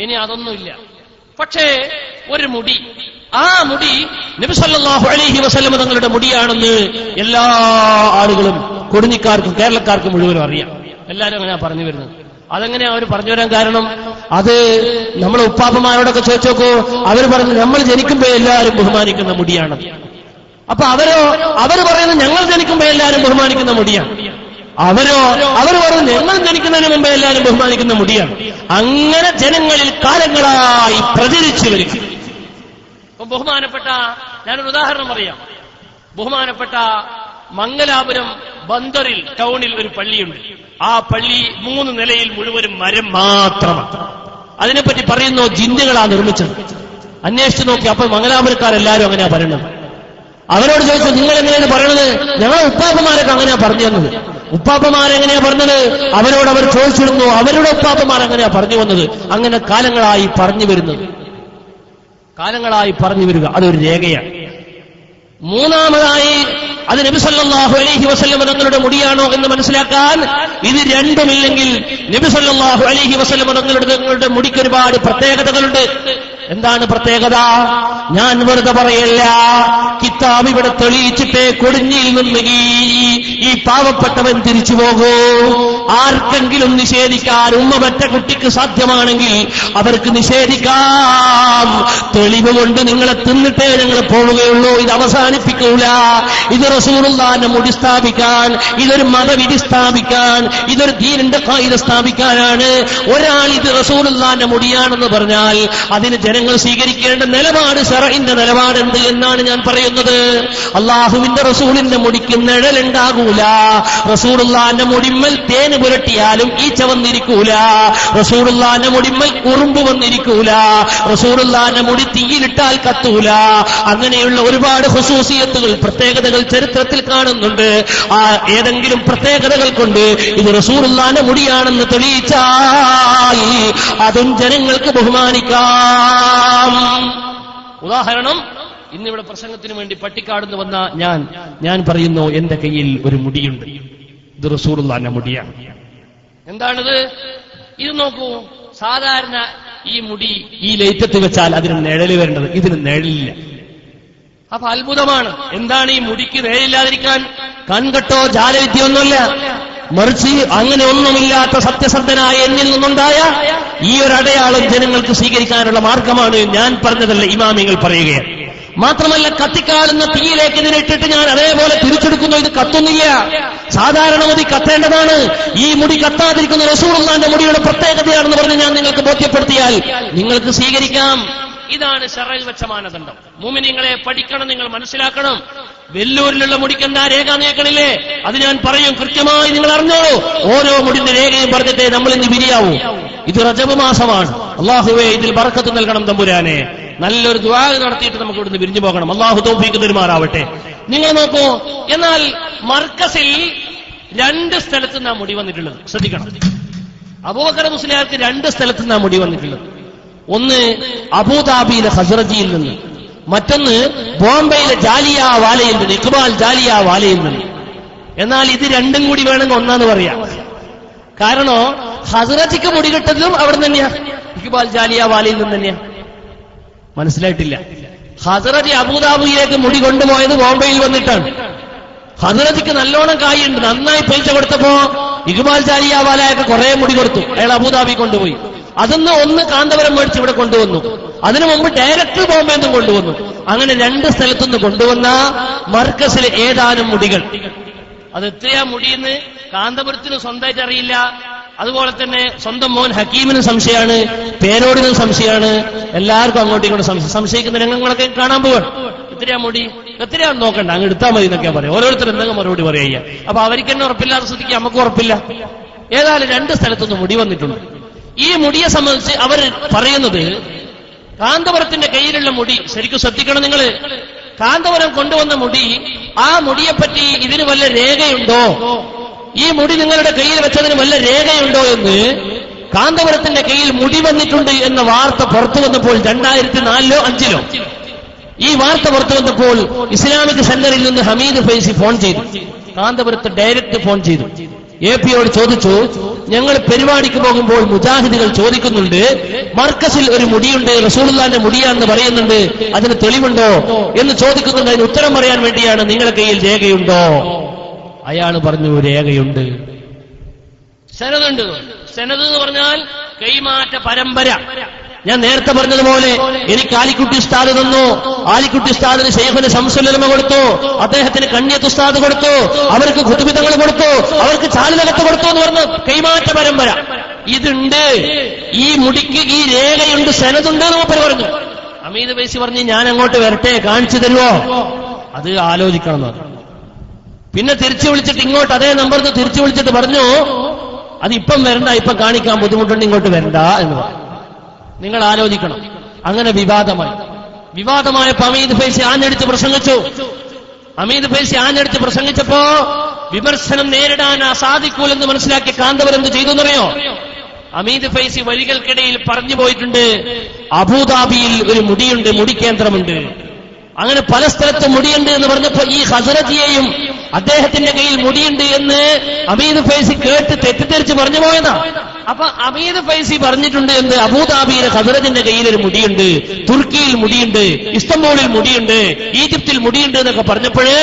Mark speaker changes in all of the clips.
Speaker 1: ഇനി അതൊന്നുമില്ല. പക്ഷേ ഒരു മുടി, ആ മുടി നബി സല്ലല്ലാഹു അലൈഹി വസല്ലം തങ്ങളുടെ മുടിയാണെന്ന് എല്ലാ ആളുകളും, കൊടുങ്ങിക്കാർക്കും കേരളക്കാർക്കും മുഴുവനും അറിയാം. എല്ലാവരും അങ്ങനെ പറഞ്ഞു വരുന്നത്. അതെങ്ങനെയാ അവർ പറഞ്ഞു വരാൻ കാരണം? അത് നമ്മളെ ഉപ്പാപ്പമാരോടൊക്കെ ചോദിച്ചു നോക്കൂ, അവർ പറഞ്ഞു നമ്മൾ ജനിക്കുമ്പോൾ എല്ലാവരും ബഹുമാനിക്കുന്ന മുടിയാണ്. അപ്പൊ അവർ പറയുന്നത് ഞങ്ങൾ ജനിക്കുമ്പോൾ എല്ലാവരും ബഹുമാനിക്കുന്ന മുടിയാണ്. അവർ പറഞ്ഞു ഞങ്ങൾ ജനിക്കുന്നതിന് മുമ്പേ എല്ലാവരും ബഹുമാനിക്കുന്ന മുടിയാണ്. അങ്ങനെ ജനങ്ങളിൽ കാലങ്ങളായി പ്രചരിച്ചു വരും. അപ്പൊ ബഹുമാനപ്പെട്ട, ഞാനൊരു ഉദാഹരണം പറയാം. ബഹുമാനപ്പെട്ട മംഗലാപുരം ബന്ദറിൽ ടൗണിൽ ഒരു പള്ളിയുണ്ട്. ആ പള്ളി 3 നിലയിൽ മുഴുവനും മരം മാത്രമാണ്. അതിനെപ്പറ്റി പറയുന്നു ജിന്നുകളാ നിർമ്മിച്ചത്. അന്വേഷിച്ചു നോക്കി. അപ്പൊ മംഗലാപുരക്കാരെല്ലാരും അങ്ങനെയാ പറയുന്നത്. അവരോട് ചോദിച്ചു, നിങ്ങൾ എങ്ങനെയാണ് പറയണത്? ഞങ്ങളെ ഉപ്പാപ്പമാരൊക്കെ അങ്ങനെയാ പറഞ്ഞു തന്നത്. ഉപ്പാപ്പമാരെങ്ങനെയാ പറഞ്ഞത്? അവരോട് അവർ ചോദിച്ചിരുന്നു. അവരുടെ ഉപ്പാപ്പമാർ എങ്ങനെയാ പറഞ്ഞു വന്നത്? അങ്ങനെ കാലങ്ങളായി പറഞ്ഞു വരുന്നത്, കാലങ്ങളായി പറഞ്ഞു വരിക, അതൊരു രേഖയാണ്. മൂന്നാമതായി അത് നബി സല്ലല്ലാഹു അലൈഹി വസല്ലം തങ്ങളുടെ മുടിയാണോ എന്ന് മനസ്സിലാക്കാൻ ഇത് രണ്ടുമില്ലെങ്കിൽ നബി സല്ലല്ലാഹു അലൈഹി വസല്ലം തങ്ങളുടെ മുടിക്ക് ഒരുപാട് പ്രത്യേകതകളുണ്ട്. എന്താണ് പ്രത്യേകത? ഞാൻ വെറുതെ പറയല്ല, കിതാബ് ഇവിടെ തെളിയിച്ചിട്ടേ കൊടിഞ്ഞിൽ നിന്ന് ഈ പാവപ്പെട്ടവൻ തിരിച്ചു പോകൂ. ആർക്കെങ്കിലും നിഷേധിക്കാൻ ഉമ്മ പെറ്റ കുട്ടിക്ക് സാധ്യമാണെങ്കിൽ അവർക്ക് നിഷേധിക്കാം. തെളിവ് കൊണ്ട് നിങ്ങളെ തിന്നിട്ടേ ഞങ്ങൾ പോവുകയുള്ളൂ. ഇത് അവസാനിപ്പിക്കൂല. ഇത് റസൂലുള്ളാഹിന്റെ മുടി സ്ഥാപിക്കാൻ, ഇതൊരു മതവിധി സ്ഥാപിക്കാൻ, ഇതൊരു ദീനിന്റെ ഖായിദ സ്ഥാപിക്കാനാണ്. ഒരാൾ ഇത് റസൂലുള്ളാഹിന്റെ മുടിയാണെന്ന് പറഞ്ഞാൽ അതിന് ജനങ്ങൾ സ്വീകരിക്കേണ്ട നിലപാട്, ശറഇന്റെ നിലപാട് എന്ത് എന്നാണ് ഞാൻ പറയുന്നത്. അള്ളാഹുവിന്റെ റസൂലിന്റെ മുടിക്ക് നിഴലുണ്ടാകൂല. റസൂലുള്ളാഹിന്റെ മുടിമ്മൽ തേന് പുരട്ടിയാലും ഈച്ച വന്നിരിക്കൂല. റസൂലുള്ളാഹിന്റെ മുടിമ്മൽ ഉറുമ്പ് വന്നിരിക്കൂല. റസൂലുള്ളാഹിന്റെ മുടി തീയിലിട്ടാൽ കത്തൂല. അങ്ങനെയുള്ള ഒരുപാട് ഖുസൂസിയത്തുകൾ, പ്രത്യേകതകൾ ചരിത്രത്തിൽ കാണുന്നുണ്ട്. ആ ഏതെങ്കിലും പ്രത്യേകതകൾ കൊണ്ട് ഇത് റസൂലുള്ളാഹിന്റെ മുടിയാണെന്ന് തെളിയിച്ചാൽ അതും ജനങ്ങൾക്ക് ബഹുമാനിക്കാം. ഉദാഹരണം, ഇന്നിവിടെ പ്രസംഗത്തിന് വേണ്ടി പട്ടിക്കാടുന്ന് വന്ന ഞാൻ പറയുന്നു, എന്റെ കയ്യിൽ ഒരു മുടിയുണ്ട്, ഇത് റസൂലുള്ളാഹിന്റെ മുടിയാണ്. എന്താണിത്? ഇത് നോക്കൂ. സാധാരണ ഈ മുടി ഈ ലൈറ്റത്ത് വെച്ചാൽ അതിന് നിഴല് വരേണ്ടത്, ഇതിന് നിഴലില്ല. അപ്പൊ അത്ഭുതമാണ്. എന്താണ് ഈ മുടിക്ക് നിഴലില്ലാതിരിക്കാൻ? കൺകെട്ടോ ജാലവിദ്യൊന്നുമല്ല, മറിച്ച് അങ്ങനെ ഒന്നുമില്ലാത്ത സത്യസന്ധനായ എന്നിൽ നിന്നുണ്ടായ ഈ ഒരു അടയാളം ജനങ്ങൾക്ക് സ്വീകരിക്കാനുള്ള മാർഗമാണ്. ഞാൻ പറഞ്ഞതല്ല, ഇമാമിങ്ങൾ പറയുകയാണ്. മാത്രമല്ല, കത്തിക്കാളുന്ന തീയിലേക്ക് ഇതിനിട്ടിട്ട് ഞാൻ അതേപോലെ തിരിച്ചെടുക്കുന്നു, ഇത് കത്തുന്നില്ല. സാധാരണ മുടി കത്തേണ്ടതാണ്. ഈ മുടി കത്താതിരിക്കുന്ന റസൂലുള്ളാഹിന്റെ മുടിയുടെ പ്രത്യേകതയാണെന്ന് പറഞ്ഞ് ഞാൻ നിങ്ങൾക്ക് ബോധ്യപ്പെടുത്തിയാൽ നിങ്ങൾക്ക് സ്വീകരിക്കാം. ഇതാണ് ശറഇൽ വെച്ച മാനദണ്ഡം. മുഅ്മിനീങ്ങളെ പഠിക്കണം, നിങ്ങൾ മനസ്സിലാക്കണം. വെല്ലൂരിലുള്ള മുടിക്ക് എന്താ രേഖ നീക്കണില്ലേ? അത് ഞാൻ പറയും, കൃത്യമായി നിങ്ങൾ അറിഞ്ഞോളൂ. ഓരോ മുടിന്റെ രേഖയും പറഞ്ഞിട്ടേ നമ്മൾ ഇന്ന് പിരിയാവൂ. ഇത് റജബ് മാസമാണ്. അല്ലാഹുവേ, ഇതിൽ ബർക്കത്ത് നൽകണം തമ്പുരാനെ. നല്ലൊരു ദുആ നടത്തിയിട്ട് നമുക്ക് ഇവിടുന്ന് പിരിഞ്ഞു പോകണം. അല്ലാഹു തൗഫീഖ് തരുമാറാവട്ടെ. നിങ്ങൾ നോക്കൂ. എന്നാൽ മർക്കസിൽ 2 സ്ഥലത്ത് നിന്നാ മുടി വന്നിട്ടുള്ളത്. ശ്രദ്ധിക്കണം. അബൂബക്കർ മുസ്ലിയാർക്ക് 2 സ്ഥലത്ത് നിന്നാ മുടി വന്നിട്ടുള്ളത്. ഒന്ന് അബൂദാബിയിലെ ഖസ്റജിയിൽ നിന്ന്, മറ്റൊന്ന് ബോംബെയിലെ ജാലിയ വാലയിൽ നിന്ന്, ഇഖ്ബാൽ ജാലിയ വാലയിൽ നിന്ന്. എന്നാൽ ഇത് രണ്ടും കൂടി വേണമെങ്കിൽ ഒന്നാന്ന് പറയാം. കാരണം ഖസ്റജിക്ക് മുടി കിട്ടുന്നതും അവിടെ തന്നെയാ, ഇഖ്ബാൽ ജാലിയ വാലയിൽ നിന്ന് തന്നെയാ. മനസ്സിലായിട്ടില്ല? ഖസ്റജി അബൂദാബിയിലേക്ക് മുടി കൊണ്ടുപോയത് ബോംബെയിൽ വന്നിട്ടാണ്. ഖസ്റജിക്ക് നല്ലോണം കായുണ്ട്. നന്നായി പൈസ കൊടുത്തപ്പോ ഇഖ്ബാൽ ജാലിയ വാലയൊക്കെ കുറെ മുടി കൊടുത്തു. അയാൾ അബൂദാബി കൊണ്ടുപോയി. അതൊന്ന് ഒന്ന് കാന്തപുരം മേടിച്ച് ഇവിടെ കൊണ്ടുവന്നു. അതിനു മുമ്പ് ഡയറക്റ്റ് ബോംബെയിൽ നിന്നും കൊണ്ടുവന്നു. അങ്ങനെ 2 സ്ഥലത്തുനിന്ന് കൊണ്ടുവന്ന മർക്കസിലെ ഏതാനും മുടികൾ, അത് എത്രയാ മുടിയെന്ന് കാന്തപുരത്തിന് സ്വന്തമായിട്ട് അറിയില്ല. അതുപോലെ തന്നെ സ്വന്തം മോൻ ഹക്കീമിനും സംശയമാണ്, പേരോടിനും സംശയമാണ്. എല്ലാവർക്കും അങ്ങോട്ടും ഇങ്ങോട്ടും സംശയിക്കുന്ന രംഗങ്ങളൊക്കെ കാണാൻ പോവാണ്. എത്രയാ മുടി, എത്രയാന്ന് നോക്കണ്ട, അങ്ങ് എടുത്താൽ മതി എന്നൊക്കെ പറയാം. ഓരോരുത്തർ എന്തെങ്കിലും മറുപടി പറയുക. അപ്പൊ അവർക്ക് തന്നെ ഉറപ്പില്ലാതെ സ്ഥിതിക്ക് നമുക്ക് ഉറപ്പില്ല. ഏതായാലും 2 സ്ഥലത്തുനിന്ന് മുടി വന്നിട്ടുണ്ട്. ഈ മുടിയെ സംബന്ധിച്ച് അവർ പറയുന്നത്, കാന്തപുരത്തിന്റെ കയ്യിലുള്ള മുടി ശരിക്കും ശ്രദ്ധിക്കണം നിങ്ങൾ. കാന്തപുരം കൊണ്ടുവന്ന മുടി, ആ മുടിയെപ്പറ്റി ഇതിന് വല്ല രേഖയുണ്ടോ, ഈ മുടി നിങ്ങളുടെ കയ്യിൽ വെച്ചതിന് വല്ല രേഖയുണ്ടോ എന്ന് കാന്തപുരത്തിന്റെ കയ്യിൽ മുടി വന്നിട്ടുണ്ട് എന്ന വാർത്ത പുറത്തു വന്നപ്പോൾ 2004-ലോ 2005-ലോ ഈ വാർത്ത പുറത്തു വന്നപ്പോൾ ഇസ്ലാമിക് സെന്ററിൽ നിന്ന് ഹമീദ് ഫൈസി ഫോൺ ചെയ്തു. കാന്തപുരത്ത് ഡയറക്റ്റ് ഫോൺ ചെയ്തു. എ പിയോട് ചോദിച്ചു, ഞങ്ങൾ പരിപാടിക്ക് പോകുമ്പോൾ മുജാഹിദുകൾ ചോദിക്കുന്നുണ്ട്, മർക്കസിൽ ഒരു മുടിയുണ്ട്, റസൂലുള്ളാഹിന്റെ മുടിയാണെന്ന് പറയുന്നുണ്ട്, അതിന് തെളിവുണ്ടോ എന്ന് ചോദിക്കുന്നുണ്ട്. അതിന് ഉത്തരം പറയാൻ വേണ്ടിയാണ് നിങ്ങളുടെ കയ്യിൽ രേഖയുണ്ടോ? അയാൾ പറഞ്ഞു, രേഖയുണ്ട്, സനദുണ്ട്. സനദ് എന്ന് പറഞ്ഞാൽ കൈമാറ്റ പരമ്പര. ഞാൻ നേരത്തെ പറഞ്ഞതുപോലെ എനിക്ക് ആലിക്കുട്ടി ഉസ്താദ് തന്നു, ആലിക്കുട്ടി ഉസ്താദിന് ശൈഖുന് ശംസുൽ ഉലമ കൊടുത്തു, അദ്ദേഹത്തിന് കണ്യത്ത് ഉസ്താദ് കൊടുത്തു, അവർക്ക് ഖുതുബിതങ്ങൾ കൊടുത്തു, അവർക്ക് ചാലിലകത്ത് കൊടുത്തു എന്ന് പറഞ്ഞ കൈമാറ്റ പരമ്പര ഇതുണ്ട്. ഈ മുടിക്ക് ഈ രേഖയുണ്ട്, സനദുണ്ട് എന്ന് മൂപ്പര് പറഞ്ഞു. അമീദ് ഫൈസി പറഞ്ഞു, ഞാൻ അങ്ങോട്ട് വരട്ടെ, കാണിച്ചു തരുമോ? അത് ആലോചിക്കണം എന്ന് പറഞ്ഞു. പിന്നെ തിരിച്ചു വിളിച്ചിട്ട് ഇങ്ങോട്ട് അതേ നമ്പറിന് തിരിച്ചു വിളിച്ചിട്ട് പറഞ്ഞു, അത് ഇപ്പം വരണ്ട, ഇപ്പം കാണിക്കാൻ ബുദ്ധിമുട്ടുണ്ട്, ഇങ്ങോട്ട് വരണ്ട എന്ന് പറഞ്ഞു. നിങ്ങൾ ആലോചിക്കണം. അങ്ങനെ വിവാദമായപ്പോ അമീദ് ഫൈസി ആഞ്ഞടിച്ച് പ്രസംഗിച്ചു. അമീദ് ഫൈസി ആഞ്ഞടിച്ച് പ്രസംഗിച്ചപ്പോ വിമർശനം നേരിടാൻ സാധിക്കൂലെന്ന് മനസ്സിലാക്കി കാന്തപുരം എന്ത് ചെയ്തു എന്നറിയോ? അമീദ് ഫൈസി വരികൾക്കിടയിൽ പറഞ്ഞു പോയിട്ടുണ്ട്, അബൂദാബിയിൽ ഒരു മുടിയുണ്ട്, മുടിക്കേന്ദ്രമുണ്ട്, അങ്ങനെ പല സ്ഥലത്തും മുടിയുണ്ട് എന്ന് പറഞ്ഞപ്പോ ഈ ഹസരജിയെയും അദ്ദേഹത്തിന്റെ കയ്യിൽ മുടിയുണ്ട് എന്ന് അമീദ് ഫൈസി കേട്ട് തെറ്റിദ്ധരിച്ച് പറഞ്ഞു പോയതാ. അപ്പൊ അമീദ് ഫൈസി പറഞ്ഞിട്ടുണ്ട് എന്ത്? അബൂദാബിയിലെ ഹസരജിന്റെ കയ്യിൽ ഒരു മുടിയുണ്ട്, തുർക്കിയിൽ മുടിയുണ്ട്, ഇസ്തംബൂളിൽ മുടിയുണ്ട്, ഈജിപ്തിൽ മുടിയുണ്ട് എന്നൊക്കെ പറഞ്ഞപ്പോഴേ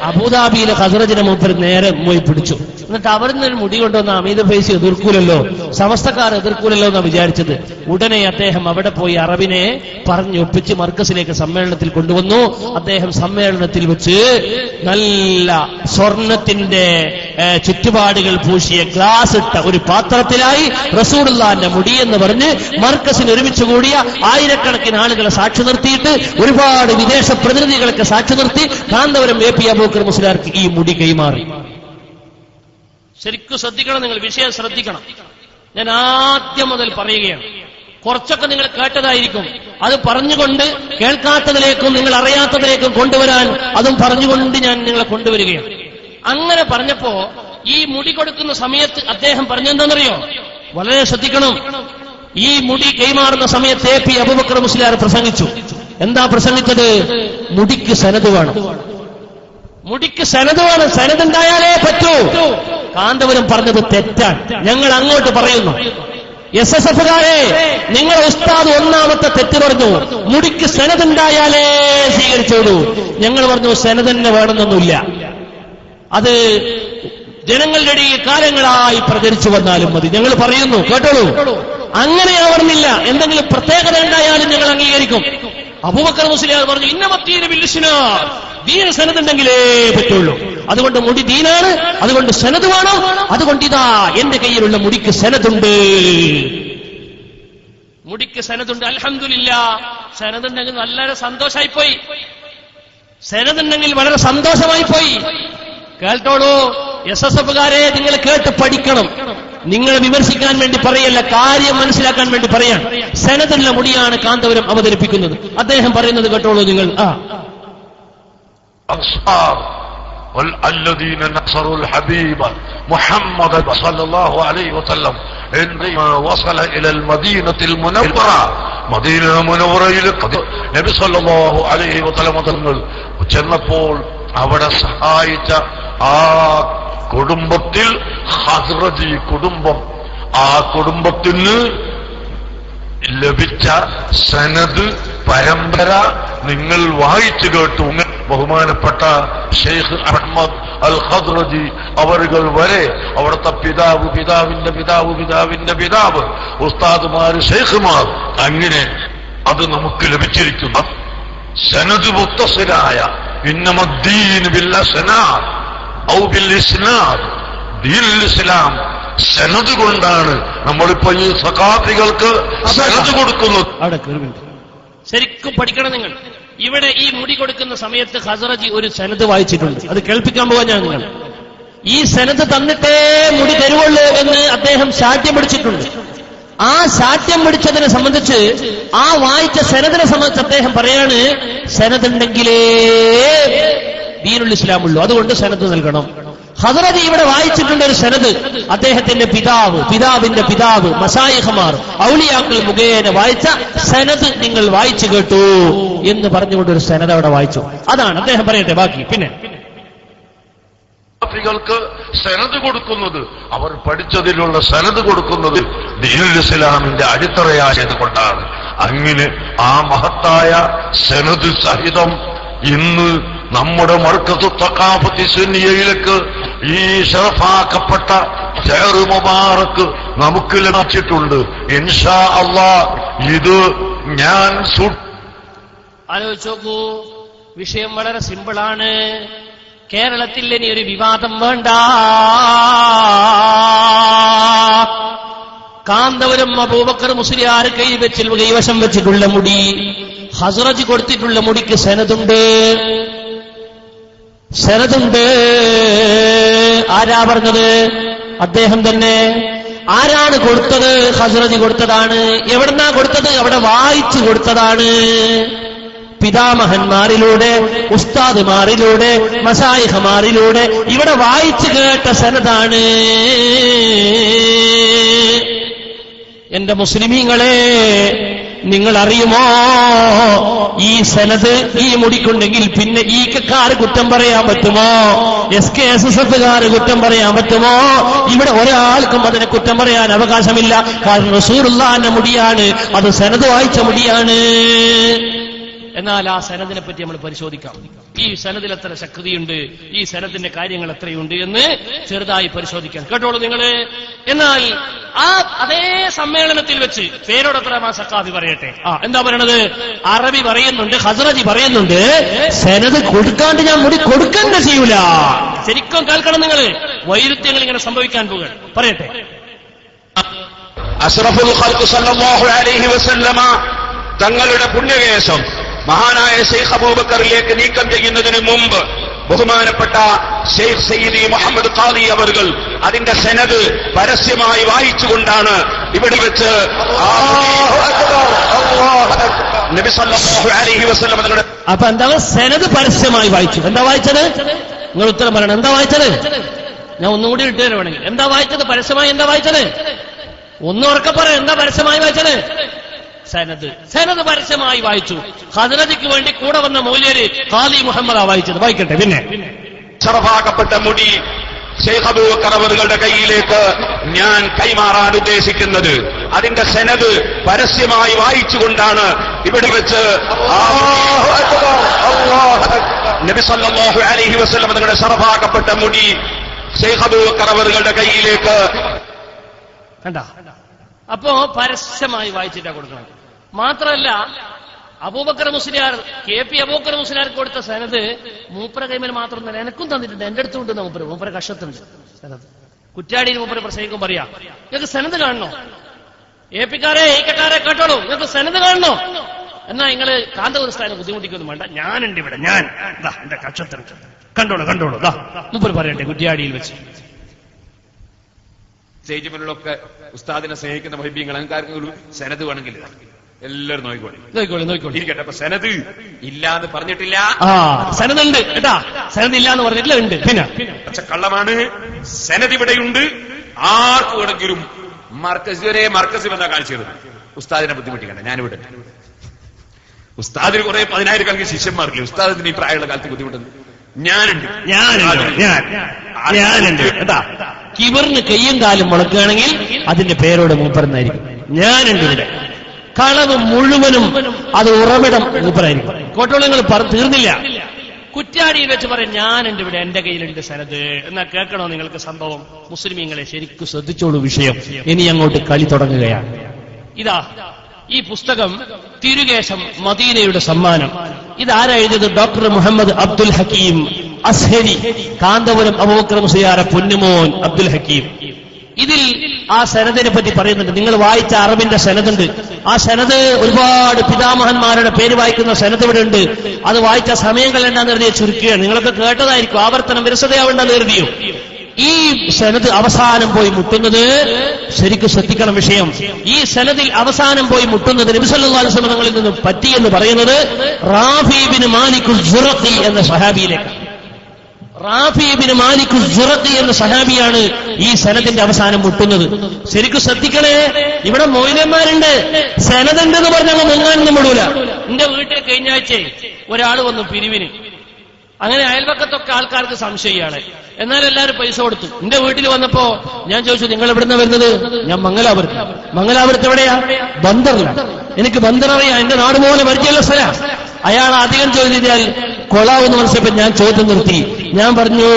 Speaker 1: അബൂദാബിയിലെ ഹസരജിനെ മൂപ്പർ നേരെ പോയി പിടിച്ചു. എന്നിട്ട് അവരിൽ നിന്ന് മുടി കൊണ്ടുവന്ന അമീദ് ഫൈസി എതിർക്കൂലല്ലോ, സമസ്തക്കാർ എതിർക്കൂലല്ലോ എന്നാണ് വിചാരിച്ചത്. ഉടനെ അദ്ദേഹം അവിടെ പോയി അറബിനെ പറഞ്ഞൊപ്പിച്ച് മർക്കസിലേക്ക് സമ്മേളനത്തിൽ കൊണ്ടുവന്നു. അദ്ദേഹം സമ്മേളനത്തിൽ വെച്ച് നല്ല സ്വർണത്തിന്റെ ചുറ്റുപാടുകൾ പൂശിയ ഗ്ലാസ് ഇട്ട ഒരു പാത്രത്തിലായി റസൂലുള്ളാഹിന്റെ മുടി എന്ന് പറഞ്ഞ് മർക്കസിന് ഒരുമിച്ച് കൂടിയ ആയിരക്കണക്കിന് ആളുകളെ സാക്ഷി നിർത്തിയിട്ട് ഒരുപാട് വിദേശ പ്രതിനിധികളൊക്കെ സാക്ഷി നിർത്തി കാന്തപുരം എ പി അബൂബക്കർ മുസ്ലിയാർക്ക് ഈ മുടി കൈമാറി. ശരിക്കും ശ്രദ്ധിക്കണം, നിങ്ങൾ വിഷയം ശ്രദ്ധിക്കണം. ഞാൻ ആദ്യം മുതൽ പറയുകയാണ്, കുറച്ചൊക്കെ നിങ്ങൾ കേട്ടതായിരിക്കും, അത് പറഞ്ഞുകൊണ്ട് കേൾക്കാത്തതിലേക്കും നിങ്ങൾ അറിയാത്തതിലേക്കും കൊണ്ടുവരാൻ അതും പറഞ്ഞുകൊണ്ട് ഞാൻ നിങ്ങളെ കൊണ്ടുവരികയാണ്. അങ്ങനെ പറഞ്ഞപ്പോ ഈ മുടി കൊടുക്കുന്ന സമയത്ത് അദ്ദേഹം പറഞ്ഞെന്താണെന്നറിയോ? വളരെ ശ്രദ്ധിക്കണം. ഈ മുടി കൈമാറുന്ന സമയത്ത് എ പി അബൂബക്കർ മുസ്ലിയാർ പ്രസംഗിച്ചു. എന്താ പ്രസംഗിച്ചത്? മുടിക്ക് സനദ് വേണം, മുടിക്ക് സനദ് വേണം, സനദ് ഉണ്ടായാലേ പറ്റൂ. കാന്തപുരം പറഞ്ഞത് തെറ്റാണ്. ഞങ്ങൾ അങ്ങോട്ട് പറയുന്നു, SSFകാരെ, നിങ്ങൾ ഉസ്താദ് ഒന്നാമത്തെ തെറ്റ് പറഞ്ഞു, മുടിക്ക് സനദ് ഉണ്ടായാലേ സ്വീകരിച്ചോളൂ. ഞങ്ങൾ പറഞ്ഞു സനദ് തന്നെ വേണമെന്നൊന്നുമില്ല, അത് ജനങ്ങളുടെ ഇടയിൽ കാലങ്ങളായി പ്രചരിച്ചു വന്നാലും മതി. ഞങ്ങൾ പറയുന്നു, കേട്ടോളൂ, അങ്ങനെ ആവണമെന്നില്ല, എന്തെങ്കിലും പ്രത്യേകത ഉണ്ടായാലും ഞങ്ങൾ അംഗീകരിക്കും. അബൂബക്കർ മുസ്ലിയാർ പറഞ്ഞു, ഇന്നമത്തീന ബിൽ ഇസ്ലാം, ദീന സനദ് ഉണ്ടെങ്കിലേ പറ്റുള്ളൂ. അതുകൊണ്ട് മുടി ദീനാണ്, അതുകൊണ്ട് സനദ് വേണം. അതുകൊണ്ട് ഇതാ എന്റെ കയ്യിലുള്ള മുടിക്ക് സനദുണ്ട്, മുടിക്ക് സനദുണ്ട്. അൽഹംദുലില്ലാഹ്, സനദുണ്ടെങ്കിൽ വളരെ സന്തോഷമായി പോയി, സനദുണ്ടെങ്കിൽ വളരെ സന്തോഷമായി പോയി. കേട്ടോളൂ SSFകാരെ, നിങ്ങൾ കേട്ട് പഠിക്കണം. നിങ്ങളെ വിമർശിക്കാൻ വേണ്ടി പറയല്ല, കാര്യം മനസ്സിലാക്കാൻ വേണ്ടി പറയാൻ. സനദുള്ള മുടിയാണ് കാന്തപുരം അവതരിപ്പിക്കുന്നത്. അദ്ദേഹം പറയുന്നത് കേട്ടോളൂ നിങ്ങൾ.
Speaker 2: الذين نصروا الحبيب محمد صلى الله عليه وسلم عندما وصل الى المدينة المنورة, മദീന മുനവ്വറയിൽ നബി സല്ലല്ലാഹു അലൈഹി വസല്ലം തങ്ങൾ ചെന്നപ്പോൾ അവിടെ സഹായിച്ച ആ കുടുംബത്തിൽ ഖസ്റജി കുടുംബം, ആ കുടുംബത്തിന് ലഭിച്ച സനദ് പരമ്പര നിങ്ങൾ വായിച്ചു കേട്ടു. ബഹുമാനപ്പെട്ട ഷെയ്ഖ് അഹ്മദ് അൽ ഖദ്റജി അവരുകൾ വരെ, അവിടുത്തെ പിതാവ്, പിതാവിന്റെ പിതാവ്, പിതാവിന്റെ പിതാവ്, ഉസ്താദുമാര്, ഷെയ്ഖുമാർ, അങ്ങനെ അത് നമുക്ക് ലഭിച്ചിരിക്കുന്നു. സനദ് മുത്തസിലായ ഇന്നമദ്ദീൻ ബിൽ അസ്നാദ് ഔ ബിൽ ഇസ്നാദ്, ദീനുൽ ഇസ്ലാം സനദ് കൊണ്ടാണ്. നമ്മളിപ്പോ ഈ സഖാഫികൾക്ക് സനദ് കൊടുക്കുന്നത്.
Speaker 1: ശരിക്കും പഠിക്കണം നിങ്ങൾ. ഇവിടെ ഈ മുടി കൊടുക്കുന്ന സമയത്ത് ഖസ്റജി ഒരു സനദ് വായിച്ചിട്ടുണ്ട്, അത് കേൾപ്പിക്കാൻ പോകാൻ ഞാൻ നിങ്ങൾ. ഈ സനദ് തന്നിട്ടേ മുടി തരുവുള്ളൂ എന്ന് അദ്ദേഹം ശാഠ്യം പിടിച്ചിട്ടുണ്ട്. ആ ശാഠ്യം പിടിച്ചതിനെ സംബന്ധിച്ച്, ആ വായിച്ച സനദിനെ സംബന്ധിച്ച് അദ്ദേഹം പറയാണ്, സനദ് ഉണ്ടെങ്കിലേ ദീനുൽ ഇസ്ലാം ഉള്ളൂ, അതുകൊണ്ട് സനദ് നൽകണം. ഖസ്റജി ഇവിടെ വായിച്ചിട്ടുണ്ട് ഒരു സനദ്, അദ്ദേഹത്തിന്റെ പിതാവ്, പിതാവിന്റെ പിതാവ്, മശായിഖമാർ, ഔലിയാക്കൾ മുഖേന വായിച്ച സനദ് നിങ്ങൾ വായിച്ചു കേട്ടു എന്ന് പറഞ്ഞുകൊണ്ട് ഒരു സനദ് അവിടെ വായിച്ചു. അതാണ് അദ്ദേഹം പറയട്ടെ ബാക്കി. പിന്നെ
Speaker 2: സഹാബികൾക്ക് സനദ് കൊടുക്കുന്നത്, അവർ പഠിച്ചതിലുള്ള സനദ് കൊടുക്കുന്നത് ദീനുൽ ഇസ്ലാമിന്റെ അടിത്തറയായത് കൊണ്ടാണ്. അങ്ങനെ ആ മഹത്തായ സനദ് സഹിതം ഇന്ന് നമ്മുടെ മർക്കസ് തഖാഫത്തി സുന്നിയയിലേക്ക് ഈ ശറഫാക്കപ്പെട്ട ഷെയർ മുബാറക്ക് നമുക്ക് ലഭിച്ചിട്ടുണ്ട്. ഇൻഷാ അല്ലാഹ് ഇത് ഞാൻ
Speaker 1: ആലോചിച്ച് നോക്കൂ. വിഷയം വളരെ സിമ്പിളാണ്. കേരളത്തിൽ ഇനി ഒരു വിവാദം വേണ്ട. കാന്തപുരം അബൂബക്കർ മുസ്ലിയാർ കൈവശം വെച്ചിട്ടുള്ള മുടി, ഹസ്റജ് കൊടുത്തിട്ടുള്ള മുടിക്ക് സനദുണ്ട്. ആരാ പറഞ്ഞത്? അദ്ദേഹം തന്നെ. ആരാണ് കൊടുത്തത്? ഹസ്റജ് കൊടുത്തതാണ്. എവിടുന്നാ കൊടുത്തത്? അവിടെ വായിച്ചു കൊടുത്തതാണ്. പിതാമഹന്മാരിലൂടെ, ഉസ്താദുമാരിലൂടെ, മശായിഖമാരിലൂടെ ഇവിടെ വായിച്ചു കേട്ട സനദാണ്. എന്റെ മുസ്ലിമീങ്ങളെ, നിങ്ങൾ അറിയുമോ ഈ സനദ് ഈ മുടിക്കുണ്ടെങ്കിൽ പിന്നെ ഈ കാര് കുറ്റം പറയാൻ പറ്റുമോ? SKSSFകാർ കുറ്റം പറയാൻ പറ്റുമോ? ഇവിടെ ഒരാൾക്കും അതിനെ കുറ്റം പറയാൻ അവകാശമില്ല. കാരണം റസൂലുള്ളാഹിന്റെ മുടിയാണ്, അത് സനദ് വായിച്ച മുടിയാണ്. എന്നാൽ ആ സനദിനെ പറ്റി നമ്മൾ പരിശോധിക്കാം. ഈ സനദിൽ എത്ര ശക്തിയുണ്ട്, ഈ സനദിന്റെ കാര്യങ്ങൾ എത്രയുണ്ട് എന്ന് ചെറുതായി പരിശോധിക്കാം. കേട്ടോളൂ നിങ്ങള്. എന്നാൽ ആ അതേ സമ്മേളനത്തിൽ വെച്ച് പേരോടത്രമാ സഖാഫി പറയട്ടെ. എന്താ പറയണത്? അറബി പറയുന്നുണ്ട്, ഹസ്റജി പറയുന്നുണ്ട്, സനദ് കൊടുക്കാണ്ട് ഞാൻ മുടി കൊടുക്കാൻ ചെയ്യൂല. ശരിക്കും കേൾക്കണം നിങ്ങള്. വൈരുദ്ധ്യങ്ങൾ ഇങ്ങനെ സംഭവിക്കാൻ പോകുക. പറയട്ടെ.
Speaker 3: അഷ്റഫുൽ ഖൽഖ് സല്ലല്ലാഹു അലൈഹി വസല്ലമ തങ്ങളുടെ പുണ്യകേശം മഹാനായ ശൈഖ് അബൂബക്കറിലേക്ക് നീക്കം ചെയ്യുന്നതിന് മുമ്പ് ബഹുമാനപ്പെട്ട ശൈഖ് സയ്യിദി മുഹമ്മദ് ഖാദി അവർകൾ അതിന്റെ സനദ് പരസ്യമായി വായിച്ചുകൊണ്ടാണ് ഇവിടെ വെച്ച് നബി സല്ലല്ലാഹു അലൈഹി വസല്ലം തങ്ങളുടെ.
Speaker 1: അപ്പൊ എന്താ സനദ് പരസ്യമായി വായിച്ചു? എന്താ വായിച്ചത്? നിങ്ങൾ ഉത്തരം പറയണം. എന്താ വായിച്ചത്? ഞാൻ ഒന്നുകൂടി ഇട്ടുതരാം വേണമെങ്കിൽ. എന്താ വായിച്ചത്? പരസ്യമായി എന്താ വായിച്ചത്? ഒന്നുറക്കെ പറയാം. എന്താ പരസ്യമായി വായിച്ചത്? സനദ് പരസ്യമായി വായിച്ചു. ഹദ്റജിക്ക് വേണ്ടി കൂടെ വന്ന മൗലവി ഖാദി മുഹമ്മദാ വായിച്ചത്. വായിക്കട്ടെ. പിന്നെ
Speaker 3: ശറഫാക്കപ്പെട്ട മുടി ശൈഖ് അബൂബക്കർ അവരുടെ കയ്യിലേക്ക് ഞാൻ കൈമാറാൻ ഉദ്ദേശിക്കുന്നത് അതിന്റെ സനദ് പരസ്യമായി വായിച്ചുകൊണ്ടാണ് ഇവിടെ വെച്ച് നബി സല്ലല്ലാഹു അലൈഹി വസല്ലം തങ്ങളുടെ ശറഫാക്കപ്പെട്ട മുടി ശൈഖ് അബൂബക്കർ അവരുടെ കയ്യിലേക്ക്.
Speaker 1: കണ്ട? അപ്പോ പരസ്യമായി വായിച്ചിട്ടാ കൊടുക്കണം. മാത്രമല്ല അബൂബക്കർ മുസ്ലിയാർ, KP അബൂബക്കർ മുസ്ലിയാർ കൊടുത്ത സനദ് മൂപ്പര കൈമൽ മാത്രമല്ല എനക്കും തന്നിട്ടുണ്ട്. എന്റെ അടുത്തുണ്ട്. മൂപ്പര കഷത്തുണ്ട് സനദ്. കുറ്റാടിയിൽ മൂപ്പര പ്രസംഗിക്കും പറയാ, നിങ്ങൾക്ക് സനദ് കാണണോ? APക്കാരെ ഏക്കക്കാരെ കേട്ടോളൂ, നിങ്ങൾക്ക് സനദ് കാണണോ? എന്നാ നിങ്ങള് കാന്തപുരസ്ഥാനെ ബുദ്ധിമുട്ടിക്കൊന്നും വേണ്ട, ഞാനുണ്ട് ഇവിടെ. ഞാൻ എന്റെ കക്ഷത്തുണ്ട്. കണ്ടോളൂ. മൂപ്പര് പറയട്ടെ കുറ്റിയാടിയിൽ വെച്ച്.
Speaker 4: സ്റ്റേജ് മുന്നിലൊക്കെ ഉസ്താദിനെ സ്നേഹിക്കുന്ന മഹിബീങ്ങൾ അഹങ്കാരങ്ങൾ സനദ് വേണമെങ്കിൽ എല്ലാവരും നോക്കിക്കോളി. ഇരിക്കട്ടെ. അപ്പൊ സനദ് ഇല്ലാന്ന് പറഞ്ഞിട്ടില്ല.
Speaker 1: സനദ് ഉണ്ട് കേട്ടാ. സനദ് ഇല്ലാന്ന് പറഞ്ഞിട്ടില്ല, ഉണ്ട്. പിന്നെ
Speaker 4: കള്ളമാണ്. സനദ് ഇവിടെയുണ്ട്. ആർക്ക് വേണമെങ്കിലും മർക്കസ് വന്നാ കാണിച്ചത്. ഉസ്താദിനെ ബുദ്ധിമുട്ടിക്കണ്ട. ഞാനിവിടെ ഉസ്താദിന് കുറെ 10,000 കണക്കിന് ശിഷ്യന്മാർക്കില്ല. ഉസ്താദിന് ഈ പ്രായമുള്ള കാലത്ത് ബുദ്ധിമുട്ടുണ്ട്. ഞാനുണ്ട്
Speaker 1: കേട്ടാ. കിബറിന് കയ്യും കാലും മുളക്കുകയാണെങ്കിൽ അതിന്റെ പേരോട് മൂപ്പറന്നായിരിക്കും. ഞാനുണ്ട് ഇവിടെ. കളവ് മുഴുവനും അത് ഉറവിടം മൂപ്പറായിരിക്കും. കോട്ടോളങ്ങൾ തീർന്നില്ല. കുറ്റാടിയിൽ വെച്ച് പറയും ഞാനുണ്ട് ഇവിടെ, എന്റെ കയ്യിലുണ്ട് സനദ്. എന്നാ കേൾക്കണോ നിങ്ങൾക്ക് സംഭവം? മുസ്ലിമീങ്ങളെ ശരിക്കും ശ്രദ്ധിച്ചോളൂ വിഷയം. ഇനി അങ്ങോട്ട് കളി തുടങ്ങുകയാണ്. ഇതാ ഈ പുസ്തകം തിരുകേശം മദീനയുടെ സമ്മാനം. ഇതാരാ എഴുതിയത്? ഡോക്ടർ മുഹമ്മദ് അബ്ദുൽ ഹക്കീം അസ്ഹരി, കാന്തപുരം അബൂബക്കർ മുസ്ലിയാരെ പൊന്നുമോൻ അബ്ദുൽ ഹക്കീം. ഇതിൽ ആ സനദിനെ പറ്റി പറയുന്നുണ്ട്. നിങ്ങൾ വായിച്ച അറബിന്റെ സനദുണ്ട്. ആ സനദ് ഒരുപാട് പിതാമഹന്മാരുടെ പേര് വായിക്കുന്ന സനദ് ഇവിടെ ഉണ്ട്. അത് വായിച്ച സമയങ്ങൾ എന്താന്ന് കരുതിയ ചുരുക്കുകയാണ്. നിങ്ങളൊക്കെ കേട്ടതായിരിക്കും. ആവർത്തനം വിരസതയാവേണ്ടെന്ന് കരുതിയും. ഈ സനദ് അവസാനം പോയി മുട്ടുന്നത് ശരിക്കും ശ്രദ്ധിക്കണം വിഷയം. ഈ സനദിൽ അവസാനം പോയി മുട്ടുന്നത് നബി സല്ലല്ലാഹു അലൈഹി വസല്ലം തങ്ങളിൽ നിന്ന് പറ്റിയെന്ന് പറയുന്നത് റാഫി ഇബ്നു മാലിക്കുൽ ജുറഖി എന്ന സഹാബിയിലേക്ക്. റാഫി ഇബ്നു മാലിക്കുൽ ജുറഖി എന്ന സഹാബിയാണ് ഈ സനദിന്റെ അവസാനം മുട്ടുന്നത്. ശരിക്കും ശ്രദ്ധിക്കണേ. ഇവിടെ മൗലന്മാരുണ്ട്. സനദുണ്ടെന്ന് പറഞ്ഞാൽ മുങ്ങാനൊന്നും വിടൂല. എന്റെ വീട്ടിൽ കഴിഞ്ഞ ആഴ്ച ഒരാൾ വന്നു പിരിവിന്. അങ്ങനെ അയൽപക്കത്തൊക്കെ ആൾക്കാർക്ക് സംശയമാണ്. എന്നാലും എല്ലാവരും പൈസ കൊടുത്തു. എന്റെ വീട്ടിൽ വന്നപ്പോ ഞാൻ ചോദിച്ചു, നിങ്ങൾ എവിടുന്ന വരുന്നത്? ഞാൻ മംഗലാപുരത്ത്. മംഗലാപുരത്ത് എവിടെയാ? ബന്ദറിലാണ്. എനിക്ക് ബന്ദർ അറിയാം, എന്റെ നാട് പോലെ പരിചയമുള്ള സ്ഥലം. അയാൾ അധികം ചോദിച്ചാൽ കൊള്ളാവെന്ന് മനസ്സിലപ്പോ ഞാൻ ചോദ്യം നിർത്തി. ഞാൻ പറഞ്ഞു,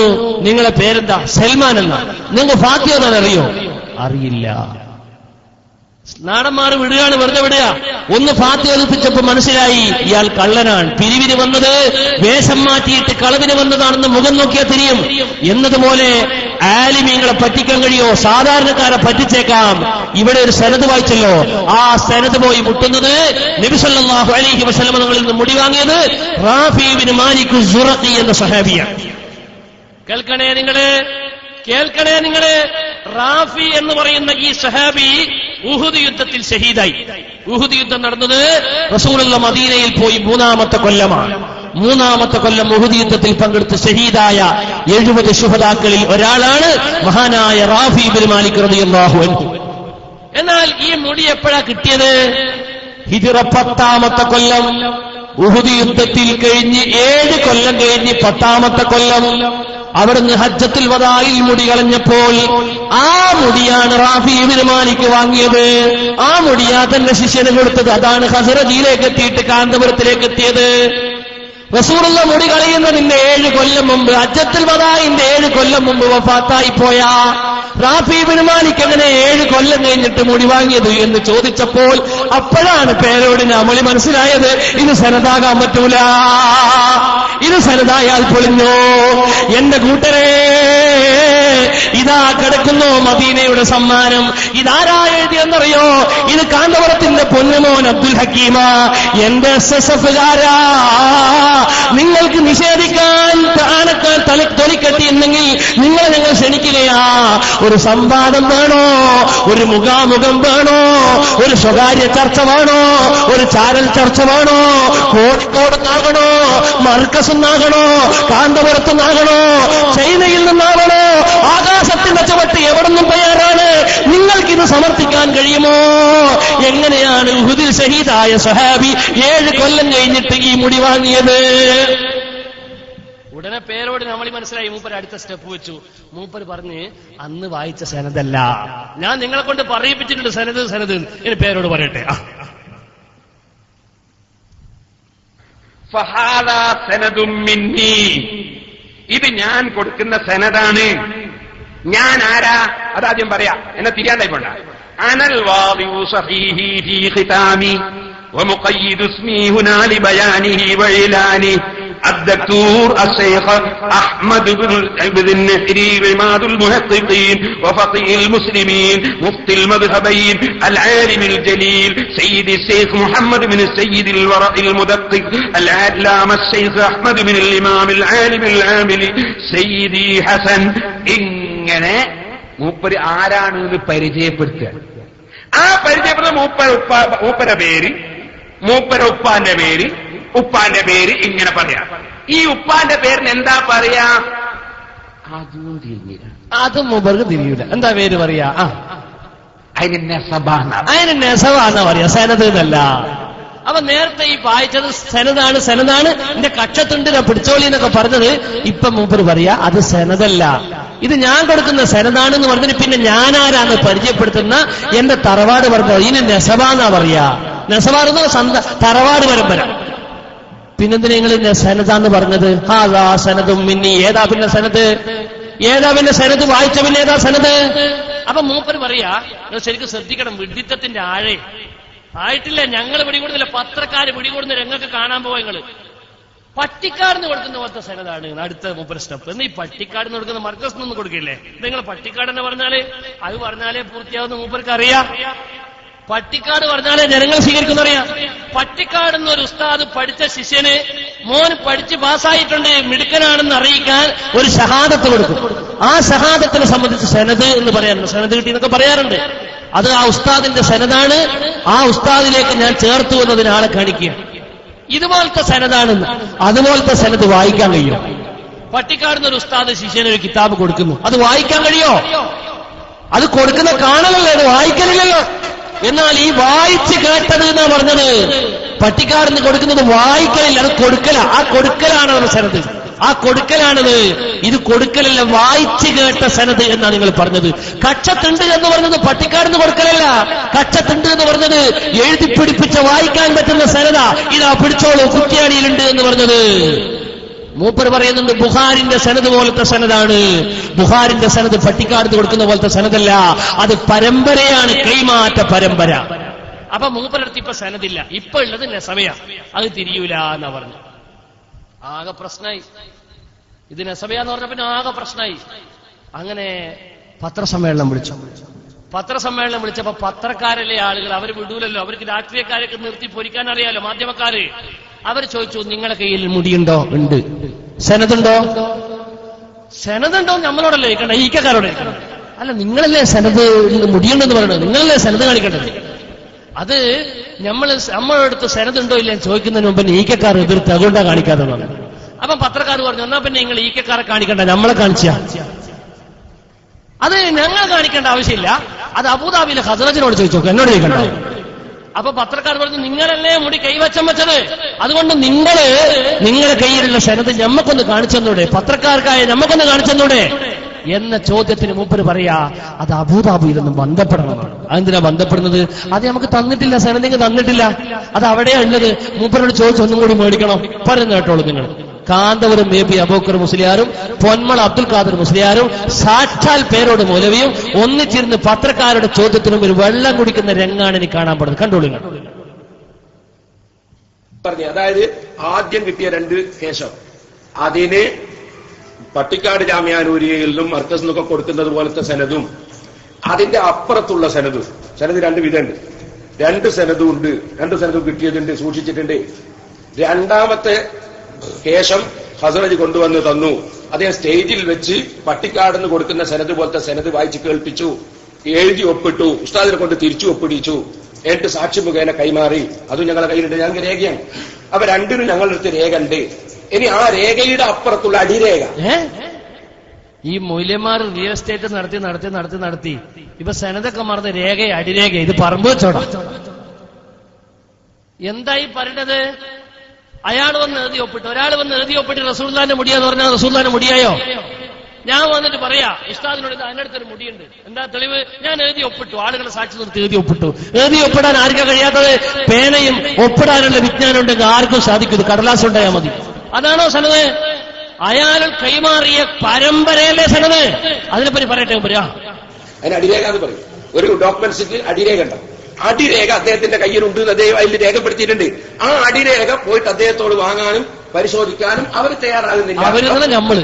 Speaker 1: നിങ്ങളെ പേരെന്താ? സൽമാൻ എന്നാ. നിങ്ങൾക്ക് ഫാത്തിഹ എന്നാണ് അറിയോ? അറിയില്ല. നാടന്മാർ വിടുകയാണ്, വെറുതെ വിടുക. ഒന്ന് ഫാത്തിഹ ഒതുപ്പിച്ചപ്പോ മനസ്സിലായി ഇയാൾ കള്ളനാണ്. പിരിവിന് വന്നത് വേഷം മാറ്റിയിട്ട് കളവിന് വന്നതാണെന്ന് മുഖം നോക്കിയാൽ തിരിയും. എന്നതുപോലെ ആലിമീങ്ങളെ പറ്റിക്കാൻ കഴിയോ? സാധാരണക്കാരെ പറ്റിച്ചേക്കാം. ഇവിടെ ഒരു സനദ് വായിച്ചല്ലോ, ആ സനദ് പോയി മുട്ടുന്നത് നബി സല്ലല്ലാഹു അലൈഹി വസല്ലം തങ്ങളിൽ നിന്ന് മുടി വാങ്ങിയത് റാഫി ഇബ്നു മാലിക് സുറഖി എന്ന സഹാബിയാണ്. കേൾക്കണേ നിങ്ങള്, റാഫി എന്ന് പറയുന്ന ഈ സഹാബി ഉഹുദ് യുദ്ധത്തിൽ ഷഹീദായി. ഉഹുദ് യുദ്ധം നടന്നത് റസൂലുള്ള മദീനയിൽ പോയി 3-ാമത്തെ കൊല്ലമാണ്. 3-ാമത്തെ കൊല്ലം ഉഹുദ് യുദ്ധത്തിൽ പങ്കെടുത്ത് ഷഹീദായ 70 ശുഹദാക്കളിൽ ഒരാളാണ് മഹാനായ റാഫി ഇബ്നു മാലിക് റളിയല്ലാഹു അൻഹു. എന്നാൽ ഈ മുടി എപ്പോഴാ കിട്ടിയത്? ഹിജ്റ 10-ാമത്തെ കൊല്ലം. ഉഹുദ് യുദ്ധത്തിൽ കഴിഞ്ഞ് 7 കൊല്ലം കഴിഞ്ഞ് 10-ാമത്തെ കൊല്ലം അവിടുന്ന് ഹജ്ജത്തുൽ വദായിൽ മുടി കളഞ്ഞപ്പോൾ ആ മുടിയാണ് റാഫി ഇബ്നു മാലിക് വാങ്ങിയത്. ആ മുടിയാ തന്റെ ശിഷ്യന് കൊടുത്തത്. അതാണ് ഖസറജിയിലേക്ക് എത്തിയിട്ട് കാന്തപുരത്തിലേക്ക് എത്തിയത്. റസൂലുള്ള മുടി കളയുന്നതിന്റെ 7 കൊല്ലം മുമ്പ്, ഹജ്ജത്തുൽ വദാഇന്റെ 7 കൊല്ലം മുമ്പ് വഫാത്തായി പോയ റാഫി ഇബ്നു മാലിക് എങ്ങനെ 7 കൊല്ലം കഴിഞ്ഞിട്ട് മുടി വാങ്ങിയത് എന്ന് ചോദിച്ചപ്പോൾ അപ്പോഴാണ് പേരോടിന് അമളി മനസ്സിലായത്. ഇത് സനദാകാൻ പറ്റൂല, ഇത് സനദായാൽ പൊളിഞ്ഞോ. എന്റെ കൂട്ടരെ, ഇതാ കിടക്കുന്നു മദീനയുടെ സമ്മാനം. ഇതാരാ എഴുതിയെന്നറിയോ? ഇത് കാന്തപുരത്തിന്റെ പൊന്നുമോൻ അബ്ദുൽ ഹക്കീമ. എന്റെ SSFകാരാ, നിങ്ങൾക്ക് നിഷേധിക്കാൻ തൊലിക്കെട്ടിയെന്നെങ്കിൽ നിങ്ങളെ ഞങ്ങൾ ക്ഷണിക്കുകയാ. ഒരു സംവാദം വേണോ? ഒരു മുഖാമുഖം വേണോ? ഒരു സ്വകാര്യ ചർച്ച വേണോ? ഒരു ചാനൽ ചർച്ച വേണോ? കോഴിക്കോട് നിന്നാകണോ? മർക്കസ് നിന്നാകണോ? കാന്തപുരത്ത് നിന്നാകണോ? ചൈനയിൽ നിന്നാകണോ? ആകാശത്തിന്റെ ചുവട്ട് എവിടുന്നും തയ്യാറാണ്. നിങ്ങൾക്കിത് സമർത്ഥിക്കാൻ കഴിയുമോ? എങ്ങനെയാണ് ഉഹുദിൽ ഷഹീദായ സഹാബി 7 കൊല്ലം കഴിഞ്ഞിട്ട് ഈ മുടി വാങ്ങിയത്? ഉടനെ പേരോട് നമ്മളി മനസ്സിലായി. മൂപ്പർ അടുത്ത സ്റ്റെപ്പ് വെച്ചു. മൂപ്പർ പറഞ്ഞ്, അന്ന് വായിച്ച സനദല്ല, ഞാൻ നിങ്ങളെ കൊണ്ട് പറയിപ്പിച്ചിട്ടുണ്ട് സനദ്. ഇനി പേരോട് പറയട്ടെ.
Speaker 3: ഫഹാദാ സനദും മിന്നീ, ഇത് ഞാൻ കൊടുക്കുന്ന സനദാണ്. ഞാൻ ആരാ? അതാദ്യം പറയാ, എന്നെ തിരിയാണ്ടായി പോണ്ട. അനൽ വാദിഉ സഹീഹി ഫീ ഖിതാമി വമുഖയ്യിദു ഇസ്മി ഹുനാ ലിബയാനിഹി വഇലാനി الدكتور الشيخ أحمد بن النحري عماد المحققين وفقيه المسلمين مفتي المذهبين العالم الجليل سيد الشيخ محمد بن السيد الورع المدقق العلامة الشيخ أحمد بن الإمام العالم العامل سيدي حسن. ഇങ്ങനെ മൂപ്പര് ആരാണെന്ന് പരിചയപ്പെടുത്തുക. ആ പരിചയപ്പെടുന്ന മൂപ്പര പേര്, മൂപ്പര ഉപ്പാന്റെ പേര്, ഉപ്പാന്റെ പേര് ഇങ്ങനെ പറയാം. ഈ ഉപ്പാന്റെ പേരിന് എന്താ പറയാ? അതും തിരിഞ്ഞില്ല. അതും മൂപ്പർക്ക് തിരിയൂല. എന്താ പേര് പറയാ? അതിന് നെസബാന്ന് പറയാ, സനദ് എന്നല്ല. അപ്പൊ നേരത്തെ ഈ വായിച്ചത് സനദാണ്, എന്റെ കക്ഷത്തുണ്ട് പിടിച്ചോളി എന്നൊക്കെ പറഞ്ഞത് ഇപ്പൊ മൂപ്പർ പറയാ അത് സനദല്ല, ഇത് ഞാൻ കൊടുക്കുന്ന സനദാണെന്ന് പറഞ്ഞിട്ട് പിന്നെ ഞാനാരാന്ന് പരിചയപ്പെടുത്തുന്ന എന്റെ തറവാട് പറഞ്ഞത് ഇതിന് നെസബാന്നാ പറയാ. നെസബാർന്ന തറവാട് പരമ്പര. പിന്നെന്തിനാ നിങ്ങൾ സനദാന്ന് പറഞ്ഞത്? ഹാദാ സനദും മിന്നി. ഏതാ പിന്നെ സനദ്? വായിച്ച പിന്നെ ഏതാ സനദ്? അപ്പൊ മൂപ്പര് പറയാ, ശരിക്കും ശ്രദ്ധിക്കണം, വിഡിത്തത്തിന്റെ ആയിട്ടില്ല. ഞങ്ങൾ പിടികൂടുന്നില്ല, പത്രക്കാര് പിടികൂടുന്ന രംഗൊക്കെ കാണാൻ പോവാ. നിങ്ങള് പട്ടിക്കാടിന് കൊടുക്കുന്ന പോലത്തെ സനദാണ് അടുത്ത മൂപ്പര് സ്റ്റെപ്പ്. എന്ന് ഈ പട്ടിക്കാടിന് കൊടുക്കുന്ന മർക്കസിനൊന്നും കൊടുക്കില്ലേ? നിങ്ങൾ പട്ടിക്കാടെന്ന് പറഞ്ഞാലേ പൂർത്തിയാവുന്ന മൂപ്പർക്ക് അറിയാം. പട്ടിക്കാട് പറഞ്ഞാലേ ജനങ്ങൾ സ്വീകരിക്കുന്നറിയാം. പട്ടിക്കാടെന്ന് ഒരു ഉസ്താദ് പഠിച്ച ശിഷ്യന് മോൻ പഠിച്ച് പാസ്സായിട്ടുണ്ട്, മിടുക്കനാണെന്ന് അറിയിക്കാൻ ഒരു ഷഹാദത്ത് കൊടുക്കും. ആ ഷഹാദത്തിനെ സംബന്ധിച്ച് സനദ് എന്ന് പറയാറുണ്ട്. സനദ് കിട്ടി എന്നൊക്കെ പറയാറുണ്ട്. അത് ആ ഉസ്താദിന്റെ സനദാണ്. ആ ഉസ്താദിലേക്ക് ഞാൻ ചേർത്തു എന്നതിന് ആളെ കാണിക്കുക. ഇതുപോലത്തെ സനദാണെന്ന്. അതുപോലത്തെ സനദ് വായിക്കാൻ കഴിയും. പട്ടിക്കാടുന്ന ഒരു ഉസ്താദ് ശിഷ്യന് ഒരു കിതാബ് കൊടുക്കുന്നു, അത് വായിക്കാൻ കഴിയോ? അത് കൊടുക്കുന്ന കാണലല്ലേ, അത് വായിക്കലില്ലല്ലോ. എന്നാൽ ഈ വായിച്ച് കേട്ടത് എന്നാ പറഞ്ഞത്. പട്ടിക്കാടിന് കൊടുക്കുന്നത് വായിക്കലില്ല, അത് കൊടുക്കല. ആ കൊടുക്കലാണ് സനദ്.
Speaker 1: ആ കൊടുക്കലാണിത്. ഇത് കൊടുക്കലല്ല, വായിച്ചു കേട്ട സനത് എന്നാണ് നിങ്ങൾ പറഞ്ഞത്. കക്ഷത്തുണ്ട് എന്ന് പറഞ്ഞത് പട്ടിക്കാടുന്ന് കൊടുക്കലല്ല. കക്ഷത്തുണ്ട് എന്ന് പറഞ്ഞത് എഴുതി പിടിപ്പിച്ച വായിക്കാൻ പറ്റുന്ന സനത. ഇതാ പിടിച്ചോളൂ, കുറ്റിയാടിയിലുണ്ട് എന്ന് പറഞ്ഞത്. മൂപ്പർ പറയുന്നുണ്ട് ബുഖാരിന്റെ സനത് പോലത്തെ സനതാണ്. ബുഖാരിന്റെ സനത് പട്ടിക്കാടുന്ന് കൊടുക്കുന്ന പോലത്തെ സനതല്ല, അത് പരമ്പരയാണ്, കൈമാറ്റ പരമ്പര. അപ്പൊ മൂപ്പരടുത്ത് ഇപ്പൊ സനദില്ല, ഇപ്പൊ ഉള്ളത് നെസവയ, അത് തിരിയൂല എന്നാ പറഞ്ഞു. ആകെ പ്രശ്നമായി. ഇത് നെസവയാന്ന് പറഞ്ഞ പിന്നെ ആകെ പ്രശ്നമായി. അങ്ങനെ പത്രസമ്മേളനം വിളിച്ചു. പത്രസമ്മേളനം വിളിച്ചപ്പോ പത്രക്കാരല്ലേ ആളുകൾ, അവർ വിടൂലല്ലോ, അവർക്ക് രാഷ്ട്രീയക്കാരൊക്കെ നിർത്തി പൊരിക്കാൻ അറിയാലോ, മാധ്യമക്കാര്. അവർ ചോദിച്ചു, നിങ്ങളെ കയ്യിൽ മുടിയുണ്ടോ? ഉണ്ട്. സനതുണ്ടോ? സനതുണ്ടോ നമ്മളോടല്ലേ ചോദിക്കണ്ട, ഈക്കാരോടെ. അല്ല, നിങ്ങളല്ലേ സനത് മുടിയുണ്ടെന്ന് പറയണത്, നിങ്ങളല്ലേ സനത് കാണിക്കേണ്ടത്. അത് നമ്മളെടുത്ത് സനതുണ്ടോ ഇല്ല ചോദിക്കുന്നതിന് മുമ്പ് ഈക്കക്കാർ എതിർത്ത് അതുകൊണ്ടാ കാണിക്കാതെ പറഞ്ഞു. അപ്പൊ പത്രക്കാർ പറഞ്ഞു, എന്നാ പിന്നെ നിങ്ങൾ ഈക്കക്കാരെ കാണിക്കണ്ട, നമ്മളെ കാണിച്ച. അത് ഞങ്ങൾ കാണിക്കേണ്ട ആവശ്യമില്ല, അത് അബൂദാബിയിലെ ഖസറജിനോട് ചോദിച്ചു, എന്നോട് ചോദിക്കണ്ട. അപ്പൊ പത്രക്കാർ പറഞ്ഞു, നിങ്ങളല്ലേ മുടി കൈവച്ചം വെച്ചത്, അതുകൊണ്ട് നിങ്ങളുടെ കയ്യിലുള്ള സനത് ഞമ്മക്കൊന്ന് കാണിച്ചെന്നൂടെ, പത്രക്കാർക്കായ ഞമ്മക്കൊന്ന് കാണിച്ചെന്നൂടെ എന്ന ചോദ്യത്തിന് മൂപ്പര് പറയാ, അത് അബൂദാബിയിൽ നിന്നും ബന്ധപ്പെടണമെന്നാണ്. അതെന്തിനാ ബന്ധപ്പെടുന്നത്? അത് നമുക്ക് തന്നിട്ടില്ല, സനദിങ് തന്നിട്ടില്ല, അത് അവിടെയാ ഉള്ളത്. മൂപ്പരോട് ചോദിച്ചു, ഒന്നും കൂടി മേടിക്കണം. പറയുന്ന കേട്ടോളൂ നിങ്ങൾ. കാന്തപുരം ബേബി അബൂക്കർ മുസ്ലിയാരും പൊന്മള അബ്ദുൽ ഖാദർ മുസ്ലിയാരും സാക്ഷാൽ പേരോട് മൗലവിയും ഒന്നിച്ചിരുന്ന് പത്രക്കാരുടെ ചോദ്യത്തിന് മുമ്പിൽ വെള്ളം കുടിക്കുന്ന രംഗാണ് എനിക്ക് കാണാൻ പെടുന്നത്. കണ്ടോളൂ
Speaker 3: പറഞ്ഞു. അതായത് ആദ്യം കിട്ടിയ 2 കേശം അതിന് പട്ടിക്കാട് ജാമ്യാനൂരിയിൽ നിന്നും മർക്കസിൽ നിന്നൊക്കെ കൊടുക്കുന്നത് പോലത്തെ സനദും അതിന്റെ അപ്പുറത്തുള്ള സനദും, സനദ് 2 വിധമുണ്ട്. 2 സനദും ഉണ്ട്. 2 സനദും കിട്ടിയതുണ്ട്, സൂക്ഷിച്ചിട്ടുണ്ട്. രണ്ടാമത്തെ കേശം ഹസറജ് കൊണ്ടുവന്ന് തന്നു. അദ്ദേഹം സ്റ്റേജിൽ വെച്ച് പട്ടിക്കാടെന്ന് കൊടുക്കുന്ന സനദ് പോലത്തെ സനദ് വായിച്ച് കേൾപ്പിച്ചു, എഴുതി ഒപ്പിട്ടു, ഉസ്താദിനെ കൊണ്ട് തിരിച്ചു ഒപ്പിടിച്ചു, എന്നിട്ട് സാക്ഷി മുഖേന കൈമാറി. അതും ഞങ്ങളുടെ കയ്യിലുണ്ട്, ഞങ്ങൾക്ക് രേഖയാണ്. അപ്പൊ 2നും ഞങ്ങളുടെ അടുത്ത് രേഖ ഉണ്ട്. ഇനി ആ രേഖയുടെ അപ്പുറത്തുള്ള അടിരേഖ.
Speaker 1: ഈ മൂല്യന്മാർ റിയൽ എസ്റ്റേറ്റ് നടത്തി ഇപ്പൊ സനതൊക്കെ മറന്ന് രേഖ അടിരേഖ, ഇത് പറമ്പ് വെച്ചോടാ. എന്തായി പറയണത്? അയാൾ വന്ന് എഴുതി ഒപ്പിട്ട്, ഒരാൾ വന്ന് എഴുതി ഒപ്പിട്ട് റസൂലുള്ളാഹിന്റെ മുടിയാന്ന് പറഞ്ഞാൽ റസൂലുള്ളാഹിന്റെ മുടിയായോ? ഞാൻ വന്നിട്ട് പറയാ ഉസ്താദിനോട്, ഇത് അതിന്റെ അടുത്തൊരു മുടിയുണ്ട്, എന്താ തെളിവ്? ഞാൻ എഴുതി ഒപ്പിട്ടു, ആളുകളെ സാക്ഷി നിർത്തി എഴുതി ഒപ്പിട്ടു. എഴുതി ഒപ്പിടാൻ ആർക്കാ കഴിയാത്തത്? പേനയും ഒപ്പിടാനുള്ള വിജ്ഞാനം ഉണ്ടെങ്കിൽ ആർക്കും സാധിക്കും. കടലാസ് ഉണ്ടായാൽ മതി. അതാണോ സനത്? അയാൾ കൈമാറിയ പരമ്പരയല്ലേ സനത്? അതിനെപ്പറ്റി പറയട്ടെ പറയാ.
Speaker 3: അതിന് അടിരേഖ എന്ന് പറയും. ഒരു ഡോക്യുമെന്റ്സിക്ക് അടിരേഖ ഉണ്ടാവും. അടിരേഖ അദ്ദേഹത്തിന്റെ കയ്യിലുണ്ട്, അദ്ദേഹം അതിൽ രേഖപ്പെടുത്തിയിട്ടുണ്ട്. ആ അടിരേഖ പോയിട്ട് അദ്ദേഹത്തോട് വാങ്ങാനും പരിശോധിക്കാനും അവർ തയ്യാറാകുന്നില്ല.
Speaker 1: അവരെന്നുള്ള നമ്മള്,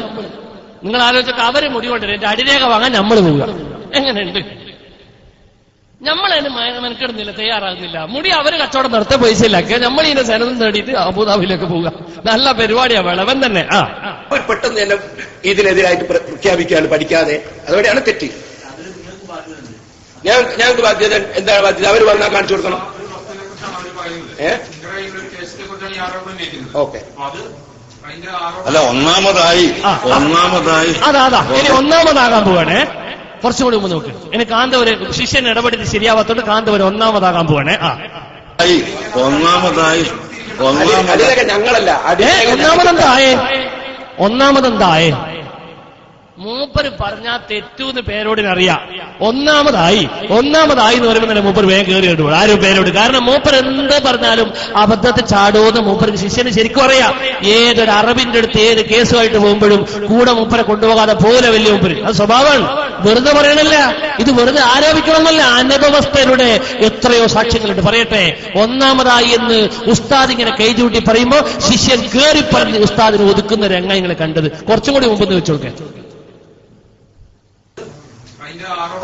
Speaker 1: നിങ്ങൾ ആലോചിച്ചൊക്കെ അവര് മുടി കൊണ്ടുവരും, എന്റെ അടിരേഖ വാങ്ങാൻ നമ്മൾ പോവുക. എങ്ങനെയുണ്ട്? നമ്മളതിന് മെനക്കെടുന്നില്ല, തയ്യാറാകുന്നില്ല. മുടി അവര് കച്ചവടം നടത്ത പൈസ ഇല്ലാക്കിയ നമ്മൾ ഇതിന്റെ സനദം നേടിയിട്ട് അബൂദാബിയിലേക്ക് പോവുക. നല്ല പരിപാടിയാ, വിളവൻ തന്നെ.
Speaker 3: അവർ പെട്ടെന്ന് തന്നെ ഇതിനെതിരായിട്ട് പ്രഖ്യാപിക്കുകയാണ് പഠിക്കാതെ. അതോടെയാണ് തെറ്റ്. ഞങ്ങൾക്ക് ബാധ്യത എന്താണ്? ബാധ്യത അവർ വന്നാൽ കാണിച്ചു കൊടുക്കണം. ഓക്കെ.
Speaker 2: അല്ല, ഒന്നാമതായി
Speaker 1: അതാ ഇനി ഒന്നാമതാകാൻ പോവാണേ. കുറച്ചുകൂടി മുമ്പ് നോക്ക്. ഇനി കാന്തവര് ശിഷ്യൻ ഇടപെട്ടിട്ട് ശരിയാവാത്തോണ്ട് കാന്തവര് ഒന്നാമതാകാൻ പോവാണേ.
Speaker 3: ഞങ്ങളല്ല.
Speaker 1: ഒന്നാമതെന്തായേ? മൂപ്പര് പറഞ്ഞാ തെറ്റൂന്ന് പേരോടിനറിയാം. ഒന്നാമതായി എന്ന് പറയുമ്പോൾ തന്നെ മൂപ്പർ വേഗം കയറി ഇടുക ആരും പേരോട്. കാരണം മൂപ്പർ എന്ത് പറഞ്ഞാലും അബദ്ധത്തെ ചാടുമെന്ന് മൂപ്പർക്ക് ശിഷ്യന് ശരിക്കും അറിയാം. ഏതൊരു അറബിന്റെ അടുത്ത് ഏത് കേസുമായിട്ട് പോകുമ്പോഴും കൂടെ മൂപ്പരെ കൊണ്ടുപോകാതെ പോലെ വലിയ മൂപ്പര്. അത് സ്വഭാവമാണ്, വെറുതെ പറയണല്ല, ഇത് വെറുതെ ആരോപിക്കണമെന്നല്ല. അനുഭവസ്ഥരുടെ എത്രയോ സാക്ഷ്യങ്ങളുണ്ട്. പറയട്ടെ, ഒന്നാമതായി എന്ന് ഉസ്താദ് ഇങ്ങനെ കൈചൂട്ടി പറയുമ്പോ ശിഷ്യൻ കയറി പറഞ്ഞ് ഉസ്താദിന് ഒതുക്കുന്ന രംഗം ഇങ്ങനെ കണ്ടത്. കുറച്ചും കൂടി മുമ്പ് വെച്ചു നോക്കേ.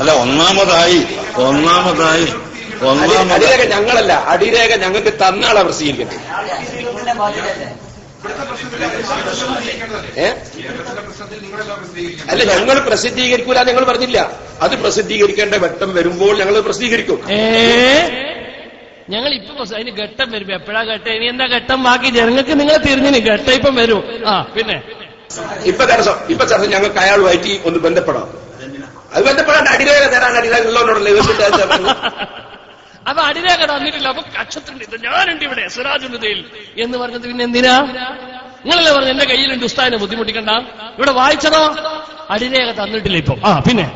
Speaker 2: അല്ല, ഒന്നാമതായി
Speaker 3: അടിരേഖ ഞങ്ങളല്ല. അടിരേഖ ഞങ്ങൾക്ക് തന്നാളെ പ്രസിദ്ധീകരിക്കട്ടെ. അല്ല, ഞങ്ങൾ പ്രസിദ്ധീകരിക്കൂല ഞങ്ങൾ പറഞ്ഞില്ല. അത് പ്രസിദ്ധീകരിക്കേണ്ട ഘട്ടം വരുമ്പോൾ ഞങ്ങൾ പ്രസിദ്ധീകരിക്കും.
Speaker 1: ഞങ്ങൾ ഇപ്പൊ അതിന് ഘട്ടം വരുമ്പോ എപ്പോഴാ ഘട്ടം? ഇനി എന്താ ഘട്ടം ബാക്കി? ജനങ്ങൾക്ക് നിങ്ങൾ തിരിഞ്ഞിന് ഘട്ടം ഇപ്പം വരും. പിന്നെ
Speaker 3: ഇപ്പൊ ചർച്ച ഞങ്ങൾക്ക് അയാളുമായിട്ട് ഒന്ന് ബന്ധപ്പെടാം. അത് ബന്ധപ്പെടാണ്ട് അടിരേഖ തരാൻ അടിരേഖ ഉള്ളവരോടല്ലേ.
Speaker 1: അപ്പൊ അടിരേഖ തന്നിട്ടില്ല. അപ്പൊ കക്ഷത്തുണ്ട്, ഞാനുണ്ട് ഇവിടെ സിറാജുൽ ഹുദയിൽ എന്ന് പറഞ്ഞത് പിന്നെ എന്തിനാ? നിങ്ങളല്ലേ പറഞ്ഞു എന്റെ കയ്യിലുണ്ട് ഉസ്താദിനെ ബുദ്ധിമുട്ടിക്കണ്ട. ഇവിടെ വായിച്ചതോ അടിരേഖ തന്നിട്ടില്ല ഇപ്പൊ. പിന്നെ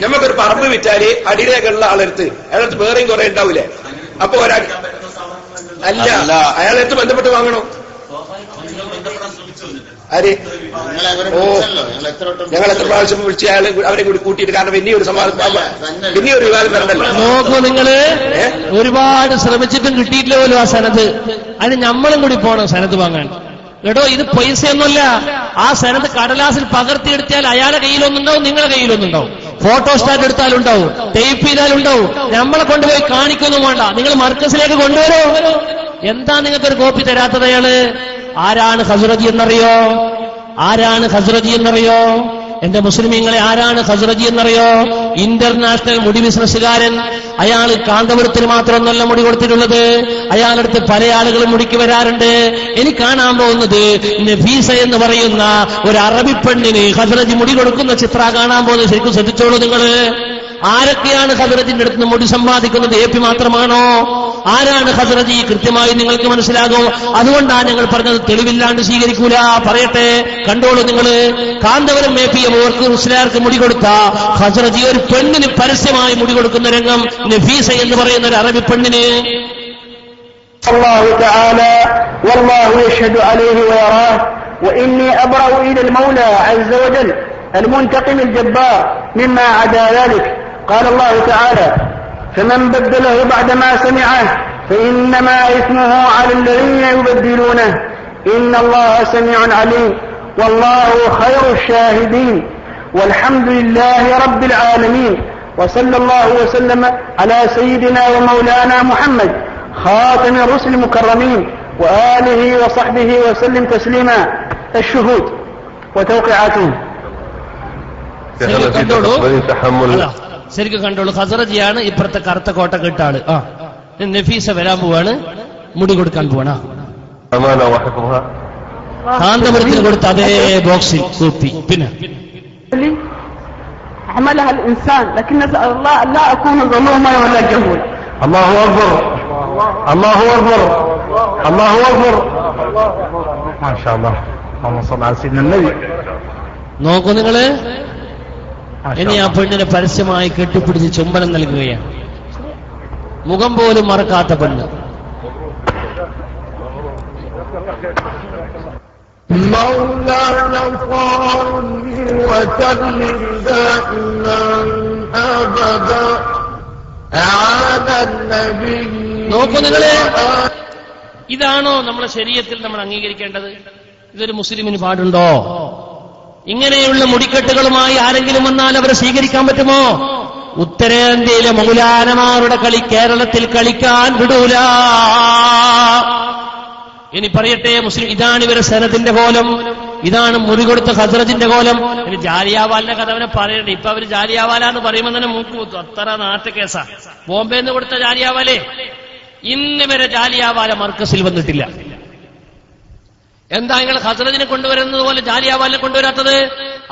Speaker 3: നമുക്കൊരു പറമ്പ് വിറ്റാല് അടിരേഖയുള്ള ആളെടുത്ത് അയാളടുത്ത് വേറെയും കുറെ ഉണ്ടാവൂലേ? അപ്പൊ ഒരാൾ അല്ല അയാളെടുത്ത് ബന്ധപ്പെട്ട് വാങ്ങണോ? ആര്? ഓ, ഞങ്ങൾ എത്ര പ്രാവശ്യം വിളിച്ച് അവരെ കൂടി കൂട്ടിയിട്ട്, കാരണം ഇനിയൊരു ഇനിയൊരു വിവാദം വരണ്ടല്ലോ.
Speaker 1: നോക്കൂ, നിങ്ങള് ഒരുപാട് ശ്രമിച്ചിട്ടും കിട്ടിയിട്ടില്ല പോലും ആ സനത്. അതിന് നമ്മളും കൂടി പോണം സനത് വാങ്ങാൻ. കേട്ടോ, ഇത് പൈസയൊന്നുമല്ല. ആ സനത് കടലാസിൽ പകർത്തിയെടുത്താൽ അയാളുടെ കയ്യിലൊന്നുണ്ടാവും, നിങ്ങളുടെ കയ്യിലൊന്നുണ്ടാവും. Photostat എടുത്താലുണ്ടാവും, tape ചെയ്താലുണ്ടാവും. നമ്മളെ കൊണ്ടുപോയി കാണിക്കൊന്നും വേണ്ട, നിങ്ങൾ മർക്കസിലേക്ക് കൊണ്ടുവരോ. എന്താ നിങ്ങൾക്കൊരു കോപ്പി തരാത്തത്? അയാള് ആരാണ് ഖസ്റജി എന്നറിയോ? ആരാണ് ഖസ്റജി എന്നറിയോ? എന്റെ മുസ്ലിമീങ്ങളെ, ആരാണ് ഖസ്റജി എന്നറിയോ? ഇന്റർനാഷണൽ മുടി ബിസിനസ്സുകാരൻ. അയാൾ കാന്തപുരത്തിന് മാത്രമൊന്നല്ല മുടി കൊടുത്തിട്ടുള്ളത്, അയാളടുത്ത് പല ആളുകളും മുടിക്ക് വരാറുണ്ട്. എനിക്ക് കാണാൻ പോകുന്നത് നഫീസ എന്ന് പറയുന്ന ഒരു അറബി പെണ്ണിന് ഖസ്റജി മുടി കൊടുക്കുന്ന ചിത്ര കാണാൻ പോകുന്നത്. ശരിക്കും ശ്രദ്ധിച്ചോളൂ നിങ്ങള്. ആരൊക്കെയാണ് ഖസ്റജിന്റെ അടുത്ത് മുടി സമ്പാദിക്കുന്നത്? AP മാത്രമാണോ? ആരാണ് ഖസ്റജി? കൃത്യമായി നിങ്ങൾക്ക് മനസ്സിലാകും. അതുകൊണ്ടാണ് ഞങ്ങൾ പറഞ്ഞത് തെളിവില്ലാണ്ട് സ്വീകരിക്കൂല. പറയട്ടെ, കണ്ടോളൂ നിങ്ങള്. കാന്തപുരം AP മുസ്ലിയാർക്ക് മുടി കൊടുത്ത ഖസ്റജി ഒരു പെണ്ണിന് പരസ്യമായി മുടി കൊടുക്കുന്ന രംഗം, നഫീസ എന്ന് പറയുന്ന ഒരു അറബി പെണ്ണിന്.
Speaker 5: الله تعالى والله يشهد عليه ويراه وإني أبرأ إلى المولى عز وجل المنتقم الجبار مما عدا ذلك. قال الله تعالى: فمن بدله بعدما سمعه فإنما إثمه على الذين يبدلونه إن الله سميع عليم والله خير الشاهدين والحمد لله رب العالمين وصلى الله وسلم على سيدنا ومولانا محمد خاتم الرسل المكرمين وآله وصحبه وسلم تسليما. الشهود وتوقيعاتهم.
Speaker 1: ശരിക്കും കണ്ടോളൂ, ഖസ്റജിയാണ് ഇപ്പുറത്തെ കറുത്ത കോട്ട കെട്ടാള്. നഫീസ വരാൻ പോവാണ്, മുടി കൊടുക്കാൻ പോവാണ്. കാന്തപുരത്തിന് കൊടുത്ത അതേ ബോക്സിൽ കൂപ്പി. പിന്നെ
Speaker 5: عملها الإنسان لكن نسأل الله أن لا أكون ظلوما ولا جهول. الله أكبر الله أكبر الله أكبر ما شاء الله اللهم صل على سيدنا النبي.
Speaker 1: നോക്കൂ നിങ്ങള്. ഇനി ആ പെണ്ണിനെ പരസ്യമായി കെട്ടിപ്പിടിച്ച് ചുംബനം നൽകുകയാണ്. മുഖം പോലും മറക്കാത്ത പെണ്ണ്. നോക്കൂ നിങ്ങള്. ഇതാണോ നമ്മളെ ശരീഅത്തിൽ നമ്മൾ അംഗീകരിക്കേണ്ടത്? ഇതൊരു മുസ്ലിമിന് പാടുണ്ടോ? ഇങ്ങനെയുള്ള മുടിക്കെട്ടുകളുമായി ആരെങ്കിലും വന്നാൽ അവരെ സ്വീകരിക്കാൻ പറ്റുമോ? ഉത്തരേന്ത്യയിലെ മൗലാനമാരുടെ കളി കേരളത്തിൽ കളിക്കാൻ വിടൂല. ഇനി പറയട്ടെ, മുസ്ലിം ഇതാണ് ഇവരെ സനദിന്റെ കോലം, ഇതാണ് മുറി കൊടുത്ത ഖസ്റജിന്റെ കോലം. ഇനി ജാലിയാവാലിന്റെ കഥ അവനെ പറയണ്ടേ. ഇപ്പൊ അവര് ജാലിയാവാല എന്ന് പറയുമ്പോൾ തന്നെ മൂക്ക് കുത്തു. അത്ര നാട്ടുകേസാ. ബോംബെന്ന് കൊടുത്ത ജാലിയാവാലേ ഇന്ന് വരെ ജാലിയാവാല മർക്കസിൽ വന്നിട്ടില്ല. എന്താ നിങ്ങൾ ഖസ്റജിനെ കൊണ്ടുവരുന്നത് പോലെ ജാലിയാവാലിനെ കൊണ്ടുവരാത്തത്?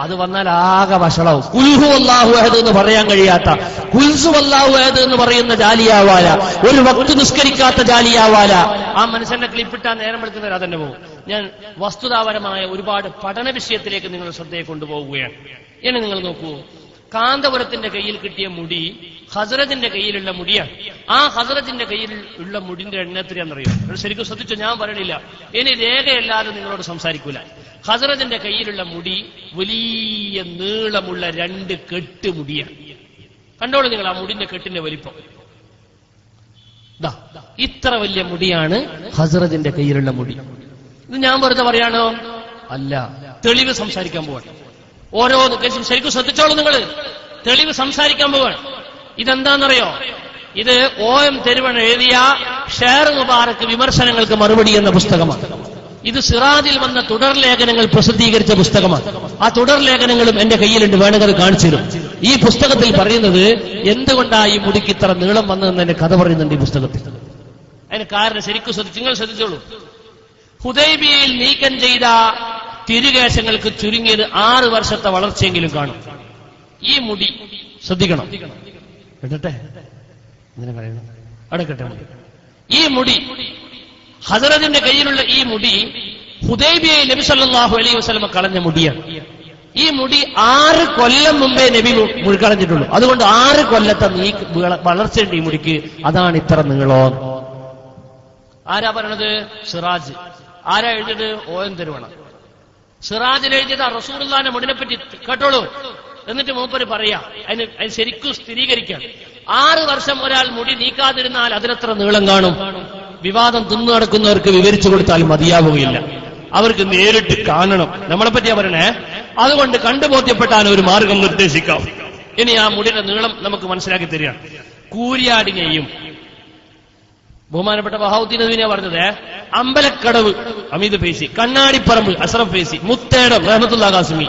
Speaker 1: അത് വന്നാൽ ആകെ വഷളാവും. കുൽഹു അല്ലാഹു അഹദ് എന്ന് പറയാൻ കഴിയാത്ത, കുൽസു അല്ലാഹു അഹദ് എന്ന് പറയുന്ന ജാലിയാവാല, ഒരു വക്ത് നിസ്കരിക്കാത്ത ജാലിയാവാല. ആ മനുഷ്യന്റെ ക്ലിപ്പിട്ടാൻ നേരം എടുക്കുന്നവർ അതന്നെ പോകും. ഞാൻ വസ്തുതാപരമായ ഒരുപാട് പഠന വിഷയത്തിലേക്ക് നിങ്ങൾ ശ്രദ്ധയെ കൊണ്ടുപോവുകയാണ്. ഇനി നിങ്ങൾ നോക്കൂ, കാന്തപുരത്തിന്റെ കയ്യിൽ കിട്ടിയ മുടി ഖസ്റജിന്റെ കയ്യിലുള്ള മുടിയാണ്. ആ ഖസ്റജിന്റെ കയ്യിൽ ഉള്ള മുടിന്റെ എണ്ണം എത്രയാണെന്നറിയോ? ശരിക്കും ശ്രദ്ധിച്ചു, ഞാൻ പറയണില്ല. ഇനി രേഖയല്ലാതെ നിങ്ങളോട് സംസാരിക്കൂല. ഖസ്റജിന്റെ കയ്യിലുള്ള മുടി വലിയ നീളമുള്ള 2 കെട്ട് മുടിയാണ്. കണ്ടോളൂ നിങ്ങൾ ആ മുടിന്റെ കെട്ടിന്റെ വലിപ്പം. ഇത്ര വലിയ മുടിയാണ് ഖസ്റജിന്റെ കയ്യിലുള്ള മുടി. ഇത് ഞാൻ വെറുതെ പറയാണോ? അല്ല, തെളിവ് സംസാരിക്കാൻ പോവാണ്. ഓരോ ശരിക്കും ശ്രദ്ധിച്ചോളൂ നിങ്ങൾ, തെളിവ് സംസാരിക്കാൻ പോവാണ്. ഇതെന്താണെന്നറിയോ? ഇത് OM തെരുവൺ എഴുതിയ ഷേർ മുബാറക്ക് വിമർശനങ്ങൾക്ക് മറുപടി എന്ന പുസ്തകമാണ്. ഇത് സിറാജിൽ വന്ന തുടർലേഖനങ്ങൾ പ്രസിദ്ധീകരിച്ച പുസ്തകമാണ്. ആ തുടർലേഖനങ്ങളും എന്റെ കയ്യിലുണ്ട്, വേണമെങ്കിൽ കാണിച്ചു തരും. ഈ പുസ്തകത്തിൽ പറയുന്നത് എന്തുകൊണ്ടാണ് ഈ മുടിക്ക് ഇത്ര നീളം വന്നതെന്ന് എന്റെ കഥ പറയുന്നുണ്ട് ഈ പുസ്തകത്തിൽ. അതിന് കാരണം ശരിക്കും നിങ്ങൾ ശ്രദ്ധിച്ചോളൂ. ഹുദൈബിയയിൽ നീക്കം ചെയ്ത തിരുകേശങ്ങൾക്ക് ചുരുങ്ങിയത് 6 വർഷത്തെ വളർച്ചയെങ്കിലും കാണും. ഈ മുടി ശ്രദ്ധിക്കണം. കേട്ടെ, ഇങ്ങനെ പറയണം, അടക്കട്ടെ. ഈ മുടി ഖസ്റജിന്റെ കയ്യിലുള്ള ഈ മുടി ഹുദൈബിയയിൽ നബി സല്ലല്ലാഹു അലൈഹി വസല്ലം കളഞ്ഞ മുടിയാണ്. ഈ മുടി 6 കൊല്ലം മുമ്പേ നബി മുഴുകളഞ്ഞിട്ടുള്ളൂ. അതുകൊണ്ട് 6 കൊല്ലത്തെ വളർച്ചയുണ്ട് ഈ മുടിക്ക്. അതാണ് ഇത്ര നീളം. ആരാ പറയണത്? സിറാജ്. ആരാ എഴുതിയത്? ON തിരുവണ. സിറാജിൽ എഴുതിയത് റസൂലുള്ളാഹിന്റെ മുടിനെ പറ്റി കേട്ടോളൂ. എന്നിട്ട് മൂപ്പര് പറയാ, അതിന് ശരിക്കും സ്ഥിരീകരിക്കാം. 6 വർഷം ഒരാൾ മുടി നീക്കാതിരുന്നാൽ അതിനെത്ര നീളം കാണും? വിവാദം തിന്നു നടക്കുന്നവർക്ക് വിവരിച്ചു കൊടുത്താൽ മതിയാവുകയില്ല. അവർക്ക് നേരിട്ട് കാണണം. നമ്മളെ പറ്റിയാ പറയണേ. അതുകൊണ്ട് കണ്ടുബോധ്യപ്പെട്ടാൽ ഒരു മാർഗം നിർദ്ദേശിക്കാം. ഇനി ആ മുടിയുടെ നീളം നമുക്ക് മനസ്സിലാക്കി തരികയാണ്. കൂരിയാടിനെയും ബഹുമാനപ്പെട്ട ബഹാവുദ്ദീൻ നദ്വിനെ പറഞ്ഞത്, അമ്പലക്കടവ് അമീദ് ഫൈസി, കണ്ണാടിപ്പറമ്പ് അഷ്റഫ് ഫൈസി, മുത്തേടം റഹ്മത്തുള്ളാഹി ഖാസിമി,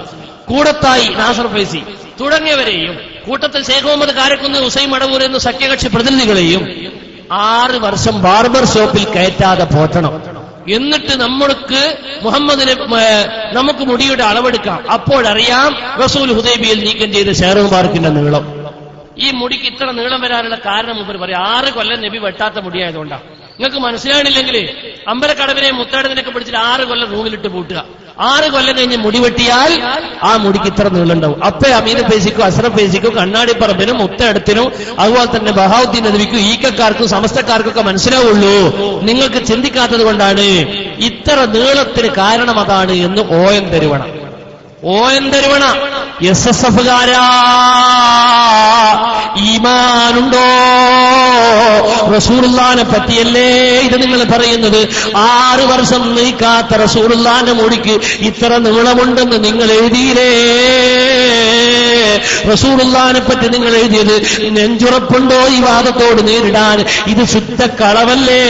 Speaker 1: കൂടത്തായി നാസർ ഫൈസി തുടങ്ങിയവരെയും കൂട്ടത്തിൽ ശൈഖ് മുഹമ്മദ് കാരക്കുന്ന്, ഹുസൈൻ മടവൂർ എന്ന സഖ്യകക്ഷി പ്രതിനിധികളെയും 6 വർഷം ബാർബർ ഷോപ്പിൽ കയറ്റാതെ പോറ്റണം. എന്നിട്ട് നമുക്ക് മുടിയുടെ അളവെടുക്കാം. അപ്പോഴറിയാം റസൂൽ ഹുദൈബിയയിൽ നീക്കം ചെയ്ത ഷെയർ മുബാറക്കിന്റെ നീളം. ഈ മുടിക്ക് ഇത്ര നീളം വരാനുള്ള കാരണം ഇവർ പറയാം 6 കൊല്ലം നബി വെട്ടാത്ത മുടിയായതുകൊണ്ടാണ്. നിങ്ങൾക്ക് മനസ്സിലാണില്ലെങ്കിൽ അമ്പലക്കടവിനെ മുത്താടത്തിനൊക്കെ പിടിച്ചിട്ട് 6 കൊല്ലം റൂമിലിട്ട് പൂട്ടുക. 6 കൊല്ലം കഴിഞ്ഞ് മുടി വെട്ടിയാൽ ആ മുടിക്ക് ഇത്ര നീളുണ്ടാവും. അപ്പേ അമീദ് ഫൈസിക്കും അഷ്റഫ് ഫൈസിക്കും കണ്ണാടിപ്പറമ്പിനും മുത്തടത്തിനും അതുപോലെ തന്നെ ബഹാവുദ്ദീൻ നദ്വിക്കും ഈക്കക്കാർക്കും സമസ്തക്കാർക്കൊക്കെ മനസ്സിലാവുള്ളൂ. നിങ്ങൾക്ക് ചിന്തിക്കാത്തത് കൊണ്ടാണ്. ഇത്ര നീളത്തിന് കാരണം അതാണ് എന്ന് ON തിരുവണ. ON തിരുവണ SSFകാരാ ഈമാനുണ്ടോ? റസൂലുള്ളാഹിനെ പറ്റിയല്ലേ ഇത് നിങ്ങൾ പറയുന്നത്? 6 വർഷം നീക്കാത്ത റസൂലുള്ളാഹിന്റെ മുടിക്ക് ഇത്ര നീളമുണ്ടെന്ന് നിങ്ങൾ എഴുതിയില്ലേ? റസൂലുള്ളാഹിനെ പറ്റി നിങ്ങൾ എഴുതിയത് നെഞ്ചുറപ്പുണ്ടോ ഈ വാദത്തോട് നേരിടാൻ? ഇത് ശുദ്ധ കളവല്ലേ?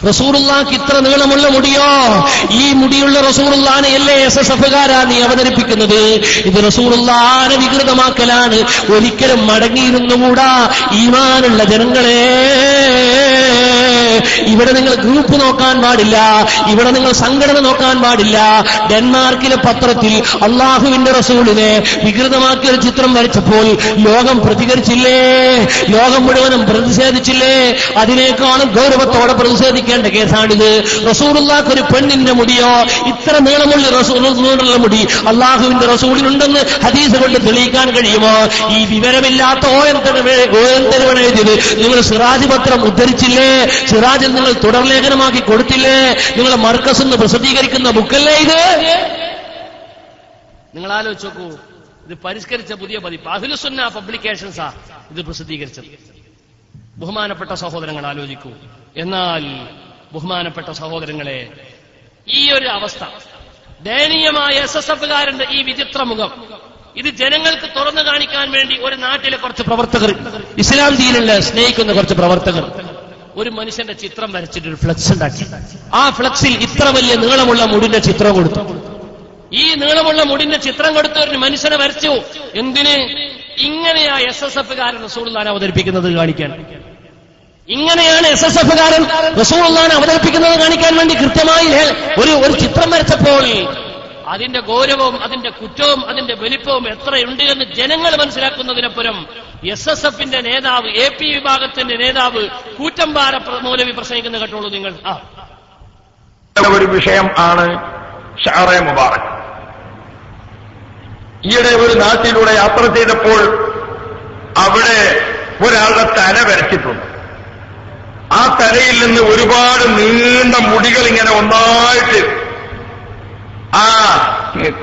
Speaker 1: റസൂലുള്ളാഹിക്ക് ഇത്ര നീളമുള്ള മുടിയോ? ഈ മുടിയുള്ള റസൂലുള്ളാഹിനെയല്ലേ SSFകാരാ നീ അവതരിപ്പിക്കുന്നത്? ഇത് റസൂലുള്ളാഹിനെ വികൃതമാക്കലാണ്. ഒരിക്കലും മടങ്ങിയിരുന്നുകൂടാ ഈമാനുള്ള ജനങ്ങളെ. ഇവിടെ നിങ്ങൾ ഗ്രൂപ്പ് നോക്കാൻ പാടില്ല, ഇവിടെ നിങ്ങൾ സംഘടന നോക്കാൻ പാടില്ല. ഡെൻമാർക്കിലെ പത്രത്തിൽ അള്ളാഹുവിന്റെ റസൂലിനെ വികൃതമാക്കിയ ഒരു ചിത്രം വരച്ചപ്പോൾ ലോകം പ്രതികരിച്ചില്ലേ? ലോകം മുഴുവനും പ്രതിഷേധിച്ചില്ലേ? അതിനേക്കാളും ഗൗരവത്തോടെ പ്രതിഷേധിക്കേണ്ട കേസാണിത്. റസൂലുള്ളാഹിക്ക് ഒരു പെണ്ണിന്റെ മുടിയോ ഇത്ര നീളമുള്ള റസൂലുള്ള മുടി അള്ളാഹുവിന്റെ റസൂലിനുണ്ടെന്ന് ഹദീസ് കൊണ്ട് തെളിയിക്കാൻ കഴിയുമോ? ഈ വിവരമില്ലാത്ത ON തിരുവണ എഴുതിയത് നിങ്ങൾ സിറാജ് പത്രം ഉദ്ധരിച്ചില്ലേ? സിറാജിൽ നിങ്ങൾ തുടർലേഖനമാക്കി കൊടുത്തില്ലേ? നിങ്ങളെ മർക്കസ് എന്ന് പ്രസിദ്ധീകരിക്കുന്ന ബുക്കല്ലേ ഇത്? നിങ്ങൾ ആലോചിച്ച് നോക്കൂ. ഇത് പരിഷ്കരിച്ച പുതിയ പതിപ്പ് അഹ്ലുസുന്ന പബ്ലിക്കേഷൻസാ ഇത് പ്രസിദ്ധീകരിച്ചത്. ബഹുമാനപ്പെട്ട സഹോദരങ്ങൾ ആലോചിക്കൂ. എന്നാൽ ബഹുമാനപ്പെട്ട സഹോദരങ്ങളെ, ഈ ഒരു അവസ്ഥ, ദയനീയമായ SSFകാരന്റെ ഈ വിചിത്ര മുഖം, ഇത് ജനങ്ങൾക്ക് തുറന്നു കാണിക്കാൻ വേണ്ടി ഒരു നാട്ടിലെ കുറച്ച് പ്രവർത്തകർ, ഇസ്ലാം ദീനിൽ സ്നേഹിക്കുന്ന കുറച്ച് പ്രവർത്തകർ ഒരു മനുഷ്യന്റെ ചിത്രം വരച്ചിട്ട് ഒരു ഫ്ലക്സ് ഉണ്ടാക്കി. ആ ഫ്ലക്സിൽ ഇത്ര വലിയ നീളമുള്ള മുടിന്റെ ചിത്രം കൊടുത്തു. ഈ നീളമുള്ള മുടിന്റെ ചിത്രം കൊടുത്ത ഒരു മനുഷ്യനെ വരച്ചു. എന്തിന്? ഇങ്ങനെയാ SSFകാരൻ റസൂലുള്ളാഹിനെ അവതരിപ്പിക്കുന്നത് കാണിക്കാൻ. ഇങ്ങനെയാണ് SSFകാരൻ റസൂലുള്ളാഹിനെ അവതരിപ്പിക്കുന്നത് കാണിക്കാൻ വേണ്ടി കൃത്യമായി ഒരു ചിത്രം വരച്ചപ്പോൾ അതിന്റെ ഗൗരവവും അതിന്റെ കുറ്റവും അതിന്റെ വലിപ്പവും എത്രയുണ്ട് എന്ന് ജനങ്ങൾ മനസ്സിലാക്കുന്നതിനപ്പുറം SSFന്റെ നേതാവ്, AP വിഭാഗത്തിന്റെ നേതാവ് കൂറ്റമ്പാറ മൗലവി പ്രസംഗിക്കുന്ന കേട്ടോളൂ നിങ്ങൾ.
Speaker 3: ഒരു വിഷയം ആണ് ഷഅറേ മുബാറക്. ഈയിടെ ഒരു നാട്ടിലൂടെ യാത്ര ചെയ്തപ്പോൾ അവിടെ ഒരാളുടെ തല വരച്ചിട്ടുണ്ട്. ആ തലയിൽ നിന്ന് ഒരുപാട് നീണ്ട മുടികൾ ഇങ്ങനെ ഒന്നായിട്ട്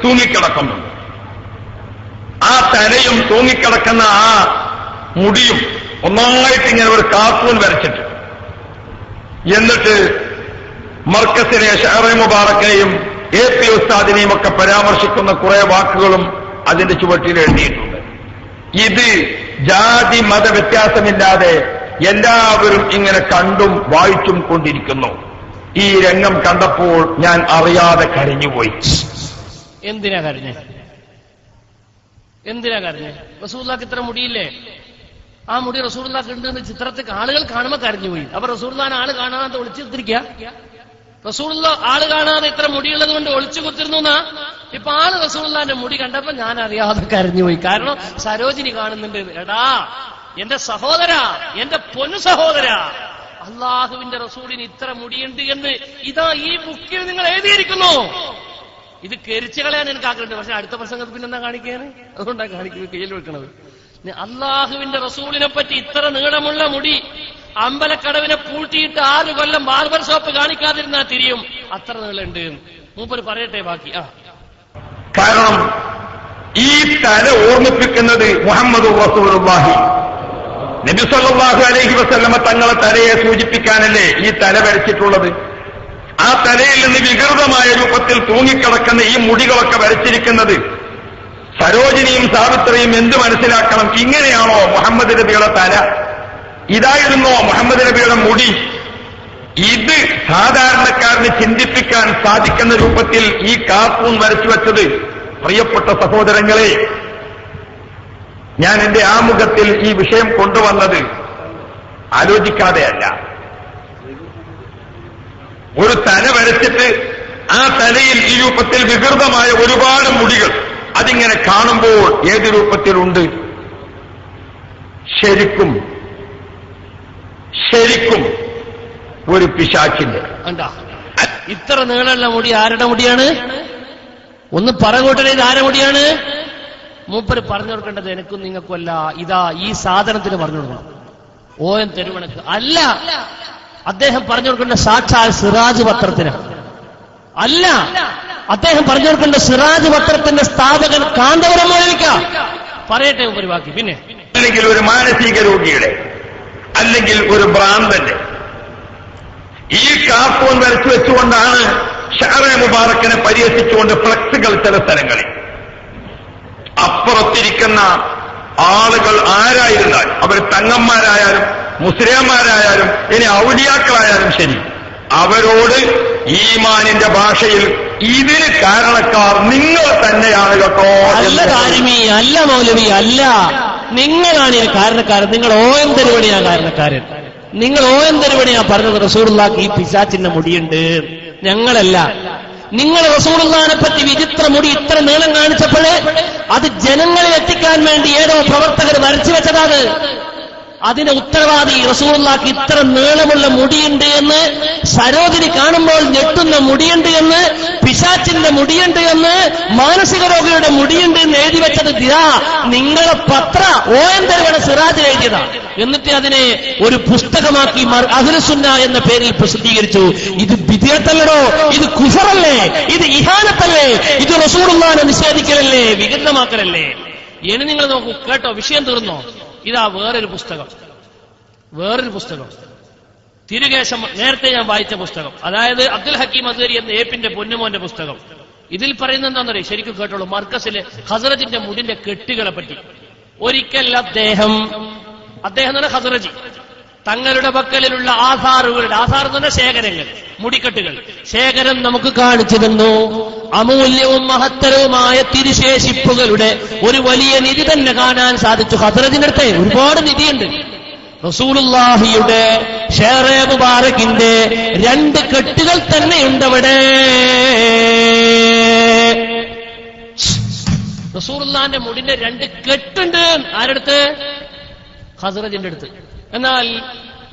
Speaker 3: തൂങ്ങിക്കിടക്കുന്നു. ആ തലയും തൂങ്ങിക്കിടക്കുന്ന ആ മുടിയും ഒന്നായിട്ട് ഇങ്ങനെ ഒരു കാർട്ടൂൺ വരച്ചിട്ട്, എന്നിട്ട് മർക്കസിനെ ഷഅറേ മുബാറക്കിനെയും AP ഉസ്താദിനെയും ഒക്കെ പരാമർശിക്കുന്ന കുറെ വാക്കുകളും അതിന്റെ ചുവട്ടിൽ എഴുതിയിട്ടുണ്ട്. ഇത് ജാതി മത വ്യത്യാസമില്ലാതെ എല്ലാവരും ഇങ്ങനെ കണ്ടും വായിച്ചും കൊണ്ടിരിക്കുന്നു. ഈ രംഗം കണ്ടപ്പോൾ ഞാൻ അറിയാതെ കരഞ്ഞുപോയി.
Speaker 1: എന്തിനാ കരഞ്ഞേ? റസൂലുള്ളാഹിക്ക് ഇത്ര മുടിയില്ലേ? ആ മുടി റസൂലുള്ളാഹിക്ക് ഉണ്ടെന്ന് ചിത്രത്തിൽ ആളുകൾ കാണുമ്പോൾ കരഞ്ഞുപോയി. അപ്പൊ റസൂലുള്ളാഹിനെ ആള് കാണാതെ ഒളിച്ചിരിക്കുക. റസൂലുള്ളാഹി ആള് കാണാതെ ഇത്ര മുടിയുള്ളത് കൊണ്ട് ഒളിച്ചു കുത്തിരുന്നു എന്നാ. ഇപ്പൊ ആള് റസൂലുള്ളാഹിന്റെ മുടി കണ്ടപ്പോ ഞാൻ അറിയാതെ കരഞ്ഞുപോയി. കാരണം സരോജിനി കാണുന്നുണ്ട്. എടാ എന്റെ സഹോദര, എന്റെ പൊന്നു സഹോദര, അള്ളാഹുവിന്റെ റസൂലിന് ഇത്ര മുടിയുണ്ട് എന്ന് ഇതാ ഈ ബുക്കിൽ നിങ്ങൾ എഴുതിയിരിക്കുന്നു. ഇത് കരിച്ചു കളയാൻ എനിക്ക് ആഗ്രഹമുണ്ട്. പക്ഷെ അടുത്ത പ്രസംഗത്തിൽ പിന്നെന്താ കാണിക്കാൻ? അതുകൊണ്ടാണ് കാണിക്കുന്നത്, കയ്യിൽ വെക്കണത്. അള്ളാഹുവിന്റെ റസൂലിനെ പറ്റി ഇത്ര നീളമുള്ള മുടി അമ്പലക്കടവിനെ പൂട്ടിയിട്ട് 6 കൊല്ലം ബാർബർ ഷോപ്പ് കാണിക്കാതിരുന്നാ തിരിയും. അത്ര നീളുണ്ട്. മൂപ്പര് പറയട്ടെ ബാക്കി.
Speaker 3: കാരണം ഈ തല ഓർമ്മിപ്പിക്കുന്നത് മുഹമ്മദ് റസൂലുള്ളാഹി നബി സല്ലല്ലാഹു അലൈഹി വസല്ലമ തങ്ങളെ തലയെ സൂചിപ്പിക്കാനല്ലേ ഈ തല വരച്ചിട്ടുള്ളത്. ആ തലയിൽ നിന്ന് വികൃതമായ രൂപത്തിൽ തൂങ്ങിക്കിടക്കുന്ന ഈ മുടികളൊക്കെ വരച്ചിരിക്കുന്നത് സരോജിനിയും സാവിത്രിയും എന്ത് മനസ്സിലാക്കണം? ഇങ്ങനെയാണോ മുഹമ്മദ് നബിയുടെ തല? ഇതായിരുന്നോ മുഹമ്മദ് നബിയുടെ മുടി? ഇത് സാധാരണക്കാരന് ചിന്തിപ്പിക്കാൻ സാധിക്കുന്ന രൂപത്തിൽ ഈ കാർട്ടൂൺ വരച്ചു വച്ചത് പ്രിയപ്പെട്ട സഹോദരങ്ങളെ, ഞാൻ എന്റെ ആമുഖത്തിൽ ഈ വിഷയം കൊണ്ടുവന്നത് ആലോചിക്കാതെയല്ല. ഒരു തല വരച്ചിട്ട് ആ തലയിൽ ഈ രൂപത്തിൽ വികൃതമായ ഒരുപാട് മുടികൾ അതിങ്ങനെ കാണുമ്പോൾ ഏത് രൂപത്തിലുണ്ട്? ശരിക്കും ഒരു പിശാചിന്റെ.
Speaker 1: ഇത്ര നീളമുള്ള മുടി ആരുടെ മുടിയാണ്? ഒന്ന് പറകൂട്ടണേ, ഇത് ആരുടെ മുടിയാണ്? മൂപ്പര് പറഞ്ഞു കൊടുക്കേണ്ടത് എനിക്കും നിങ്ങൾക്കുമല്ല, ഇതാ ഈ സാധനത്തിന് പറഞ്ഞു കൊടുക്കണം. ON തെരുവണക്ക് അല്ല, അദ്ദേഹം പറഞ്ഞു കൊടുക്കേണ്ട സാക്ഷാൽ സിറാജ് പത്രത്തിന് അല്ല, അദ്ദേഹം പറഞ്ഞു കൊടുക്കേണ്ട സിറാജ് പത്രത്തിന്റെ സ്ഥാപകൻ കാന്തപുരം മൗലവിക്ക. പറയട്ടെ ഒരു ബാക്കി. പിന്നെ
Speaker 3: അല്ലെങ്കിൽ ഒരു മാനസിക രോഗിയുടെ, അല്ലെങ്കിൽ ഒരു ഭ്രാന്തന്റെ ഈ കാർട്ടൂൺ വരച്ചു വെച്ചുകൊണ്ടാണ് ഷഹറെ മുബാറക്കിനെ പരിഹസിച്ചുകൊണ്ട് ഫ്ലക്സുകൾ ചില സ്ഥലങ്ങളിൽ. അപ്പുറത്തിരിക്കുന്ന ആളുകൾ ആരായിരുന്നാൽ, അവർ തങ്ങന്മാരായാലും മുസ്ലിംമാരായാലും ഇനി ഔലിയാക്കളായാലും ശരി, അവരോട് ഈമാനിന്റെ ഭാഷയിൽ ഇതിന് കാരണക്കാർ നിങ്ങൾ തന്നെയാണ് കേട്ടോ.
Speaker 1: അല്ല കാര്യമി, അല്ല മൗലവി, അല്ല, നിങ്ങളാണ് ഈ കാരണക്കാരൻ. നിങ്ങൾ ON തെരുവണിയാ കാരണക്കാരൻ. നിങ്ങൾ ON തെരുവണിയാ പറഞ്ഞത് റസൂലുള്ളാഹിക്ക് ഈ പിശാചിന്റെ മുടിയുണ്ട്. ഞങ്ങളല്ല. നിങ്ങൾ റസൂലുള്ളാഹിനെ പറ്റി വിചിത്ര മുടി ഇത്ര നീളം കാണിച്ചപ്പോൾ അത് ജനങ്ങളിൽ എത്തിക്കാൻ വേണ്ടി ഏതോ പ്രവർത്തകർ വരച്ചു വെച്ചതാണ്. അതിന് ഉത്തരവാദി റസൂലുള്ളാഹിക്ക് ഇത്ര നീളമുള്ള മുടിയുണ്ട് എന്ന്, സരോജിനി കാണുമ്പോൾ ഞെട്ടുന്ന മുടിയുണ്ട് എന്ന്, പിശാചിന്റെ മുടിയുണ്ട് എന്ന്, മാനസിക രോഗിയുടെ മുടിയുണ്ട് എന്ന് എഴുതി വെച്ചത് നിങ്ങളെ പത്ര ON തെരുവണ സിറാജ് എഴുതിയതാ. എന്നിട്ട് അതിനെ ഒരു പുസ്തകമാക്കി അഹ്ലുസുന്ന എന്ന പേരിൽ പ്രസിദ്ധീകരിച്ചു. ഇത് ബിദ്അത്തല്ലടോ, ഇത് കുഫറല്ലേ, ഇത് ഇഹാനത്തല്ലേ, ഇത് റസൂലുള്ളാഹിനെ നിഷേധിക്കലല്ലേ, വികൃതമാക്കലല്ലേ. ഇനി നിങ്ങൾ നോക്കൂ കേട്ടോ, വിഷയം തീർന്നോ? ഇതാ വേറൊരു പുസ്തകം തിരുകേശം, നേരത്തെ ഞാൻ വായിച്ച പുസ്തകം, അതായത് അബ്ദുൽ ഹക്കീം അസ്ഹരി എന്ന ഏപ്പിന്റെ പൊന്നുമോന്റെ പുസ്തകം. ഇതിൽ പറയുന്നത് എന്താണെന്നറിയാം? ശരിക്കും കേട്ടോളൂ. മർക്കസിലെ ഹസ്രജിന്റെ മുടിന്റെ കെട്ടുകളെ പറ്റി. ഒരിക്കൽ അദ്ദേഹം എന്ന് പറഞ്ഞ ഹസ്രജി തങ്ങളുടെ പക്കലിലുള്ള ആധാറുകളുടെ, ആധാർ എന്ന് പറഞ്ഞ ശേഖരങ്ങൾ, മുടിക്കെട്ടുകൾ ശേഖരം നമുക്ക് കാണിച്ചു തന്നു. അമൂല്യവും മഹത്തരവുമായ തിരുശേഷിപ്പുകളുടെ ഒരു വലിയ നിധി തന്നെ കാണാൻ സാധിച്ചു. ഹസ്രജിനടുത്ത് ഒരുപാട് നിധിയുണ്ട്. റസൂലുള്ളാഹിയുടെ ഷേറെ മുബാറക്കിന്റെ 2 കെട്ടുകൾ തന്നെയുണ്ടവിടെ. റസൂലുള്ളാഹിന്റെ മുടിന്റെ 2 കെട്ടുണ്ട്. ആരടുത്ത്? ഹസ്രജിന്റെ അടുത്ത്. എന്നാൽ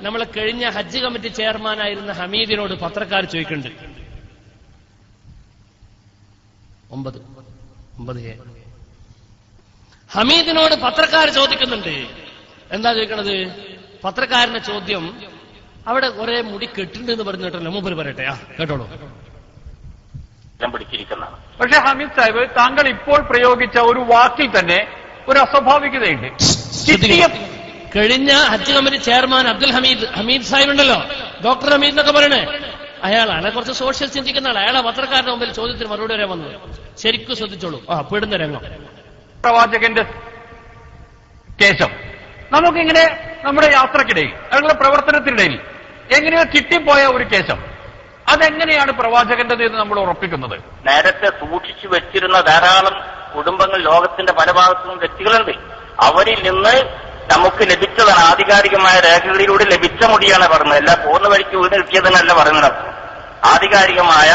Speaker 1: നമ്മളെ കഴിഞ്ഞ ഹജ്ജ് കമ്മിറ്റി ചെയർമാനായിരുന്ന ഹമീദിനോട് പത്രക്കാർ ചോദിക്കുന്നുണ്ട്. 9 ഹമീദിനോട് പത്രക്കാർ ചോദിക്കുന്നുണ്ട്. എന്താ ചോദിക്കണത്? പത്രക്കാരന്റെ ചോദ്യം, അവിടെ കുറെ മുടി കെട്ടുണ്ട് എന്ന് പറഞ്ഞു കേട്ടല്ലോ. മൂപ്പര് പറയട്ടെ, കേട്ടോളൂ.
Speaker 6: പക്ഷെ ഹമീദ് സാഹിബ്, താങ്കൾ ഇപ്പോൾ പ്രയോഗിച്ച ഒരു വാക്കിൽ തന്നെ ഒരു അസ്വാഭാവികതയുണ്ട്.
Speaker 1: കഴിഞ്ഞ ഹജ്ജ് കമ്മിറ്റി ചെയർമാൻ അബ്ദുൽ ഹമീദ് സാഹിബ് ഉണ്ടല്ലോ, ഡോക്ടർ ഹമീദ് എന്നൊക്കെ പറയണേ, അയാളെ കുറച്ച് സോഷ്യൽ ചിന്തിക്കുന്ന ആൾ. അയാളെ പത്രക്കാരുടെ മുമ്പിൽ ചോദ്യത്തിന് മറുപടി വരാൻ വന്നത്. ശരിക്കും ശ്രദ്ധിച്ചോളൂ. പെടുന്ന രംഗം.
Speaker 6: പ്രവാചകന്റെ കേശം നമുക്കിങ്ങനെ നമ്മുടെ യാത്രക്കിടയിൽ, ഞങ്ങളുടെ പ്രവർത്തനത്തിനിടയിൽ എങ്ങനെയോ കിട്ടിപ്പോയ ഒരു കേശം, അതെങ്ങനെയാണ് പ്രവാചകന്റേത് എന്ന് നമ്മൾ ഉറപ്പിക്കുന്നത്?
Speaker 7: നേരത്തെ സൂക്ഷിച്ചു വെച്ചിരുന്ന ധാരാളം കുടുംബങ്ങൾ ലോകത്തിന്റെ പല ഭാഗത്തുനിന്നും വ്യക്തികളുണ്ട്. അവരിൽ നിന്ന് നമുക്ക് ലഭിച്ചതാണ്, ആധികാരികമായ രേഖകളിലൂടെ ലഭിച്ച മുടിയാണ് പറഞ്ഞത്. എല്ലാ പോകുന്ന വഴിക്ക് വീട് കിട്ടിയതെന്നല്ല പറയുന്നത്. ആധികാരികമായ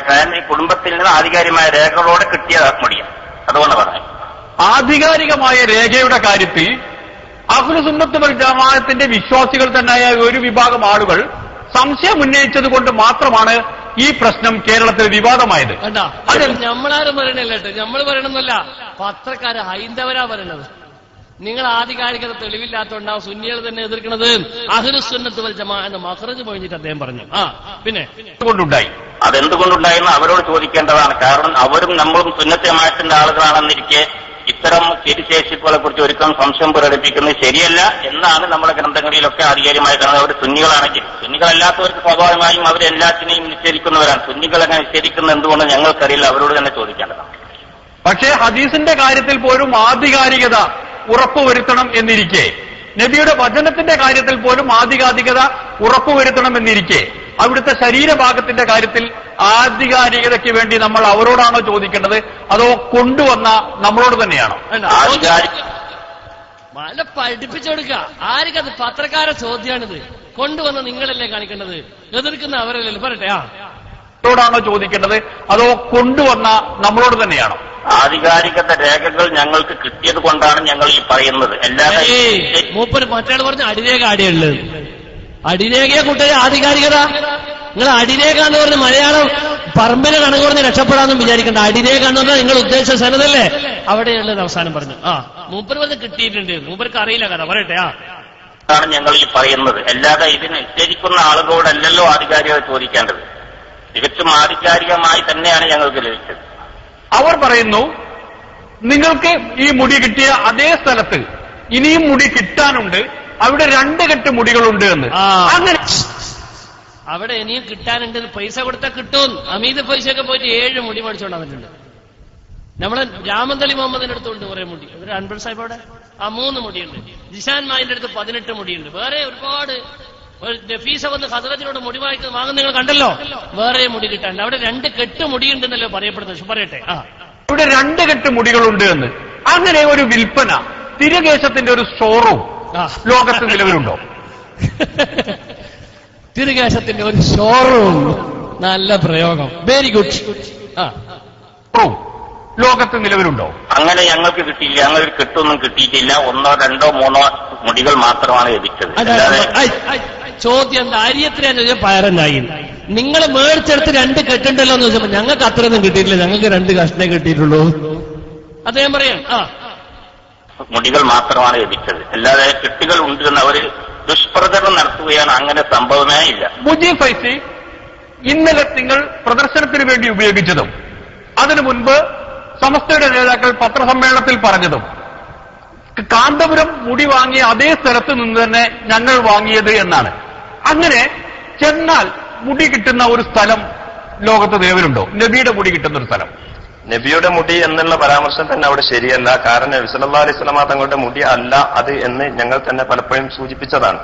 Speaker 7: ഫാമിലി, കുടുംബത്തിൽ നിന്ന് ആധികാരികമായ രേഖകളോടെ കിട്ടിയ മുടിയാണ്. അതുകൊണ്ട് പറഞ്ഞു,
Speaker 6: ആധികാരികമായ രേഖയുടെ കാര്യത്തിൽ അഹ്ലുസുന്നത്ത് വൽ ജമാഅത്തിന്റെ വിശ്വാസികൾ തന്നെയായ ഒരു വിഭാഗം ആളുകൾ സംശയം ഉന്നയിച്ചത് കൊണ്ട് മാത്രമാണ് ഈ പ്രശ്നം കേരളത്തിൽ വിവാദമായത്.
Speaker 1: അത് നമ്മളാരും പറയണല്ലോ, നമ്മൾ പറയണമെന്നല്ല, പത്രക്കാര് ഹൈന്ദവരാ പറയണത്. നിങ്ങൾ ആധികാരികത തെളിവില്ലാത്തതുകൊണ്ടാവും സുന്നികൾ തന്നെ എതിർക്കുന്നത്. അഹ്ലുസുന്നത്ത് വൽ ജമാഅ എന്ന് മഖ്റജ് പോയിട്ട് അദ്ദേഹം പറഞ്ഞു. പിന്നെ
Speaker 7: അതെന്തുകൊണ്ടുണ്ടായെന്ന് അവരോട് ചോദിക്കേണ്ടതാണ്. കാരണം അവരും നമ്മളും സുന്നത്ത് ജമാഅത്തിന്റെ ആളുകളാണെന്നിരിക്കെ ഇത്തരം സ്ഥിതിശേഷിപ്പുകളെ കുറിച്ച് ഒരിക്കലും സംശയം പ്രകടിപ്പിക്കുന്നത് ശരിയല്ല എന്നാണ് നമ്മുടെ ഗ്രന്ഥങ്ങളിലൊക്കെ ആധികാരികമായി കാണുന്നത്. അവർ സുന്നികളാണെങ്കിൽ, സുന്നികളല്ലാത്തവർക്ക് സ്വാഭാവികമായും അവരെല്ലാത്തിനെയും നിഷേധിക്കുന്നവരാണ്. സുന്നികളെ നിഷേധിക്കുന്നത് എന്തുകൊണ്ട് ഞങ്ങൾക്കറിയില്ല, അവരോട് തന്നെ ചോദിക്കേണ്ടതാണ്.
Speaker 6: പക്ഷേ ഹദീസിന്റെ കാര്യത്തിൽ പോലും ആധികാരികത ഉറപ്പുവരുത്തണം എന്നിരിക്കെ, നബിയുടെ വചനത്തിന്റെ കാര്യത്തിൽ പോലും ആധികാരികത ഉറപ്പുവരുത്തണം എന്നിരിക്കെ, അവിടുത്തെ ശരീരഭാഗത്തിന്റെ കാര്യത്തിൽ ആധികാരികതയ്ക്ക് വേണ്ടി നമ്മൾ അവരോടാണോ ചോദിക്കേണ്ടത്, അതോ കൊണ്ടുവന്ന നമ്മളോട് തന്നെയാണോ?
Speaker 1: നല്ല പഠിപ്പിച്ചു കൊടുക്കുക. ആർക്കത് പത്രക്കാരെ ചോദ്യമാണിത്. കൊണ്ടുവന്ന നിങ്ങളല്ലേ കാണിക്കേണ്ടത്, എതിർക്കുന്ന അവരല്ലേ. പറയട്ടെ,
Speaker 6: ോടാണോ ചോദിക്കേണ്ടത്, അതോ കൊണ്ടുവന്ന നമ്മളോട് തന്നെയാണോ?
Speaker 7: ആധികാരികത രേഖകൾ ഞങ്ങൾക്ക് കിട്ടിയത് കൊണ്ടാണ് ഞങ്ങൾ ഈ പറയുന്നത്. അല്ലാതെ
Speaker 1: മൂപ്പര് മറ്റേയാൾ പറഞ്ഞ അടിരേഖ ആടെയുള്ളത്. അടിരേഖയെ കൂട്ടരെ ആധികാരികത. നിങ്ങൾ അടിരേഖ എന്ന് പറഞ്ഞ് മലയാളം പറമ്പിനെ കണക്ക് പറഞ്ഞ് രക്ഷപ്പെടാമെന്നും വിചാരിക്കേണ്ട. അടിരേഖ എന്ന് പറഞ്ഞാൽ നിങ്ങൾ ഉദ്ദേശിച്ച സനതല്ലേ, അവിടെയുള്ളത് അവസാനം പറഞ്ഞു. മൂപ്പര് വന്ന് കിട്ടിയിട്ടുണ്ട്, മൂപ്പർക്ക് അറിയില്ല കഥ. പറയട്ടെ,
Speaker 7: ാണ് ഞങ്ങൾ ഈ പറയുന്നത്. അല്ലാതെ ഇതിന് നിശ്ചയിക്കുന്ന ആളുകളോടല്ലല്ലോ ആധികാരികത ചോദിക്കേണ്ടത്. തികച്ചും ആധികാരികമായി തന്നെയാണ് ഞങ്ങൾക്ക് ലഭിച്ചത്.
Speaker 6: അവർ പറയുന്നു, നിങ്ങൾക്ക് ഈ മുടി കിട്ടിയ അതേ സ്ഥലത്ത് ഇനിയും മുടി കിട്ടാനുണ്ട്, അവിടെ 2 കെട്ട് മുടികളുണ്ട് എന്ന്. അങ്ങനെ
Speaker 1: അവിടെ ഇനിയും കിട്ടാനുണ്ട്, പൈസ കൊടുത്താൽ കിട്ടും. അമീത് പൈസയൊക്കെ പോയിട്ട് 7 മുടി മേടിച്ചോണ്ട് വന്നിട്ടുണ്ട്. നമ്മളെ രാമന്തളി മുഹമ്മദിന്റെ അടുത്തുണ്ട് കുറെ മുടി. ഒരു അൻവർ സാഹിബ് അവിടെ 3 മുടിയുണ്ട്. ജിഷാൻ മായിന്റെ അടുത്ത് 18 മുടിയുണ്ട്. വേറെ ഒരുപാട് നഫീസ വന്ന് ഹസ്രത്തിനോട് മുടി വാങ്ങുന്ന നിങ്ങൾ കണ്ടല്ലോ. വേറെ മുടി കിട്ടാണ്ട് അവിടെ 2 കെട്ട് മുടിയുണ്ടെന്നല്ലോ പറയപ്പെടുന്നത്. പറയട്ടെ,
Speaker 6: ഇവിടെ 2 കെട്ട് മുടികളുണ്ട് എന്ന്. അങ്ങനെ ഒരു വിൽപ്പന, തിരുകേശത്തിന്റെ ഒരു ഷോറൂം ലോകത്ത് നിലവിലുണ്ടോ?
Speaker 1: തിരുകേശത്തിന്റെ ഒരു ഷോറൂം, നല്ല പ്രയോഗം, വെരി ഗുഡ്.
Speaker 6: ലോകത്ത് നിലവിലുണ്ടോ?
Speaker 7: അങ്ങനെ ഞങ്ങൾക്ക് കിട്ടിയില്ല. ഞങ്ങൾ കെട്ടൊന്നും കിട്ടിയിട്ടില്ല. 1, 2, 3 മുടികൾ മാത്രമാണ് ലഭിച്ചത്.
Speaker 1: ചോദ്യം എന്താ? അരിയത്തിനാ ചോദിച്ചാൽ പയറന്നായി. നിങ്ങൾ മേടിച്ചെടുത്ത് 2 കെട്ടുണ്ടല്ലോ എന്ന് ചോദിച്ചപ്പോ ഞങ്ങൾക്ക് അത്രയൊന്നും കിട്ടിയിട്ടില്ല, ഞങ്ങൾക്ക് 2 കഷ്ണേ കിട്ടിയിട്ടുള്ളൂ. അദ്ദേഹം പറയാം,
Speaker 7: മുടികൾ മാത്രമാണ് ലഭിച്ചത്. അല്ലാതെ കെട്ടുകൾ ഉണ്ട് എന്ന് അവര് ദുഷ്പ്രചരണം നടത്തുകയാണ്. അങ്ങനെ സംഭവമേ ഇല്ല.
Speaker 6: മുജീബ് ഫൈസി, ഇന്നലെ നിങ്ങൾ പ്രദർശനത്തിന് വേണ്ടി ഉപയോഗിച്ചതും അതിനു മുൻപ് സമസ്തയുടെ നേതാക്കൾ പത്രസമ്മേളനത്തിൽ പറഞ്ഞതും കാന്തപുരം മുടി വാങ്ങിയ അതേ സ്ഥലത്ത് നിന്ന് തന്നെ ഞങ്ങൾ വാങ്ങിയത് എന്നാണ്. അങ്ങനെ ചെന്നാൽ മുടി കിട്ടുന്ന ഒരു സ്ഥലം ലോകത്ത് നിലവിലുണ്ടോ? നബിയുടെ മുടി കിട്ടുന്ന ഒരു സ്ഥലം?
Speaker 8: നബിയുടെ മുടി എന്നുള്ള പരാമർശം തന്നെ അവിടെ ശരിയല്ല. കാരണം നബി സല്ലല്ലാഹു അലൈഹി വസല്ലമ തങ്ങളുടെ മുടി അല്ല അത് എന്ന് ഞങ്ങൾ തന്നെ പലപ്പോഴും സൂചിപ്പിച്ചതാണ്.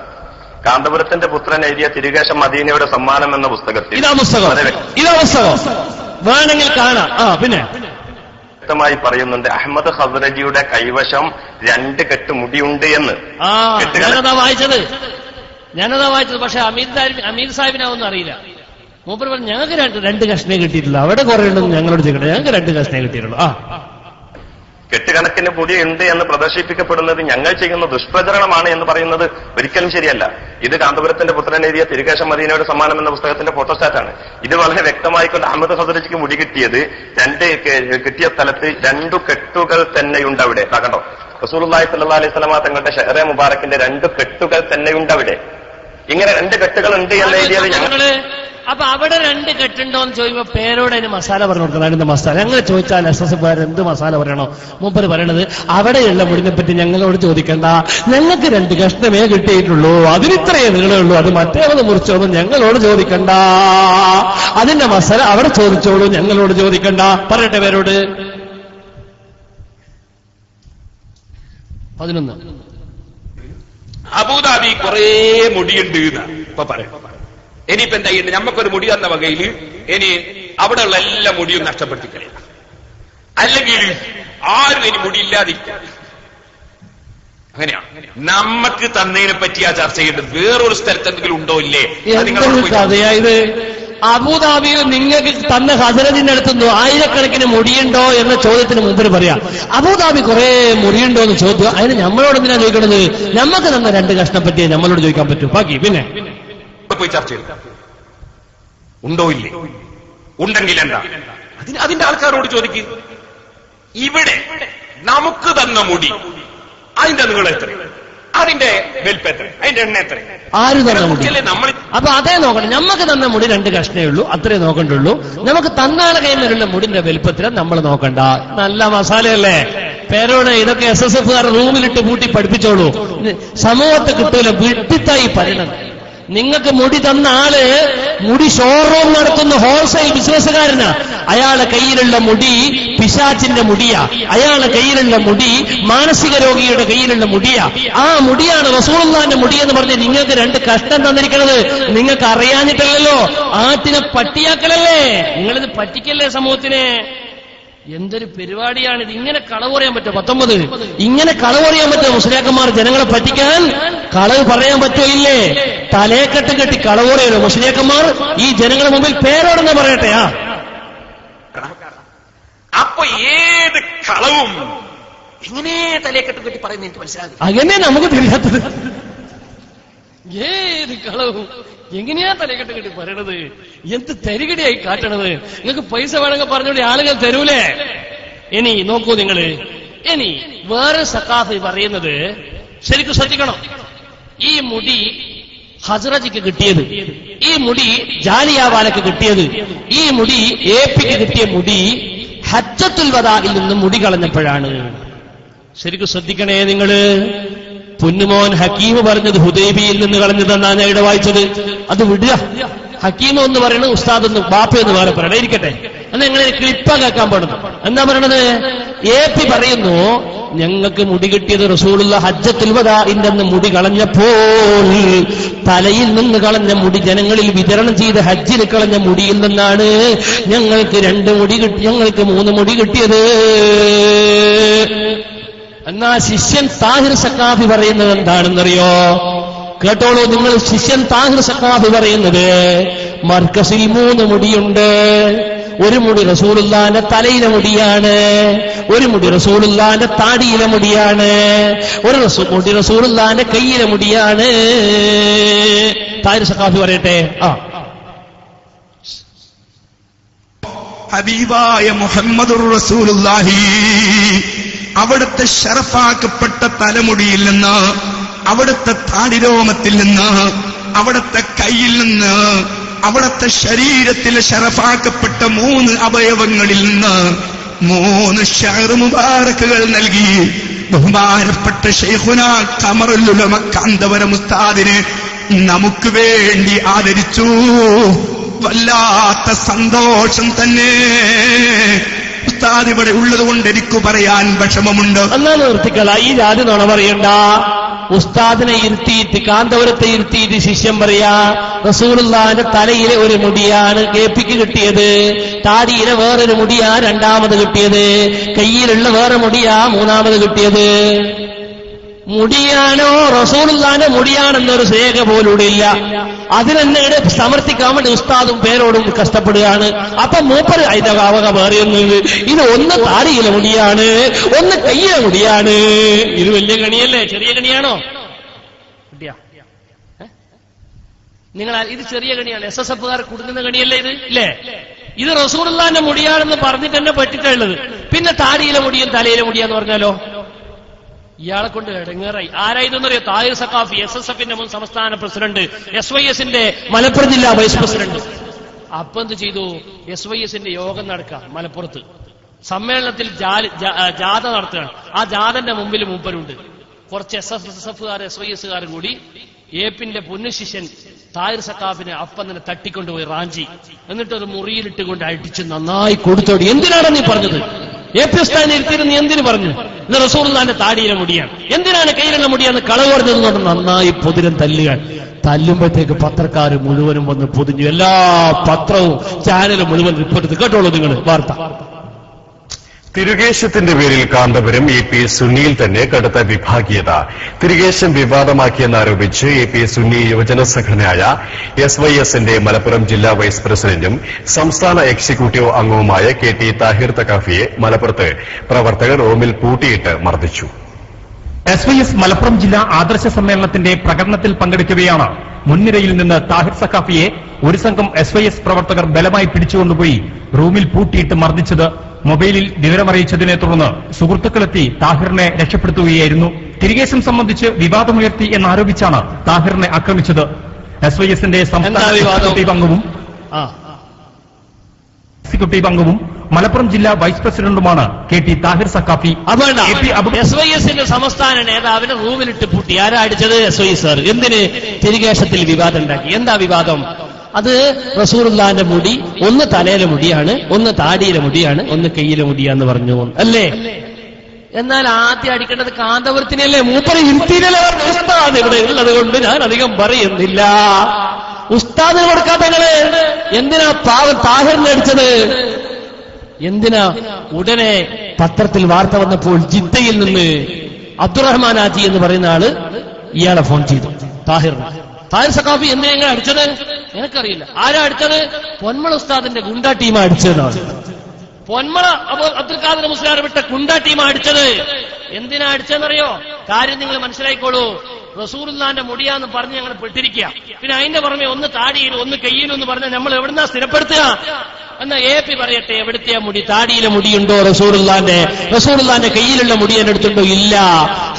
Speaker 8: കാന്തപുരത്തിന്റെ പുത്രൻ എഴുതിയ തിരുകേശം മദീനയുടെ സമ്മാനം എന്ന പുസ്തകത്തിൽ
Speaker 1: വേണമെങ്കിൽ കാണാം. പിന്നെ
Speaker 8: വ്യക്തമായി പറയുന്നുണ്ട്, അഹമ്മദ് ഖസ്റജിയുടെ കൈവശം 2 കെട്ട് മുടിയുണ്ട് എന്ന്.
Speaker 1: ഞാനതാ വായിച്ചത്. പക്ഷെ അമീർ സാഹിബിനാവൊന്നും അറിയില്ല. മൂപ്പർ പറഞ്ഞു ഞങ്ങൾക്ക് 2 കഷ്ണേ കിട്ടിയിട്ടുള്ളൂ, അവിടെ കുറെ ഉണ്ടെന്ന് ഞങ്ങളോട് ചോദിക്കട്ടെ, ഞങ്ങൾക്ക് 2 കഷ്ണേ കിട്ടിയിട്ടുള്ളൂ.
Speaker 8: കെട്ടുകണക്കിന് മുടി ഉണ്ട് എന്ന് പ്രദർശിപ്പിക്കപ്പെടുന്നത് ഞങ്ങൾ ചെയ്യുന്ന ദുഷ്പ്രചരണമാണ് എന്ന് പറയുന്നത് ഒരിക്കലും ശരിയല്ല. ഇത് കാന്തപുരത്തിന്റെ പുത്രൻ എഴുതിയ തിരുകേശം മദീനയുടെ സമ്മാനം എന്ന പുസ്തകത്തിന്റെ ഫോട്ടോസ്റ്റാറ്റാണ്. ഇത് വളരെ വ്യക്തമായിക്കൊണ്ട് അഹമ്മദ് ഖസ്റജിക്ക് മുടി കിട്ടിയത് കിട്ടിയ സ്ഥലത്ത് 2 കെട്ടുകൾ തന്നെയുണ്ട് അവിടെ. കണ്ടോ, റസൂലുള്ളാഹി സ്വല്ലല്ലാഹു അലൈഹി വസല്ലമ തങ്ങളുടെ ഷഹറെ മുബാറക്കിന്റെ 2 കെട്ടുകൾ തന്നെയുണ്ട് അവിടെ. ഇങ്ങനെ 2 കെട്ടുകൾ ഉണ്ട് എന്ന് എഴുതിയത് ഞങ്ങൾ.
Speaker 1: അപ്പൊ അവിടെ 2 കെട്ടുണ്ടോ എന്ന് ചോദിക്കുമ്പോ പേരോട് അതിന് മസാല പറഞ്ഞു കൊടുക്കണം. അതിന്റെ മസാല അങ്ങനെ ചോദിച്ചാൽ SSF എന്ത് മസാല പറയണോ? മൂപ്പര് പറയണത് അവിടെയുള്ള മുടിനെ പറ്റി ഞങ്ങളോട് ചോദിക്കണ്ട, ഞങ്ങൾക്ക് 2 കഷ്ണമേ കിട്ടിയിട്ടുള്ളൂ, അതിനിത്രയേ നീളേ ഉള്ളൂ, അത് മറ്റേത് മുറിച്ചോന്നും ഞങ്ങളോട് ചോദിക്കണ്ട, അതിന്റെ മസാല അവിടെ ചോദിച്ചോളൂ, ഞങ്ങളോട് ചോദിക്കണ്ട. പറയട്ടെ പേരോട്. 11
Speaker 4: അബൂദാബി കുറെ മുടിയുണ്ട് ഇപ്പൊ പറയാം. ഇനിയിപ്പോ എന്താ ചെയ്യുന്നത്? നമുക്കൊരു മുടി തന്ന വകയിൽ ഇനി അവിടെയുള്ള എല്ലാ മുടിയും നഷ്ടപ്പെടുത്തിക്കളയാം, അല്ലെങ്കിൽ ആരും ഇനി മുടിയില്ലാതിരിക്കും. അങ്ങനെയാണ് നമുക്ക് തന്നതിനെ പറ്റി ആ ചർച്ച ചെയ്യേണ്ടത്. വേറൊരു സ്ഥലത്ത് എന്തെങ്കിലും ഉണ്ടോ ഇല്ലേ?
Speaker 1: കഥയായത് അബൂദാബിയിൽ നിങ്ങൾക്ക് തന്ന ഹസരത്തിന്റെ അടുത്തുനിന്ന് ആയിരക്കണക്കിന് മുടിയുണ്ടോ എന്ന ചോദ്യത്തിന് മുമ്പിൽ പറയാം. അബൂദാബി കുറെ മുടിയുണ്ടോ എന്ന് ചോദ്യം. അതിന് നമ്മളോട് എന്തിനാ ചോദിക്കണത്? നമുക്ക് തന്ന 2 കഷ്ണം പറ്റിയേ നമ്മളോട് ചോദിക്കാൻ പറ്റൂ. ബാക്കി പിന്നെ
Speaker 4: പോയി ചർച്ച ചെയ്തു. ഉണ്ടോ ഇല്ലേ? ഉണ്ടെങ്കിൽ എന്താ? അതിന്റെ ആൾക്കാരോട് ചോദിക്കുക. ഇവിടെ നമുക്ക് തന്ന മുടി അതിന്റെ നീളം എത്ര, അതിന്റെ വലിപ്പം എത്ര, അതിന്റെ എണ്ണ എത്ര,
Speaker 1: ആര് തന്ന മുടി? നമ്മൾ അപ്പൊ അതേ നോക്കണം. നമുക്ക് തന്ന മുടി 2 കഷ്ണേ ഉള്ളൂ, അത്രേ നോക്കണ്ടുള്ളൂ. നമുക്ക് തന്നാളെ കൈമേലുള്ള മുടിന്റെ വലിപ്പത്തിലാണ് നമ്മൾ നോക്കണ്ട. നല്ല മസാലയല്ലേ പേരോട്. ഇതൊക്കെ SSF റൂമിലിട്ട് പൂട്ടി പഠിപ്പിച്ചോളൂ. സമൂഹത്തെ കിട്ടൂല, വിട്ടിത്തായി പറയണത്. നിങ്ങൾക്ക് മുടി തന്ന ആള് മുടി ഷോറൂം നടത്തുന്ന ഹോൾസെയിൽ ബിസിനസ്സുകാരനാ. അയാളെ കയ്യിലുള്ള മുടി പിശാചിന്റെ മുടിയാ. അയാളെ കയ്യിലുള്ള മുടി മാനസിക രോഗിയുടെ കയ്യിലുള്ള മുടിയാ. ആ മുടിയാണ് റസൂലുള്ളാഹിന്റെ മുടി എന്ന് പറഞ്ഞ് നിങ്ങൾക്ക് 2 കഷ്ണം തന്നിരിക്കുന്നത്. നിങ്ങൾക്ക് അറിയാഞ്ഞിട്ടല്ലോ, ആറ്റിനെ പട്ടിയാക്കലല്ലേ. നിങ്ങളിത് പറ്റിക്കല്ലേ സമൂഹത്തിനെ. എന്തൊരു പരിപാടിയാണിത്. ഇങ്ങനെ കളവ് പറയാൻ പറ്റുമോ? 19 ഇങ്ങനെ കളവ് പറയാൻ പറ്റുമോ? മുസ്ലിയാക്കന്മാർ ജനങ്ങളെ പറ്റിക്കാൻ കളവ് പറയാൻ പറ്റുമോ? ഇല്ലേ? തലേക്കെട്ട് കെട്ടി കളവ് പറയല്ലോ മുസ്ലിയാക്കന്മാർ ഈ ജനങ്ങളുടെ മുമ്പിൽ. പേരോടെന്ന് പറയട്ടെ.
Speaker 4: അപ്പൊ ഏത് കളവും എങ്ങനെ തലേക്കെട്ട് കെട്ടി പറയുന്നത് എനിക്ക് മനസ്സിലാകും.
Speaker 1: അങ്ങനെ നമുക്ക് தெரியாത്തത്. ഏത് കളവും എങ്ങനെയാ തലക്കെട്ട് കെട്ടി പറയണത്? എന്ത് തരികടിയായി കാട്ടണത്? നിങ്ങൾക്ക് പൈസ വേണമെങ്കിൽ പറഞ്ഞോളി, ആളുകൾ തരൂലേ? ഇനി നോക്കൂ നിങ്ങള്. ഇനി വേറെ സഖാഫി പറയുന്നത് ശരിക്കും ശ്രദ്ധിക്കണം. ഈ മുടി ഹസ്റജിക്ക് കിട്ടിയത്, ഈ മുടി ജാലിയാവാലക്ക് കിട്ടിയത്, ഈ മുടി ഏപ്പിക്ക് കിട്ടിയ മുടി ഹജ്ജത്തുൽ വദാഇൽ നിന്ന് മുടി കളഞ്ഞപ്പോഴാണ്. ശരിക്കും ശ്രദ്ധിക്കണേ നിങ്ങള്. പൊന്നുമോൻ ഹക്കീം പറഞ്ഞത് ഹുദൈബിയിൽ നിന്ന് കളഞ്ഞതെന്നാണ് ഞാൻ ഇവിടെ വായിച്ചത്. അത് വിടുക. ഹക്കീം എന്ന് പറയുന്നത് ഉസ്താദ് എന്ന് ബാപ്പ എന്ന് വേറെ പറയണേ. ഇരിക്കട്ടെ, അന്ന് എങ്ങനെ ക്ലിപ്പാ കേൾക്കാൻ പാടുന്നു. എന്താ പറയണത്? AP പറയുന്നു, ഞങ്ങൾക്ക് മുടി കിട്ടിയത് റസൂലുള്ള ഹജ്ജത്തുൽ വദാഇന്റെ അന്ന് മുടി കളഞ്ഞപ്പോൾ തലയിൽ നിന്ന് കളഞ്ഞ മുടി ജനങ്ങളിൽ വിതരണം ചെയ്ത് ഹജ്ജിൽ കളഞ്ഞ മുടിയിൽ നിന്നാണ് ഞങ്ങൾക്ക് 2 മുടി കിട്ടി, ഞങ്ങൾക്ക് 3 മുടി കിട്ടിയത്. എന്നാ ശിഷ്യൻ താഹിർ സഖാഫി പറയുന്നത് എന്താണെന്നറിയോ? കേട്ടോളൂ നിങ്ങൾ. ശിഷ്യൻ താഹിർ സഖാഫി പറയുന്നത് മർക്കസിൽ 3 മുടിയുണ്ട്. 1 മുടി റസൂലുള്ളാഹിന്റെ തലയിലെ മുടിയാണ്, 1 മുടി റസൂലുള്ളാഹിന്റെ താടിയിലെ മുടിയാണ്, 1 മുടി റസൂലുള്ളാഹിന്റെ കയ്യിലെ മുടിയാണ്. താഹിർ സഖാഫി പറയട്ടെ.
Speaker 9: ഹബീബായ മുഹമ്മദുർ റസൂലുള്ളാഹി അവിടുത്തെ ഷറഫാക്കപ്പെട്ട തലമുടിയിൽ നിന്ന്, അവിടുത്തെ താടിരോമത്തിൽ നിന്ന്, അവിടുത്തെ കയ്യിൽ നിന്ന്, അവിടുത്തെ ശരീരത്തിലെ ഷറഫാക്കപ്പെട്ട 3 അവയവങ്ങളിൽ നിന്ന് 3 ഷഅർ മുബാറക്കുകൾ നൽകി ബഹുമാനപ്പെട്ട ശൈഖുനാ ഖമറുൽ ഉലമ കാന്തപുരം ഉസ്താദിനെ നമുക്ക് വേണ്ടി ആദരിച്ചു. വല്ലാത്ത സന്തോഷം തന്നെ. ഉസ്താദ് ഇവിടെ ഉള്ളത് കൊണ്ട് എനിക്ക് പറയാൻ വിഷമമുണ്ട്.
Speaker 1: എന്നാ നിർത്തിക്കള, ഈ ജാതി നുണ പറയണ്ട. ഉസ്താദിനെ ഇരുത്തിയിട്ട് കാന്തപുരത്തെ ഇരുത്തിയിട്ട് ശിഷ്യൻ പറയാ റസൂലുള്ളാഹിന്റെ തലയിലെ 1 മുടിയാണ് കേപ്പിക്ക് കിട്ടിയത്, താടിയിലെ വേറൊരു മുടിയാ 2ാമത് കിട്ടിയത്, കയ്യിലുള്ള വേറെ മുടിയാ 3ാമത് കിട്ടിയത്. മുടിയാണോ റസൂലുള്ളാഹിന്റെ മുടിയാണെന്നൊരു രേഖ പോലും ഇല്ല. അതിനെന്നെ സമർത്ഥിക്കാൻ വേണ്ടി ഉസ്താദും പേരോടും കഷ്ടപ്പെടുകയാണ്. അപ്പൊ മൂപ്പര് അതിന്റെ അവക വേറെയൊന്നുമില്ല. ഇത് 1 താടിയിലെ മുടിയാണ്, 1 കയ്യിലെ മുടിയാണ്. ഇത് വലിയ കണിയല്ലേ? ചെറിയ കണിയാണോ? നിങ്ങൾ ഇത് ചെറിയ കണിയാണ്. SSFകാർ കൊടുക്കുന്ന കണിയല്ലേ ഇത്? ഇല്ലേ? ഇത് റസൂലുള്ളാഹിന്റെ മുടിയാണെന്ന് പറഞ്ഞിട്ട് തന്നെ പറ്റിട്ടുള്ളത്. പിന്നെ താടിയിലെ മുടിയും തലയിലെ മുടിയാന്ന് പറഞ്ഞാലോ? ഇയാളെ കൊണ്ട് ഇടങ്ങേറായി. ആരായതെന്നറിയോ? താഹിർ സഖാഫി, SSFന്റെ മുൻ സംസ്ഥാന പ്രസിഡന്റ്, SYSന്റെ മലപ്പുറം ജില്ലാ വൈസ് പ്രസിഡന്റ്. അപ്പൊ എന്ത് ചെയ്തു? SYSന്റെ യോഗം നടക്കുക മലപ്പുറത്ത്. സമ്മേളനത്തിൽ ജാഥ നടത്തുകയാണ്. ആ ജാഥന്റെ മുമ്പിൽ മൂപ്പരുണ്ട്. കുറച്ച് SSFകാർ SYSകാരും കൂടി ഏപ്പിന്റെ പൊന്നുശിഷ്യൻ താഹിർ സഖാഫിനെ അപ്പം തന്നെ തട്ടിക്കൊണ്ടുപോയി റാഞ്ചി. എന്നിട്ടൊരു മുറിയിലിട്ടുകൊണ്ട് അടിച്ച് നന്നായി കൊടുത്തോടി. എന്തിനാണ് നീ പറഞ്ഞത്? AP ഉസ്താദിനെ ഇരുത്തിയിരുന്ന് നീ എന്തിനു പറഞ്ഞു? ഇത് റസൂലുള്ളാഹിന്റെ താടിയിലെ മുടിയാണ്, എന്തിനാണ് കയ്യിലുള്ള മുടിയാന്ന് കളവ് പറഞ്ഞതുകൊണ്ട് നന്നായി പൊതിരം തല്ലുക. തല്ലുമ്പോഴത്തേക്ക് പത്രക്കാർ മുഴുവനും വന്ന് പൊതിഞ്ഞു. എല്ലാ പത്രവും ചാനലും മുഴുവൻ റിപ്പോർട്ട്. കേട്ടോളൂ നിങ്ങൾ വാർത്ത.
Speaker 10: തിരുകേശത്തിന്റെ പേരിൽ കാന്തപുരം AP സുന്നിയിൽ തന്നെ കടുത്ത വിഭാഗീയത. തിരുകേശം വിവാദമാക്കിയെന്നാരോപിച്ച് AP സുന്നി യുവജന സംഘടനയായ SYSന്റെ മലപ്പുറം ജില്ലാ വൈസ് പ്രസിഡന്റും സംസ്ഥാന എക്സിക്യൂട്ടീവ് അംഗവുമായ KT താഹിർ തക്കാഫിയെ മലപ്പുറത്ത് പ്രവർത്തകർ റൂമിൽ പൂട്ടിയിട്ട് മർദ്ദിച്ചു.
Speaker 6: SYS മലപ്പുറം ജില്ലാ ആദർശ സമ്മേളനത്തിന്റെ പ്രകടനത്തിൽ പങ്കെടുക്കവെയാണ് മുൻനിരയിൽ നിന്ന് താഹിർ സക്കാഫിയെ ഒരു സംഘം SYS പ്രവർത്തകർ ബലമായി പിടിച്ചുകൊണ്ടുപോയി റൂമിൽ പൂട്ടിയിട്ട് മർദ്ദിച്ചത്. മൊബൈലിൽ വിവരമറിയിച്ചതിനെ തുടർന്ന് സുഹൃത്തുക്കളെത്തി താഹിറിനെ രക്ഷപ്പെടുത്തുകയായിരുന്നു. തിരികേശം സംബന്ധിച്ച് വിവാദമുയർത്തി എന്നാരോപിച്ചാണ് താഹിറിനെ ആക്രമിച്ചത്. SYSന്റെ സംസ്ഥാന എക്സിക്യൂട്ടീവ് അംഗവും മലപ്പുറം ജില്ലാ വൈസ് പ്രസിഡന്റുമാണ് KT താഹിർ സക്കാഫി.
Speaker 1: SYSന്റെ സംസ്ഥാന നേതാവിനെ റൂമിലിട്ട് പൂട്ടി. ആരാ അടിച്ചത്? SYS. എന്തിന്? തിരികേശത്തിൽ വിവാദം ഉണ്ടാക്കി. എന്താ വിവാദം? അത് റസൂലുള്ളാഹിന്റെ മുടി ഒന്ന് തലയിലെ മുടിയാണ്, ഒന്ന് താടിയിലെ മുടിയാണ്, ഒന്ന് കയ്യിലെ മുടിയാന്ന് പറഞ്ഞു അല്ലേ? എന്നാൽ ആദ്യം അടിക്കേണ്ടത് കാന്തപുരത്തിനല്ലേ? മൂപ്പര് ഹിന്ദിയിലല്ലേ പറഞ്ഞു. ഉസ്താദ് ഇവിടെ ഉള്ളത് കൊണ്ട് ഞാൻ അധികം പറയുന്നില്ല. ഉസ്താദ് കൊടുക്കാത്തങ്ങള് എന്തിനാ പാവം താഹിറിനെ അടിച്ചത്? എന്തിനാ? ഉടനെ പത്രത്തിൽ വാർത്ത വന്നപ്പോൾ ജിദ്ദയിൽ നിന്ന് അബ്ദുറഹ്മാൻ ആജി എന്ന് പറയുന്ന ആള് ഇയാളെ ഫോൺ ചെയ്തു. താഹിർ സഖാഫി എന്തിനാ നിങ്ങൾ അടിച്ചത്? എനിക്കറിയില്ല. ആരാ അടിച്ചത്? പൊന്മള ഉസ്താദിന്റെ ഗുണ്ടാ ടീമാ അടിച്ചതാണ്. പൊന്മള അബ്ദുൽ ഖാദർ മുസ്ലിയാർ വിട്ട ഗുണ്ടാ ടീമാ അടിച്ചത്. എന്തിനാ അടിച്ചതെന്നറിയോ? കാര്യം നിങ്ങൾ മനസ്സിലായിക്കോളൂ. റസൂലുള്ളാഹിന്റെ മുടിയാന്ന് പറഞ്ഞ് ഞങ്ങൾ പെട്ടിരിക്കുക. പിന്നെ അതിന്റെ പുറമെ ഒന്ന് താടിയിലും ഒന്ന് കയ്യിലും എന്ന് പറഞ്ഞാൽ നമ്മൾ എവിടുന്നാ സ്ഥിരപ്പെടുത്തുക? എന്നാ AP പറയട്ടെ, എവിടുത്തെയാ മുടി? താടിയിലെ മുടിയുണ്ടോ റസൂലുള്ളാഹിന്റെ കയ്യിലുള്ള മുടി എന്റെ അടുത്തുണ്ടോ? ഇല്ല.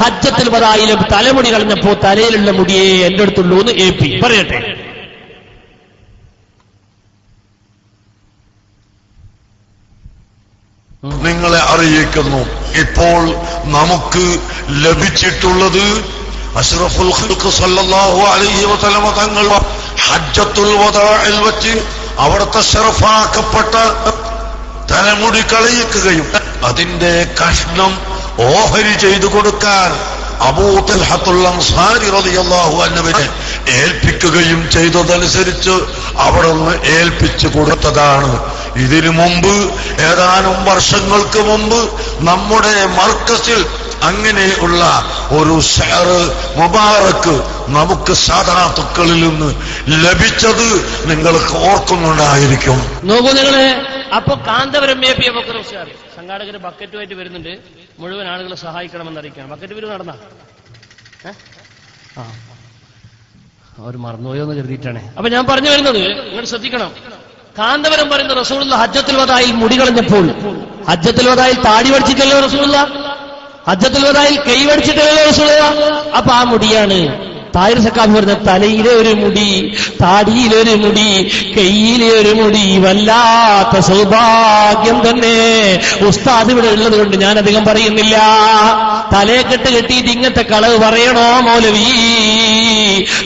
Speaker 1: ഹജ്ജത്തുൽ വദായിലും തലമുടി കളഞ്ഞപ്പോ തലയിലുള്ള മുടിയേ എന്റെ അടുത്തുള്ളൂ എന്ന് AP പറയട്ടെ.
Speaker 11: നിങ്ങളെ അറിയിക്കുന്നു, ഇപ്പോൾ നമുക്ക് ലഭിച്ചിട്ടുള്ളത് അഷ്റഫുൽ ഖൽഖ് സല്ലല്ലാഹു അലൈഹി വസല്ലം തങ്ങൾ ഹജ്ജത്തുൽ വദാഇൽ വച്ച് അവിടുത്തെ ശറഫാക്കപ്പെട്ട തലമുടി കളയിക്കുകയും അതിന്റെ കഷ്ണം ഓഹരി ചെയ്തു കൊടുക്കാൻ അബൂ തൽഹത്തുൽ അൻസാരി റളിയല്ലാഹു അൻഹുവിനെ ഏൽപ്പിക്കുകയും ചെയ്തതനുസരിച്ച് അവിടുന്ന് ഏൽപ്പിച്ചു കൊടുത്തതാണ്. ഇതിനു മുമ്പ് ഏതാനും വർഷങ്ങൾക്ക് മുമ്പ് നമ്മുടെ മർക്കസിൽ അങ്ങനെയുള്ള ഒരു ഷഅർ മുബാറക്ക് നമുക്ക് സാദാത്തുക്കളിൽ നിന്ന് ലഭിച്ചത് നിങ്ങൾക്ക് ഓർക്കുന്നുണ്ടായിരിക്കും.
Speaker 1: നോക്കൂ നിങ്ങള്. അപ്പൊ കാന്തപുരം AP അബൂബക്കർ മുസ്ലിയാർ സംഘാടകര് ബക്കറ്റുമായിട്ട് വരുന്നുണ്ട്. മുഴുവൻ ആളുകളെ സഹായിക്കണമെന്ന് അറിയിക്കണം. ബക്കറ്റ് പിരിവ് നടന്ന അവർ മറന്നുപോയോ എന്ന് കരുതിയിട്ടാണ്. അപ്പൊ ഞാൻ പറഞ്ഞു വരുന്നത് നിങ്ങൾ ശ്രദ്ധിക്കണം. കാന്തപുരം പറയുന്ന റസൂലുള്ളാഹി ഹജ്ജത്തുൽ വദായിൽ മുടി കളഞ്ഞപ്പോൾ, ഹജ്ജത്തുൽ വദായിൽ താടി വടിച്ചിട്ടല്ലോ റസൂലുള്ളാഹി, ഹജ്ജത്തുൽ വദായിൽ കൈ വടിച്ചിട്ടല്ലോ റസൂലുള്ളാഹി. അപ്പൊ ആ മുടിയാണ് താഹിർ സഖാഫി പറഞ്ഞ തലയിലെ ഒരു മുടി, താടിയിലൊരു മുടി, കയ്യിലെ ഒരു മുടി. വല്ലാത്ത സൗഭാഗ്യം തന്നെ. ഉസ്താദ് ഇവിടെ ഉള്ളത് കൊണ്ട് ഞാൻ അധികം പറയുന്നില്ല. തലേക്കെട്ട് കെട്ടിയിട്ട് ഇങ്ങനത്തെ കളവ് പറയണോ മൗലവി?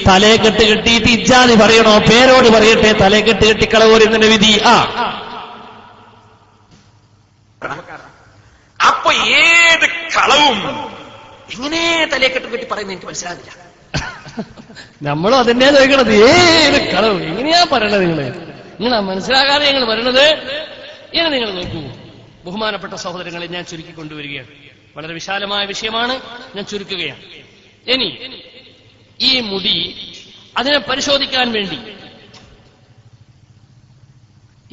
Speaker 1: തലേക്കെട്ട് കെട്ടിയിട്ട് ഇജ്ജാതി പറയണോ? പേരോട് പറയട്ടെ, തലേക്കെട്ട് കെട്ടി കളവ് പറയുന്നതിന്റെ വിധി.
Speaker 4: അപ്പൊ ഏത് കളവും എങ്ങനെ തലേക്കെട്ട് കെട്ടി പറയുന്നത് എനിക്ക് മനസ്സിലാകുന്നില്ല.
Speaker 1: നമ്മളും അതെന്നെ ചോദിക്കണത്. ഏത് കളവ് എങ്ങനെയാ പറയണത്? നിങ്ങൾ മനസ്സിലാകാതെ ഞങ്ങൾ പറയണത്. ഇനി നിങ്ങൾ നോക്കൂ ബഹുമാനപ്പെട്ട സഹോദരങ്ങളെ, ഞാൻ ചുരുക്കിക്കൊണ്ടുവരികയാണ്. വളരെ വിശാലമായ വിഷയമാണ്, ഞാൻ ചുരുക്കുകയാണ്. ഇനി ഈ മുടി അതിനെ പരിശോധിക്കാൻ വേണ്ടി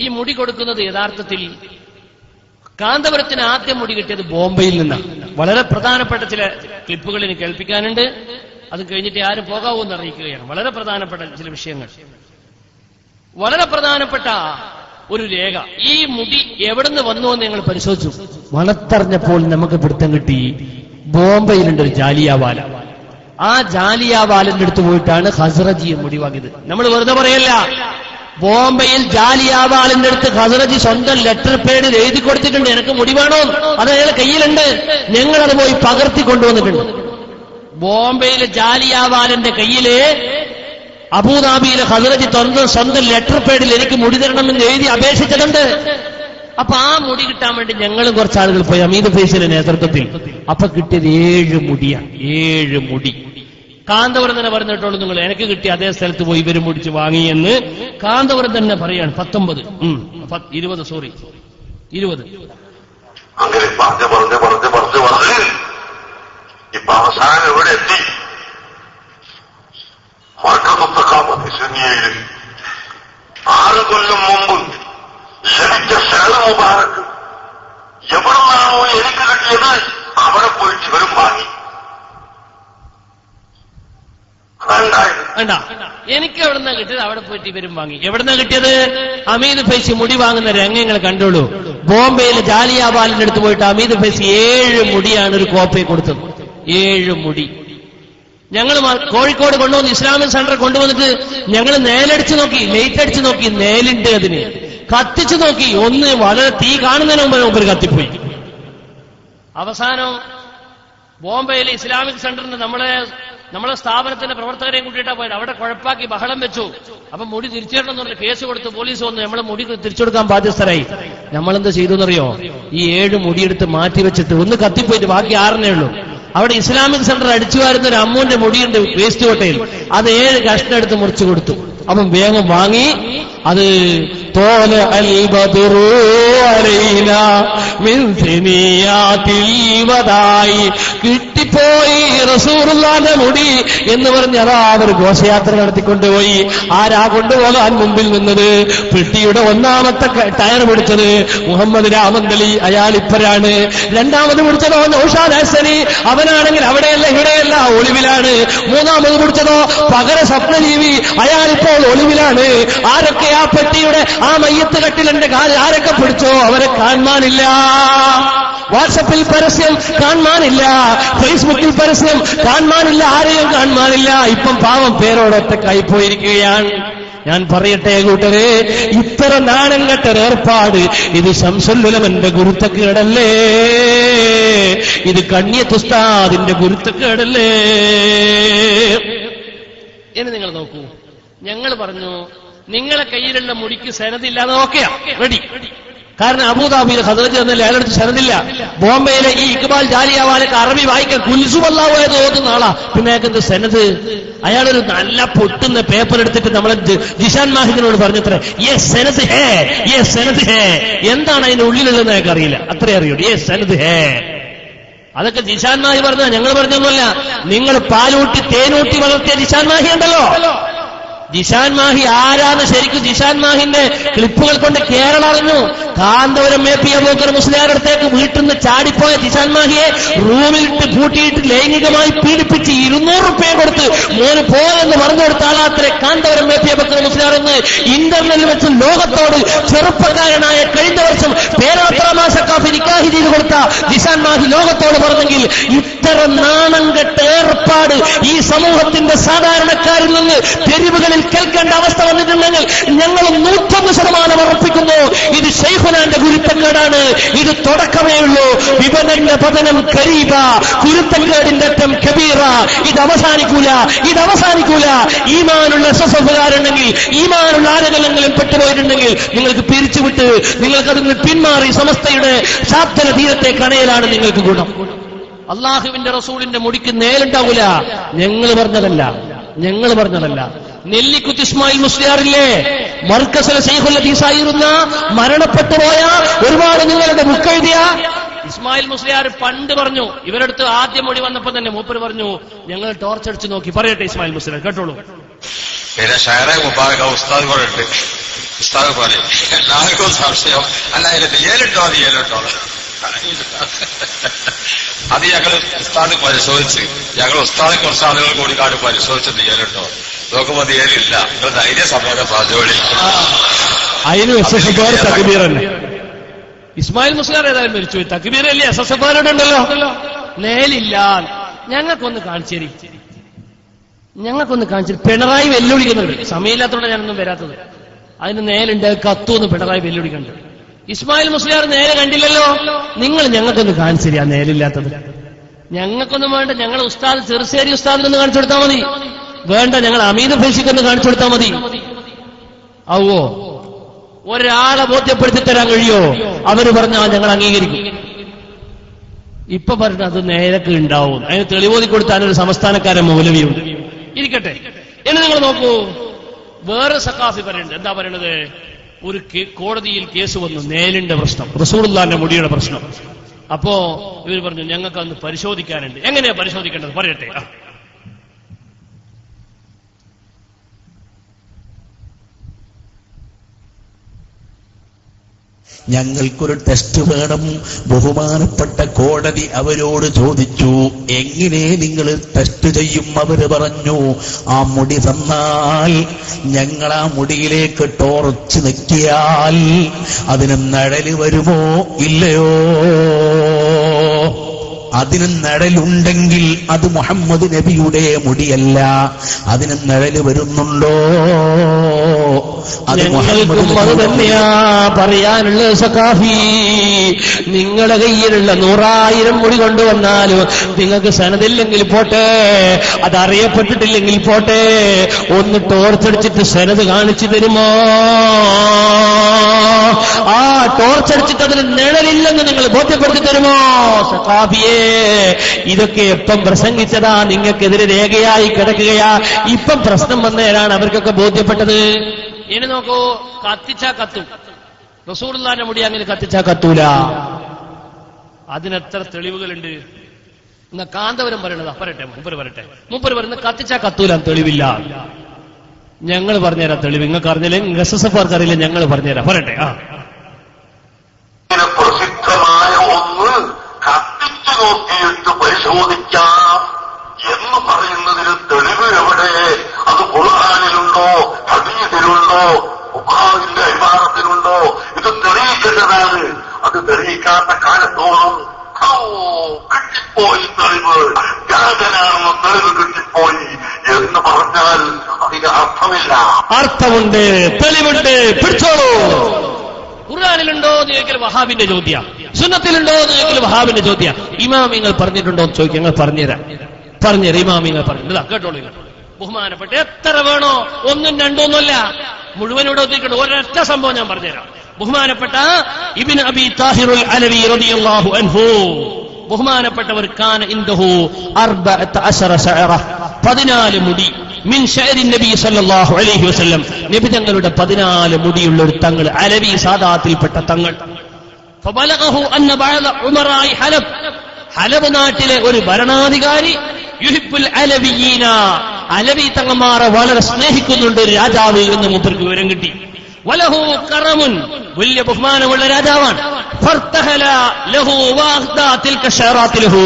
Speaker 1: ഈ മുടി കൊടുക്കുന്നത് യഥാർത്ഥത്തിൽ കാന്തപുരത്തിന് ആദ്യം മുടി കിട്ടിയത് ബോംബെയിൽ നിന്നാണ്. വളരെ പ്രധാനപ്പെട്ട ചില ക്ലിപ്പുകൾ എനിക്ക് കേൾപ്പിക്കാനുണ്ട്. അത് കഴിഞ്ഞിട്ട് ആരും പോകാവൂ എന്ന് അറിയിക്കുകയാണ്. വളരെ പ്രധാനപ്പെട്ട ചില വിഷയങ്ങൾ, വളരെ പ്രധാനപ്പെട്ട ഒരു രേഖ. ഈ മുടി എവിടുന്ന് വന്നു എന്ന് ഞങ്ങൾ പരിശോധിച്ചു. മണത്തറിഞ്ഞപ്പോൾ നമുക്ക് പിടുത്തം കിട്ടി. ബോംബെയിലുണ്ട് ഒരു ജാലിയാവാല. ആ ജാലിയാവാലിന്റെ അടുത്ത് പോയിട്ടാണ് ഹസ്റജി മുടി വാങ്ങിയത്. നമ്മൾ വെറുതെ പറയല്ല. ബോംബെയിൽ ജാലിയാവാലിന്റെ അടുത്ത് ഹസ്റജി സ്വന്തം ലെറ്റർ പേഡിൽ എഴുതി കൊടുത്തിട്ടുണ്ട്, എനിക്ക് മുടി വേണോ, അത് അയാളെ കയ്യിലുണ്ട്. ഞങ്ങളത് പോയി പകർത്തി കൊണ്ടുവന്നിട്ടുണ്ട്. ബോംബെയിലെ ജാലിയാവാലിന്റെ കയ്യില് അബൂദാബിയിലെ ഹസ്റജി സ്വന്തം ലെറ്റർ പേഡിൽ എനിക്ക് മുടി തരണമെന്ന് എഴുതി അപേക്ഷിച്ചിട്ടുണ്ട്. അപ്പൊ ആ മുടി കിട്ടാൻ വേണ്ടി ഞങ്ങളും കുറച്ച് ആളുകൾ പോയി അമീദ് ഫൈസലിന്റെ നേതൃത്വത്തിൽ. അപ്പൊ കിട്ടിയത് 7 മുടിയാണ്. 7 മുടി. കാന്തപുരം തന്നെ പറഞ്ഞിട്ടുള്ളൂ. നിങ്ങൾ എനിക്ക് കിട്ടിയ അതേ സ്ഥലത്ത് പോയി ഇവര് മുടിച്ച് വാങ്ങിയെന്ന് കാന്തപുരം തന്നെ പറയാണ്. 19 20
Speaker 11: അങ്ങനെ പറഞ്ഞ് ഇപ്പൊ അവസാനം എവിടെ എത്തി? മർക്കസുത്തഖാമത്ത് സുന്നിയയിൽ 6 കൊല്ലം മുമ്പ് ലഭിച്ച ഷഹർ മുബാറക്ക് എവിടുന്നാണോ എനിക്ക് കിട്ടിയത് അവിടെ പോയിട്ട് ഇവരും വാങ്ങി.
Speaker 1: വേണ്ട, എനിക്ക് എവിടുന്ന കിട്ടിയത് അവിടെ പോയിട്ട് ഇവരും വാങ്ങി. എവിടുന്ന കിട്ടിയത്? അമീദ് ഫൈസി മുടി വാങ്ങുന്ന രംഗങ്ങൾ കണ്ടോളൂ. ബോംബെയിലെ ജാലിയാബാലിന്റെ അടുത്ത് പോയിട്ട് അമീദ് ഫൈസി 7 മുടിയാണ് ഒരു കോപ്പയെ കൊടുത്തത്. 7 മുടി. ഞങ്ങൾ കോഴിക്കോട് കൊണ്ടുവന്ന് ഇസ്ലാമിക് സെന്റർ കൊണ്ടുവന്നിട്ട് ഞങ്ങൾ നേലടിച്ചു നോക്കി, ലൈറ്റ് അടിച്ചു നോക്കി, നേലുണ്ട് അതിന്. കത്തിച്ചു നോക്കി, ഒന്ന് വളരെ തീ കാണുന്നതിന് മുമ്പ് കത്തിപ്പോയി. അവസാനം ബോംബെയിലെ ഇസ്ലാമിക് സെന്ററിന് നമ്മളെ സ്ഥാപനത്തിന്റെ പ്രവർത്തകരെയും കൂട്ടിയിട്ടാ പോയത്. അവിടെ കുഴപ്പാക്കി ബഹളം വെച്ചു. അപ്പൊ മുടി തിരിച്ചെടുക്കണം എന്ന് പറഞ്ഞ് കേസ് കൊടുത്ത് പോലീസ് വന്നു. നമ്മളെ മുടി തിരിച്ചെടുക്കാൻ ബാധ്യസ്ഥരായി. നമ്മളെന്ത് ചെയ്തു എന്നറിയോ? ഈ 7 മുടിയെടുത്ത് മാറ്റിവെച്ചിട്ട് ഒന്ന് കത്തിപ്പോയിട്ട് ബാക്കി 6 ഉള്ളൂ. അവിടെ ഇസ്ലാമിക് സെന്റർ അടിച്ചു വരുന്ന ഒരു അമ്മൂന്റെ മുടിയുണ്ട് വേസ്റ്റ് കോട്ടയിൽ. അത് 7 കഷ്ണം എടുത്ത് മുറിച്ചു കൊടുത്തു. അപ്പം വേഗം വാങ്ങി. അത് തോല അൽ ബദറു അലൈനാ മിൻ സിനിയാതിൽ വദായി, കിട്ടിപ്പോയി റസൂലുള്ളാഹിന്റെ മുടി എന്ന് പറഞ്ഞ് അതാ അവർ ഘോഷയാത്ര നടത്തിക്കൊണ്ടുപോയി. ആരാ കൊണ്ടുപോകാൻ മുമ്പിൽ നിന്നത്? പെട്ടിയുടെ 1ാമത്തെ ടയർ പിടിച്ചത് മുഹമ്മദ് രാമന്തളി, അയാൾ ഇപ്പരാണ്. 2ാമത് പിടിച്ചതോ നൗഷാദ് ഹസനി, അവനാണെങ്കിൽ അവിടെയല്ല ഇവിടെയല്ല ഒളിവിലാണ്. 3ാമത് പിടിച്ചതോ പകര സ്വപ്നജീവി, അയാളിപ്പോൾ ഒളിവിലാണ്. ആരൊക്കെ ആ പെട്ടിയുടെ ആ മയ്യത്ത് കട്ടിലിന്റെ കാൽ ആരൊക്കെ പിടിച്ചോ അവരെ കാണാനില്ല. വാട്സപ്പിൽ പരസ്യം കാണാനില്ല, ഫേസ്ബുക്കിൽ പരസ്യം കാണാനില്ല, ആരെയും കാണാനില്ല. ഇപ്പം പാവം പേരോടൊറ്റക്കായി പോയിരിക്കുകയാണ്. ഞാൻ പറയട്ടെ കൂട്ടരെ, ഇത്ര നാണം കെട്ടൊരു ഏർപ്പാട് ഇത് ശംസുലുലമന്റെ ഗുരുത്തക്കേടല്ലേ? ഇത് കണ്യത്തുസ്താദിന്റെ ഗുരുത്തക്കേടല്ലേ? എന്ന് നിങ്ങൾ നോക്കൂ. ഞങ്ങൾ പറഞ്ഞു നിങ്ങളെ കയ്യിലുള്ള മുടിക്ക് സനദില്ലാതെ ഓക്കെയാ, റെഡി. കാരണം അബൂദാബിയിൽ ഖദറജ് എന്നല്ലേ അയാളടുത്ത് സനദില്ല. ബോംബെയിലെ ഈ ഇക്ബാൽ ജാലിയാവാലൊക്കെ അറബി വായിക്കാൻ കുൽസുമല്ലാഹുവായത് ഓതുന്ന ആളാ. പിന്നെ അയാൾക്ക് സനദ്? അയാളൊരു നല്ല പൊട്ടുന്ന പേപ്പർ എടുത്തിട്ട് നമ്മളെ ജിഷാൻ മാഹിദിനോട് പറഞ്ഞത്രേ, യെസ് സനദ് ഹേ, യെസ് സനദ് ഹേ. എന്താണ് അതിന്റെ ഉള്ളിലുള്ളതെന്ന് അയാൾക്ക് അറിയില്ല, അത്രേ അറിയുള്ളൂ. യെസ് സനദ് ഹേ. അതൊക്കെ ജിഷാൻ മാഹി പറഞ്ഞ, ഞങ്ങൾ പറഞ്ഞൊന്നുമല്ല. നിങ്ങൾ പാലൂട്ടി തേനൂട്ടി വളർത്തിയ ജിഷാൻ മാഹി ഉണ്ടല്ലോ. ജിഷാൻ മാഹി ആരാന്ന് ശരിക്കും ജിഷാൻ മാഹിന്റെ ക്ലിപ്പുകൾ കൊണ്ട് കേരള അറിഞ്ഞു. കാന്തപുരം മേപ്പിയ അബൂബക്കർ മുസ്ലിയാരുടെ അടുത്തേക്ക് വീട്ടിൽ നിന്ന് ചാടിപ്പോയ ജിഷാൻ മാഹിയെ റൂമിലിട്ട് പൂട്ടിയിട്ട് ലൈംഗികമായി പീഡിപ്പിച്ച് 200 രൂപ കൊടുത്ത് മോന് പോയെന്ന് പറഞ്ഞു കൊടുത്ത ആളാത്രേ കാന്തപുരം മേപ്പിയ അബൂബക്കർ മുസ്ലിയാർ എന്ന് ഇന്റർനെറ്റിൽ വെച്ച് ലോകത്തോട് ചെറുപ്പക്കാരനായ കഴിഞ്ഞ വർഷം പേരാപ്രമാശക്കാഫി നിക്കാഹി ചെയ്ത് കൊടുത്ത ജിഷാൻ മാഹി ലോകത്തോട് പറഞ്ഞെങ്കിൽ ഇത്ര നാണം കെട്ട ഏർപ്പാട് ഈ സമൂഹത്തിന്റെ സാധാരണക്കാരിൽ നിന്ന് തെരുവുകളിൽ കേൾക്കേണ്ട അവസ്ഥ വന്നിട്ടുണ്ടെങ്കിൽ ഞങ്ങൾ 101% ഉറപ്പിക്കുന്നു, ഇത് ശൈഖുനാന്റെ ഗുരുത്തക്കേടാണ്. ഇത് തുടക്കമേ ഉള്ളൂ. വിപണന്റെ പതനം കരീബ, ഗുരുത്തക്കേടിന്റെ അറ്റം കബീറ. ഇത് അവസാനിക്കൂല. ഈമാനുള്ള സ്വസഫുകാരുണ്ടെങ്കിൽ, ഈമാനുള്ള ആരെങ്കിലും പെട്ടുപോയിട്ടുണ്ടെങ്കിൽ നിങ്ങൾക്ക് പിരിച്ചുവിട്ട് നിങ്ങൾക്കതിൽ നിന്ന് പിന്മാറി സമസ്തയുടെ ശാബ്ദന തീരത്തെ കണയലാണ് നിങ്ങൾക്ക് ഗുണം. അള്ളാഹുവിന്റെ റസൂലിന്റെ മുടിക്ക് നേലുണ്ടാവൂല. ഞങ്ങൾ പറഞ്ഞതല്ല. നെല്ലിക്കുത്ത് ഇസ്മായിൽ മുസ്ലിയാറില്ലേ, മർക്കസിലെ ശൈഖുൽ ഹദീസായിരുന്ന മരണപ്പെട്ടുപോയ ഒരുപാട് നിങ്ങളുടെ ബുക്ക് എഴുതിയ ഇസ്മായിൽ മുസ്ലിയാർ പണ്ട് പറഞ്ഞു. ഇവരടുത്ത് ആദ്യം മൊഴി വന്നപ്പോ തന്നെ മൂപ്പര് പറഞ്ഞു, ഞങ്ങൾ ടോർച്ചടിച്ച് നോക്കി. പറയട്ടെ ഇസ്മായിൽ മുസ്ലിയാർ, കേട്ടോളൂ.
Speaker 2: പിന്നെ ഷഹറെ മുബാറക ഉസ്താദ് പറയട്ടെ. ഉസ്താദ് പറയും എല്ലാവർക്കും സംശയം, അല്ല അതിന്റെ ഏലിട്ടോ അത് ഞങ്ങൾ ഉസ്താദ് പരിശോധിച്ച്, ഉസ്താദ് കുറച്ച് ആളുകൾ കൂടി കാട് പരിശോധിച്ചത് ഏലിട്ടോ നോക്കുമ്പോ അത് ഏലില്ല. നിങ്ങൾ ധൈര്യ സമയം സാധ്യതയോടെ
Speaker 1: അതിന് തക്ബീർ തന്നെ. ഇസ്മായിൽ മുസ്ലിയാർ ഏതായാലും മരിച്ചു, തക്ബീറല്ലേ എസ്എസ്എഫുകാരുണ്ടല്ലോ. നേലില്ല. ഞങ്ങൾക്കൊന്ന് കാണിച്ചു. പിണറായി വെല്ലുവിളിക്കുന്നുണ്ട്. സമയമില്ലാത്തതുകൊണ്ട് ഞാനൊന്നും വരാത്തത്. അതിന് നേലുണ്ട്, കത്തുവെന്ന് പിണറായി വെല്ലുവിളിക്കുന്നുണ്ട്. ഇസ്മായിൽ മുസ്ലിയാർ നേരെ കണ്ടില്ലല്ലോ. നിങ്ങൾ ഞങ്ങൾക്കൊന്ന് കാണിച്ചു തരിക നേലില്ലാത്തത്. ഞങ്ങൾക്കൊന്നും വേണ്ട. ഞങ്ങൾ ഉസ്താദ് ചെറുശ്ശേരി ഉസ്താദിനൊന്ന് കാണിച്ചു കൊടുത്താൽ മതി. വേണ്ട, ഞങ്ങൾ അമീദ് ഫൈസിക്കൊന്ന് കാണിച്ചു കൊടുത്താൽ മതി. ആവോ? ഒരാളെ ബോധ്യപ്പെടുത്തി തരാൻ കഴിയോ? അവര് പറഞ്ഞാൽ ഞങ്ങൾ അംഗീകരിക്കും. ഇപ്പൊ പറഞ്ഞ അത് നേരൊക്കെ ഉണ്ടാവും. അതിന് തെളിവോതി കൊടുത്താൽ ഒരു സംസ്ഥാനക്കാരൻ മൗലവിയുണ്ട്. ഇരിക്കട്ടെ. എന്ന് നിങ്ങൾ നോക്കൂ. വേറെ സഖാഫി പറയുന്നുണ്ട്. എന്താ പറയണത്? ഒരു കോടതിയിൽ കേസ് വന്നു, നേലിന്റെ പ്രശ്നം, റസൂലുള്ളാഹിന്റെ മുടിയുടെ പ്രശ്നം. അപ്പോ ഇവർ പറഞ്ഞു ഞങ്ങൾക്ക് അന്ന് പരിശോധിക്കാനുണ്ട്. എങ്ങനെയാ പരിശോധിക്കേണ്ടത് പറയട്ടെ.
Speaker 12: ഞങ്ങൾക്കൊരു ടെസ്റ്റ് വേണം. ബഹുമാനപ്പെട്ട കോടതി അവരോട് ചോദിച്ചു, എങ്ങനെ നിങ്ങൾ ടെസ്റ്റ് ചെയ്യും? അവര് പറഞ്ഞു, ആ മുടി തന്നാൽ ഞങ്ങൾ ആ മുടിയിലേക്ക് ടോർച്ച് നിൽക്കിയാൽ അതിന് നിഴല് വരുമോ ഇല്ലയോ? അതിന് നിഴലുണ്ടെങ്കിൽ അത് മുഹമ്മദ് നബിയുടെ മുടിയല്ല, അതിന് നിഴല് വരുന്നുണ്ടോ? അത്
Speaker 1: ഞങ്ങൾക്കും അത് തന്നെയാ പറയാനുള്ള സഖാഫി. നിങ്ങളുടെ കയ്യിലുള്ള 100,000 മുടി കൊണ്ടുവന്നാലും നിങ്ങൾക്ക് സനദില്ലെങ്കിൽ പോട്ടെ, അതറിയപ്പെട്ടിട്ടില്ലെങ്കിൽ പോട്ടെ, ഒന്ന് ടോർച്ചടിച്ചിട്ട് സനത് കാണിച്ചു തരുമോ? ആ ടോർച്ചടിച്ചിട്ട് അതിന് നിഴലില്ലെന്ന് നിങ്ങൾ ബോധ്യപ്പെടുത്തി തരുമോ? സഖാഫിയെ, ഇതൊക്കെ എപ്പം പ്രസംഗിച്ചതാ, നിങ്ങൾക്കെതിരെ രേഖയായി കിടക്കുകയാ. ഇപ്പം പ്രശ്നം വന്നേരാണ് അവർക്കൊക്കെ ബോധ്യപ്പെട്ടത്. ഇനി നോക്കൂ, കത്തിച്ചാ കത്തും. റസൂലുള്ളാഹിന്റെ മുടി അങ്ങനെ കത്തിച്ചാ കത്തൂല. അതിനെത്ര തെളിവുകളുണ്ട്? എന്നാ കാന്തപുരം പറയണതാ, പറയട്ടെ, മൂപ്പര് പറയുന്നത് കത്തിച്ചാ കത്തൂല, തെളിവില്ല. ഞങ്ങൾ പറഞ്ഞുതരാം തെളിവ്. നിങ്ങൾക്ക് അറിഞ്ഞില്ലേ? SSF അറിയില്ല, ഞങ്ങൾ പറഞ്ഞുതരാം. പറയട്ടെ.
Speaker 11: പ്രസിദ്ധമായ ഒന്ന് കത്തിച്ചു നോക്കിയിട്ട് പരിശോധിക്കാം എന്ന് പറയുന്നതിന് തെളിവ് എവിടെ? അത് ഖുർആനിലുണ്ടോ, ഹദീസിലുണ്ടോ, ഖുർആനിന്റെ ഇബാറത്തിലുണ്ടോ? ഇത് തെളിയിക്കേണ്ടതാണ്. അത് തെളിയിക്കാത്ത കാലത്തോളം കിട്ടിപ്പോയി തെളിവ്, വ്യാജനാണെന്ന് തെളിവ് കിട്ടിപ്പോയി എന്ന് പറഞ്ഞാൽ അതിന് അർത്ഥമില്ല.
Speaker 1: അർത്ഥമുണ്ട്, തെളിവുണ്ട്, പിടിച്ചോളൂ. ഖുർആനിലുണ്ടോ എന്ന് ചോദിക്കൽ വഹാബിന്റെ ചോദ്യം, സുന്നത്തിലുണ്ടോ എന്ന് ചോദിക്കൽ വഹാബിന്റെ ചോദ്യം. ഇമാമിങ്ങൾ പറഞ്ഞിട്ടുണ്ടോ എന്ന് ചോദിക്കുക, ഞങ്ങൾ പറഞ്ഞുതരാം. ഇമാമിങ്ങൾ പറഞ്ഞിട്ടില്ല, കേട്ടോളൂ. ബഹുമാനപ്പെട്ട എത്ര വേണോ, 1 2 ഒന്നുമല്ല, മുഴുവനോട് ഒതുക്കിയിട്ട് ഒരൊറ്റ സംഭവം ഞാൻ പറഞ്ഞുതരാം. ബഹുമാനപ്പെട്ട ഇബ്നു അബി താഹിറുൽ അലവി റളിയല്ലാഹു അൻഹു, ബഹുമാനപ്പെട്ടവർ കാന ഇൻദഹു 14 ശഅറ, 14 മുടി. മിൻ ശഅരി നബി സല്ലല്ലാഹു അലൈഹി വസല്ലം, നബി തങ്ങളുടെ 14 മുടിയുള്ള ഒരു തങ്ങൾ, അലവി സാദാത്തിൽപ്പെട്ട തങ്ങൾ. ഫബലഗഹു അന്ന ബഅദ ഉമറായി ഹലബ്, ഹലബ് നാട്ടിലെ ഒരു ഭരണാധികാരി യുഹിബ്ബുൽ അലവിയീന, അലവി തങ്ങന്മാരെ വളരെ സ്നേഹിക്കുന്നുണ്ട് രാജാവ് എന്ന് മൂപ്പർക്ക് വിവരം കിട്ടി. വലഹു കറമുൻ, വലിയ ബഹുമാനമുള്ള രാജാവാണ്. ഫർതഹല ലഹു വഅഖ്ദാ തിൽക ശഅറാത്തി ലഹു.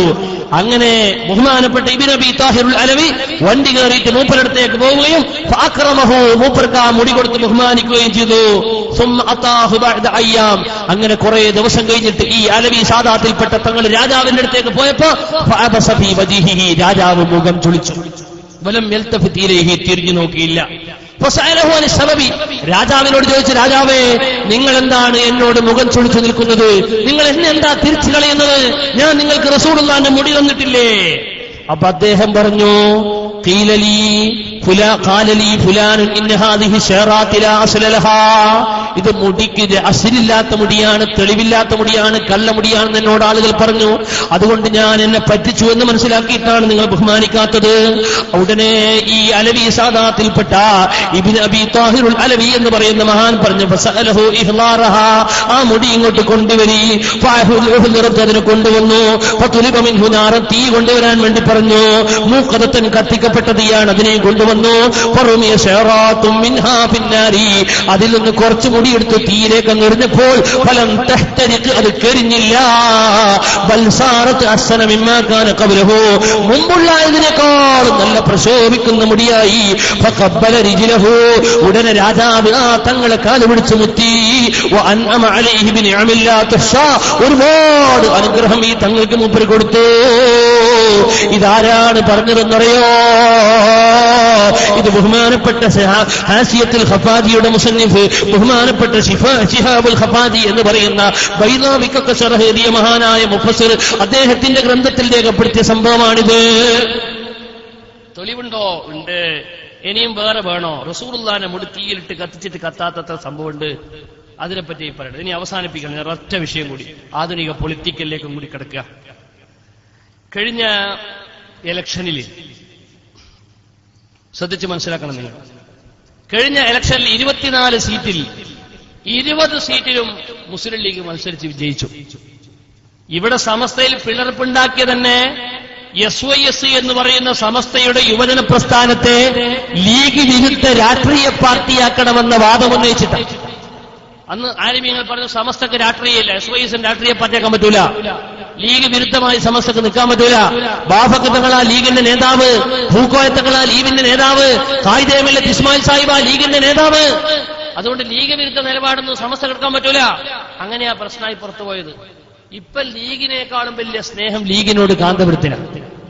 Speaker 1: അങ്ങനെ ബഹുമാനപ്പെട്ട ഇബ്നു അബി താഹിറുൽ അലവി വണ്ടി കയറിയിട്ട് മൂപ്പരടുത്തേക്ക് പോവുകയും ഫഅക്രമഹു, മൂപ്പർക്ക് ആ മുടി കൊടുത്ത് ബഹുമാനിക്കുകയും ചെയ്തു. സുമ്മ അതാഹു ബഅദ അയ്യാം, അങ്ങനെ കുറെ ദിവസം കഴിഞ്ഞിട്ട് ഈ അലവി സാദാത്തിൽപ്പെട്ട തങ്ങൾ രാജാവിന്റെ അടുത്തേക്ക് പോയപ്പോ ഫഅബസ ഫീ വജ്ഹിഹി, രാജാവ് മുഖം ചുളിച്ചു. വലം യൽതഫിത് ഇലൈഹി, തിരിഞ്ഞു നോക്കിയില്ല. ഫസഅലഹു അൻ സബബി, രാജാവിനോട് ചോദിച്ചു, രാജാവേ നിങ്ങൾ എന്താണ് എന്നോട് മുഖം ചുളിച്ചു നിൽക്കുന്നത്? നിങ്ങൾ എന്നെ എന്താ തിരിച്ചു കളയുന്നത്? ഞാൻ നിങ്ങൾക്ക് റസൂലുള്ളാഹിന്റെ മുടി തന്നിട്ടില്ലേ? അപ്പൊ അദ്ദേഹം പറഞ്ഞു, ഇത് മുടിക്ക് അസിലില്ലാത്ത മുടിയാണ്, തെളിവില്ലാത്ത മുടിയാണ്, കള്ളമുടിയാണെന്ന് എന്നോട് ആളുകൾ പറഞ്ഞു. അതുകൊണ്ട് ഞാൻ എന്നെ പറ്റിച്ചു എന്ന് മനസ്സിലാക്കിയിട്ടാണ് നിങ്ങൾ ബഹുമാനിക്കാത്തത്. ഉടനെ ഈ അലവി സാദാത്തിൽപ്പെട്ട ഇബ്നു അബി താഹിറുൽ അലവി എന്ന് പറയുന്ന മഹാൻ പറഞ്ഞു, ഫസഅലഹു ഇഹ്ലാറഹ, ആ മുടി ഇങ്ങോട്ട് കൊണ്ടുവരി. അതിനെ കൊണ്ടുവന്നു. ഫതുലിബ മിൻഹു നാറ, തീ കൊണ്ടുവരാൻ വേണ്ടി പറഞ്ഞു. മൂഖദത്തൻ, കത്തിക്കപ്പെട്ട തീയാണ്, അതിനെ കൊണ്ടുവന്നു. ഫറുമിയ ശഅറാത്തും മിൻഹാ ഫിന്നാരി, അതിൽ നിന്ന് കുറച്ച് മുടിയെടുത്ത് തീയിലേക്ക് എറിഞ്ഞപ്പോൾ ഫലം തഹ്തരിഖ്, അത് കരിഞ്ഞില്ല. ബൽ സാറത്ത് അഹ്സന മിമ്മാ കാന ഖബ്ലഹു, മുമ്പുള്ളതിനേക്കാൾ നല്ല പ്രശോഭിക്കുന്ന മുടിയായി. ഫഖബ്ബല റിജ്ലഹു, ഉടനെ രാജാവ് ആ തങ്ങളെ കാല് പിടിച്ച് മുത്തി. വഅൻഅമ അലൈഹി ബിനിഅമില്ലാ തുഹ്സാ, ഒരുപാട് അനുഗ്രഹം ഈ തങ്ങൾക്ക് മൂപ്പർ കൊടുത്തു. ഇതാരാണ് പറഞ്ഞതെന്നറിയോ? ഇത് ബഹുമാനപ്പെട്ട ഹാസിയത്തുൽ ഖഫാദിയുടെ മുസന്നിഫ്, ബഹുമാനപ്പെട്ട ശിഹാബുൽ ഖഫാദി എന്ന് പറയുന്ന ബൈദാവിക്കൊക്കെ ശറഹ് എഴുതിയ മഹാനായ മുഫസ്സിർ, അദ്ദേഹത്തിന്റെ ഗ്രന്ഥത്തിൽ രേഖപ്പെടുത്തിയ സംഭവമാണിത്. തെളിവുണ്ടോ? ഉണ്ട്. ഇനിയും വേറെ വേണോ? റസൂലുള്ളാഹിനെ മുടി തീയിലിട്ട് കത്തിച്ചിട്ട് കത്താത്ത സംഭവമുണ്ട്, അതിനെപ്പറ്റി പറയണം. ഇനി അവസാനിപ്പിക്കണം. ഞാൻ ഒറ്റ വിഷയം കൂടി, ആധുനിക പൊളിറ്റിക്കലിലേക്കും കൂടി കിടക്കുക. കഴിഞ്ഞ ഇലക്ഷനിൽ ശ്രദ്ധിച്ച് മനസ്സിലാക്കണം നിങ്ങൾ. കഴിഞ്ഞ ഇലക്ഷനിൽ 24 സീറ്റിൽ 20 സീറ്റിലും മുസ്ലിം ലീഗ് മത്സരിച്ച് വിജയിച്ചു. ഇവിടെ സമസ്തയിൽ പിളർപ്പുണ്ടാക്കിയ തന്നെ SYS എന്ന് പറയുന്ന സമസ്തയുടെ യുവജന പ്രസ്ഥാനത്തെ ലീഗ് വിരുദ്ധ രാഷ്ട്രീയ പാർട്ടിയാക്കണമെന്ന വാദം ഉന്നയിച്ചിട്ടാണ്. അന്ന് ആലിമീങ്ങൾ പറഞ്ഞു സമസ്തക്ക് രാഷ്ട്രീയമില്ല, SYS രാഷ്ട്രീയ പാർട്ടിയാക്കാൻ പറ്റൂല, ലീഗ് വിരുദ്ധമായി സമസ്തക്ക് നിൽക്കാൻ പറ്റൂല. ബാഫക്ക് തങ്ങളാ ലീഗിന്റെ നേതാവ്, ഭൂക്കോയ തങ്ങളാ ലീഗിന്റെ നേതാവ്, കായിദേമിലെ ഇസ്മായിൽ സാഹിബ ലീഗിന്റെ നേതാവ്. അതുകൊണ്ട് ലീഗ് വിരുദ്ധ നിലപാടൊന്നും സമസ്ത എടുക്കാൻ പറ്റൂല. അങ്ങനെയാ പ്രശ്നമായി പുറത്തുപോയത്. ഇപ്പൊ ലീഗിനേക്കാളും വലിയ സ്നേഹം ലീഗിനോട് കാന്തപുരത്തിനാണ്.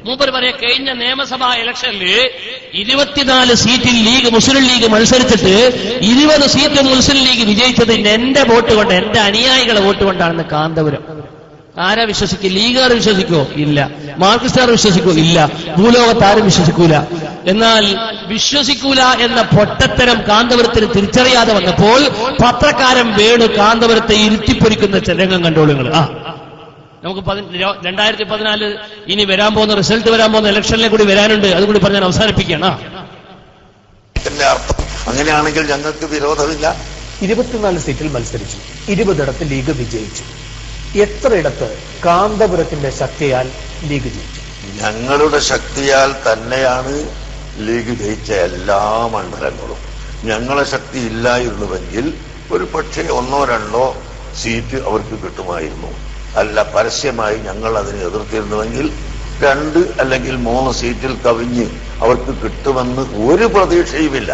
Speaker 1: മൂപ്പർ പറയാ, കഴിഞ്ഞ നിയമസഭാ ഇലക്ഷനിൽ 24 സീറ്റിൽ മുസ്ലിം ലീഗ് മത്സരിച്ചിട്ട് 20 സീറ്റ് മുസ്ലിം ലീഗ് വിജയിച്ചത് എന്റെ വോട്ട് കൊണ്ട്, എന്റെ അനുയായികളെ വോട്ട് കൊണ്ടാണെന്ന് കാന്തപുരം. ആരാ വിശ്വസിക്കുക? ലീഗുകാർ വിശ്വസിക്കോ? ഇല്ല. മാർക്സിസ്റ്റുകാർ വിശ്വസിക്കോ? ഇല്ല. ഭൂലോകത്താരും വിശ്വസിക്കൂല. എന്നാൽ വിശ്വസിക്കൂല എന്ന പൊട്ടത്തരം കാന്തപുരത്തിന് തിരിച്ചറിയാതെ വന്നപ്പോൾ പത്രക്കാരൻ വേണു കാന്തപുരത്തെ ഇരുത്തിപ്പൊരിക്കുന്ന രംഗം കണ്ടോളുകൾ. നമുക്ക് 2014 ഇനി വരാൻ പോകുന്ന റിസൾട്ട് വരാൻ പോകുന്ന ഇലക്ഷനിലെ കൂടി വരാനുണ്ട്. അതുകൂടി പറഞ്ഞാൽ അവസാനിപ്പിക്കുകയാണ്.
Speaker 11: അർത്ഥം അങ്ങനെയാണെങ്കിൽ ഞങ്ങൾക്ക് വിരോധമില്ല.
Speaker 13: 24 സീറ്റിൽ മത്സരിച്ചു, 20 ലീഗ് വിജയിച്ചു. എത്രയിടത്ത് കാന്തപുരത്തിന്റെ ശക്തിയാൽ ലീഗ് ജയിച്ചു?
Speaker 11: ഞങ്ങളുടെ ശക്തിയാൽ തന്നെയാണ് ലീഗ് ജയിച്ച എല്ലാ മണ്ഡലങ്ങളും. ഞങ്ങളെ ശക്തി ഇല്ലായിരുന്നുവെങ്കിൽ ഒരു പക്ഷേ 1-2 സീറ്റ് അവർക്ക് കിട്ടുമായിരുന്നു. അല്ല, പരസ്യമായി ഞങ്ങൾ അതിനെ എതിർത്തിരുന്നുവെങ്കിൽ 2 അല്ലെങ്കിൽ 3 സീറ്റിൽ കവിഞ്ഞ് അവർക്ക് കിട്ടുമെന്ന് ഒരു പ്രതീക്ഷയുമില്ല.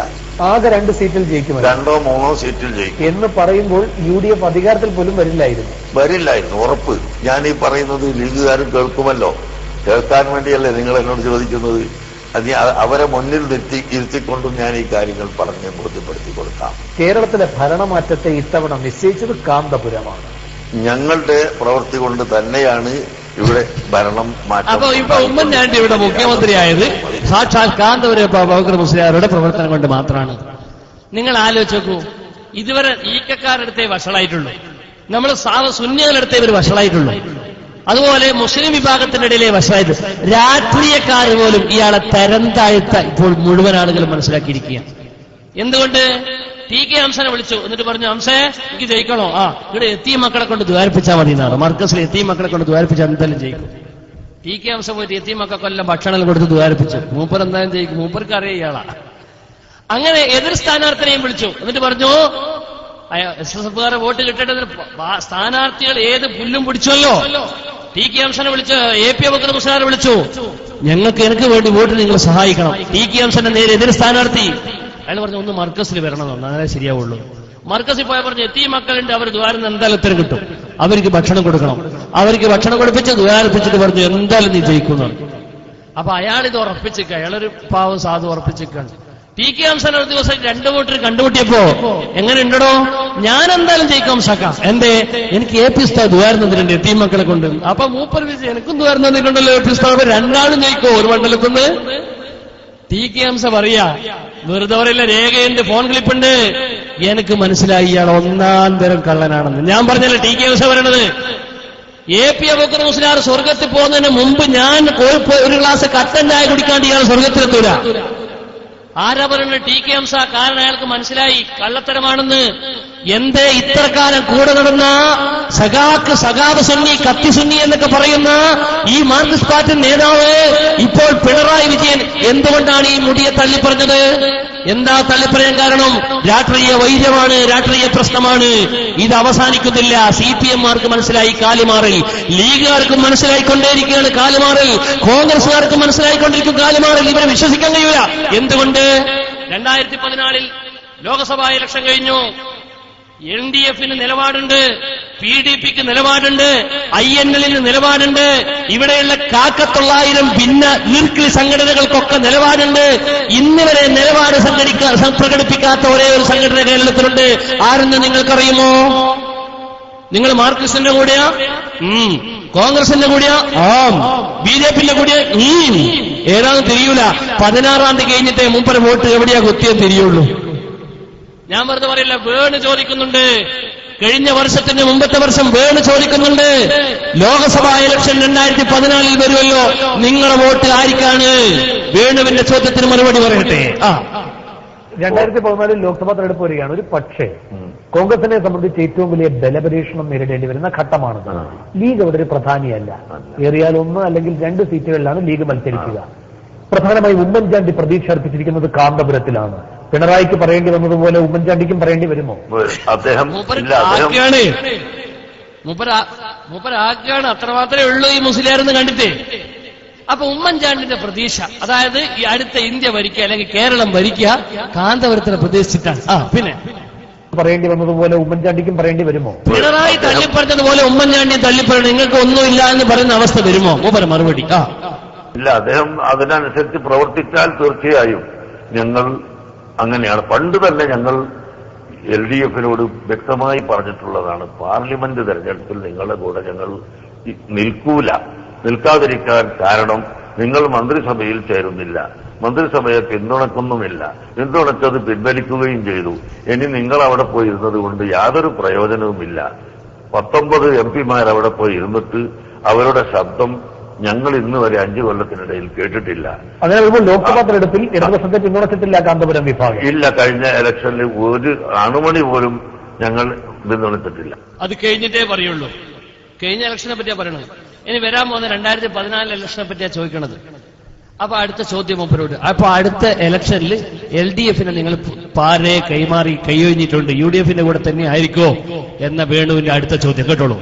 Speaker 13: ആകെ 2 സീറ്റിൽ ജയിക്കും,
Speaker 11: 2-3 സീറ്റിൽ ജയിക്കും
Speaker 13: എന്ന് പറയുമ്പോൾ UDF അധികാരത്തിൽ പോലും വരില്ലായിരുന്നു,
Speaker 11: ഉറപ്പ്. ഞാൻ ഈ പറയുന്നത് ലീഗുകാരും കേൾക്കുമല്ലോ. കേൾക്കാൻ വേണ്ടിയല്ലേ നിങ്ങൾ എന്നോട് ചോദിക്കുന്നത്. അവരെ മുന്നിൽ ഇരുത്തിക്കൊണ്ടും ഞാൻ ഈ കാര്യങ്ങൾ പറഞ്ഞ് ബോധ്യപ്പെടുത്തി കൊടുക്കാം.
Speaker 13: കേരളത്തിലെ ഭരണമാറ്റത്തെ ഇത്തവണ നിശ്ചയിച്ചത് കാന്തപുരമാണ്.
Speaker 11: ഞങ്ങളുടെ പ്രവൃത്തി കൊണ്ട് തന്നെയാണ് ഇവിടെ ഭരണം മാറ്റം.
Speaker 1: അപ്പൊ ഇപ്പൊ ഉമ്മൻചാണ്ടി ഇവിടെ മുഖ്യമന്ത്രിയായത് സാക്ഷാൽ കാന്തപുരം അബൂബക്കർ മുസ്ലിയാരുടെ പ്രവർത്തനം കൊണ്ട് മാത്രമാണ്. നിങ്ങൾ ആലോചിച്ച് നോക്കൂ, ഇതുവരെ ഈക്കക്കാരെടുത്തേ വഷളായിട്ടുള്ളൂ, നമ്മൾ സുന്നികളുടെടുത്തേ ഇവർ വഷളായിട്ടുള്ളൂ. അതുപോലെ മുസ്ലിം വിഭാഗത്തിന്റെ ഇടയിലെ വഷളായിട്ട് രാഷ്ട്രീയക്കാർ പോലും ഇയാളെ തരം താഴ്ത്ത ഇപ്പോൾ മുഴുവൻ ആളുകളും മനസ്സിലാക്കിയിരിക്കുക. എന്തുകൊണ്ട്? TK ഹംസനെ വിളിച്ചു, എന്നിട്ട് പറഞ്ഞു, ഹംസേ എനിക്ക് ജയിക്കണോ? ഇവിടെ എത്തിയ മക്കളെ കൊണ്ട് ദ്വാരിപ്പിച്ചാൽ മതി എന്നാണ്. മർക്കസിൽ എത്തിയ മക്കളെ കൊണ്ട് ദ്വാരിപ്പിച്ചാൽ എന്തായാലും ജയിക്കും. TK ഹംസ പോയിട്ട് എത്തിയ മക്കൾക്കെല്ലാം ഭക്ഷണം കൊടുത്ത് ദ്വാരിപ്പിച്ചു. മൂപ്പർ എന്തായാലും ജയിക്കും, മൂപ്പർക്ക് അറിയാം ഇയാളാ. അങ്ങനെ എതിർ സ്ഥാനാർത്ഥിനെയും വിളിച്ചു, എന്നിട്ട് പറഞ്ഞു SSFകാരെ വോട്ട് കിട്ടേണ്ടതിന് സ്ഥാനാർത്ഥികൾ ഏത് പുല്ലും പിടിച്ചുവല്ലോ. TK ഹംസനെ വിളിച്ച് AP അബൂബക്കർ മുസ്ലിയാരെ വിളിച്ചു, എനിക്ക് വേണ്ടി വോട്ട് നിങ്ങൾ സഹായിക്കണം. TK ഹംസന്റെ നേരെ എതിർ സ്ഥാനാർത്ഥി അയാൾ പറഞ്ഞു, ഒന്ന് മർക്കസിൽ വരണമെന്ന്, അങ്ങനെ ശരിയാവുള്ളൂ. മർക്കസിൽ പോയാൽ പറഞ്ഞു, എത്തിയ മക്കളുണ്ട്, അവർ ദ്വാരം എന്തായാലും ഉത്തരം കിട്ടും, അവർക്ക് ഭക്ഷണം കൊടുക്കണം. അവർക്ക് ഭക്ഷണം കൊടുപ്പിച്ച് ദ്വാരപ്പിച്ചിട്ട് പറഞ്ഞു, എന്തായാലും നീ ജയിക്കുന്നു. അപ്പൊ അയാളിത് ഉറപ്പിച്ചിക്ക, അയാളൊരു പാവം സാധു ഉറപ്പിച്ചിക്കാണ്. TK ഹംസൻ ഒരു ദിവസം 2 വോട്ടിൽ കണ്ടുമുട്ടിയപ്പോ, എങ്ങനെ ഉണ്ടോ, ഞാൻ എന്തായാലും ജയിക്കാം സക്ക. എന്തേ? എനിക്ക് AP ഉസ്താദ് ദ്വാരം തന്നിട്ടുണ്ട് എത്തിയ മക്കളെ കൊണ്ട്. അപ്പൊ മൂപ്പർ വിജയ് എനിക്കും ദ്വാരം തന്നിട്ടുണ്ടല്ലോ AP ഉസ്താദ്, രണ്ടാളും ജയിക്കോ ഒരു മണ്ഡലത്തുനിന്ന്? TK ഹംസ പറയാ, വെറുതെ പറയില്ല, രേഖയുണ്ട്, ഫോൺ ക്ലിപ്പുണ്ട്, എനിക്ക് മനസ്സിലായി ഇയാൾ 1-ാം തരം കള്ളനാണെന്ന്. ഞാൻ പറഞ്ഞല്ലേ TK ഹംസ പറയണത്. AP അബൂബക്കർ മുസ്ലിയാർ സ്വർഗത്തിൽ പോകുന്നതിന് മുമ്പ് ഞാൻ ഒരു ഗ്ലാസ് കട്ടൻ ചായ കുടിക്കാണ്ട് ഇയാൾ സ്വർഗത്തിലെത്തൂല. ആരാ പറയുന്നത്? TK ഹംസ. കാരണം അയാൾക്ക് മനസ്സിലായി കള്ളത്തരമാണെന്ന്. എന്തേ ഇത്രകാലം കൂടെ നടന്ന സഖാവ് സുന്നി, കത്തി സുന്നി എന്നൊക്കെ പറയുന്ന ഈ മാർക്സിസ്റ്റ് പാർട്ടി നേതാവ് ഇപ്പോൾ പിണറായി വിജയൻ എന്തുകൊണ്ടാണ് ഈ മുടിയെ തള്ളിപ്പറഞ്ഞത്? എന്താ തള്ളിപ്പറയാൻ കാരണം? രാഷ്ട്രീയ വൈര്യമാണ്, രാഷ്ട്രീയ പ്രശ്നമാണ്. ഇത് അവസാനിക്കുന്നില്ല. CPM-മാർക്ക് മനസ്സിലായി കാലുമാറൽ, ലീഗുകാർക്കും മനസ്സിലായിക്കൊണ്ടേയിരിക്കുകയാണ് കാലുമാറൽ, കോൺഗ്രസുകാർക്കും മനസ്സിലായിക്കൊണ്ടിരിക്കും കാലുമാറൽ. ഇവരെ വിശ്വസിക്കാൻ കഴിയൂല. എന്തുകൊണ്ട്? 2014 ലോക്സഭാ ഇലക്ഷൻ കഴിഞ്ഞു. LDF-ന് നിലപാടുണ്ട്, PDP-ക്ക് നിലപാടുണ്ട്, INL-ന് നിലപാടുണ്ട്, ഇവിടെയുള്ള 900 ഭിന്ന ഈർക്കിൾ സംഘടനകൾക്കൊക്കെ നിലപാടുണ്ട്. ഇന്നുവരെ നിലപാട് പ്രകടിപ്പിക്കാത്ത ഒരേ ഒരു സംഘടന കേരളത്തിലുണ്ട്. ആരെന്ന് നിങ്ങൾക്കറിയുമോ? നിങ്ങൾ മാർക്സിസ്റ്റിന്റെ കൂടെയാ? കോൺഗ്രസിന്റെ കൂടെയാ? BJP-ന്റെ കൂടെയാ? ഏതാണെന്ന് തിരിയൂല. 16-ാം തീയതി കഴിഞ്ഞിട്ടേ മൂപ്പര് വോട്ട് എവിടെയാ കുത്തിയെന്ന് തിരിയുള്ളൂ. ഞാൻ വെറുതെ പറയില്ല. വേണ് ചോദിക്കുന്നുണ്ട്, കഴിഞ്ഞ വർഷത്തിന് മുമ്പത്തെ വർഷം വേണ് ചോദിക്കുന്നുണ്ട്, ലോക്സഭാ ഇലക്ഷൻ 2014 വരുമല്ലോ, നിങ്ങളുടെ വോട്ട് ആർക്കാണ്? വേണുവിന്റെ ചോദ്യത്തിന് മറുപടി പറയട്ടെ.
Speaker 13: 2014 ലോക്സഭാ തെരഞ്ഞെടുപ്പ് വരികയാണ്. ഒരു പക്ഷേ കോൺഗ്രസിനെ സംബന്ധിച്ച് ഏറ്റവും വലിയ ബലപരീക്ഷണം നേരിടേണ്ടി വരുന്ന ഘട്ടമാണത്. ലീഗ് അവിടെ ഒരു പ്രധാനിയല്ല. ഏറിയാൽ 1 അല്ലെങ്കിൽ 2 സീറ്റുകളിലാണ് ലീഗ് മത്സരിക്കുക. പ്രധാനമായി ഉമ്മൻചാണ്ടി പ്രതീക്ഷ അർപ്പിച്ചിരിക്കുന്നത് കാന്തപുരത്തിലാണ്. പിണറായിക്ക് പറയേണ്ടി വന്നതുപോലെ ഉമ്മൻചാണ്ടിക്കും പറയേണ്ടി വരുമോ?
Speaker 11: അദ്ദേഹം
Speaker 1: മൂപ്പരാക്കുകയാണ്, അത്രമാത്രമേ ഉള്ളൂ ഈ മുസ്ലിയാരെന്ന് കണ്ടിട്ടേ. അപ്പൊ ഉമ്മൻചാണ്ടിന്റെ പ്രതീക്ഷ, അതായത് ഈ അടുത്ത ഇന്ത്യ ഭരിക്കുക അല്ലെങ്കിൽ കേരളം ഭരിക്കുക കാന്തപുരത്തിനെ പ്രതീക്ഷിച്ചിട്ടാണ്. പിന്നെ
Speaker 13: പറയേണ്ടി വന്നതുപോലെ ഉമ്മൻചാണ്ടിക്കും പറയേണ്ടി വരുമോ?
Speaker 1: പിണറായി തള്ളിപ്പറഞ്ഞതുപോലെ ഉമ്മൻചാണ്ടിയെ തള്ളിപ്പറയണം, നിങ്ങൾക്ക് ഒന്നുമില്ല എന്ന് പറയുന്ന അവസ്ഥ വരുമോ? മൂപ്പര മറുപടി
Speaker 11: ഇല്ല. അദ്ദേഹം അതിനനുസരിച്ച് പ്രവർത്തിച്ചാൽ തീർച്ചയായും ഞങ്ങൾ അങ്ങനെയാണ്. പണ്ട് തന്നെ ഞങ്ങൾ LDF-നോട് വ്യക്തമായി പറഞ്ഞിട്ടുള്ളതാണ്, പാർലമെന്റ് തെരഞ്ഞെടുപ്പിൽ നിങ്ങളുടെ കൂടെ ഞങ്ങൾ നിൽക്കാതിരിക്കാൻ കാരണം നിങ്ങൾ മന്ത്രിസഭയിൽ ചേരുന്നില്ല, മന്ത്രിസഭയെ പിന്തുണക്കുന്നുമില്ല, പിന്തുണച്ചത് പിൻവലിക്കുകയും ചെയ്തു. ഇനി നിങ്ങൾ അവിടെ പോയി ഇരുന്നത് കൊണ്ട് യാതൊരു പ്രയോജനവുമില്ല. 19 MP-മാർ അവിടെ പോയി ഇരുന്നിട്ട് അവരുടെ ശബ്ദം ഞങ്ങൾ ഇന്ന് വരെ 5 കൊല്ലത്തിനിടയിൽ കേട്ടിട്ടില്ല.
Speaker 13: അങ്ങനെ വരുമ്പോൾ ലോക്സഭാ തെരഞ്ഞെടുപ്പിൽ ഇടതുപക്ഷത്തെ പിന്തുണച്ചിട്ടില്ല കാന്തപുരം വിഭാഗം.
Speaker 11: ഇല്ല, കഴിഞ്ഞ ഇലക്ഷനിൽ ഒരു അണുമണി പോലും ഞങ്ങൾ പിന്തുണച്ചിട്ടില്ല.
Speaker 1: അത് കഴിഞ്ഞിട്ടേ പറയുള്ളൂ. കഴിഞ്ഞ ഇലക്ഷനെ പറ്റിയാ പറയണത്. ഇനി വരാൻ പോകുന്ന 2014 ഇലക്ഷനെ പറ്റിയാ ചോദിക്കണത്. അപ്പൊ അടുത്ത ചോദ്യം മൂപ്പരോട്, അപ്പൊ അടുത്ത ഇലക്ഷനിൽ LDF-നെ നിങ്ങൾ പാരെ കൈമാറി കൈയൊഴിഞ്ഞിട്ടുണ്ട്, UDF-ന്റെ കൂടെ തന്നെ ആയിരിക്കുമോ എന്ന വേണുവിന്റെ അടുത്ത ചോദ്യം. കേട്ടോളൂ.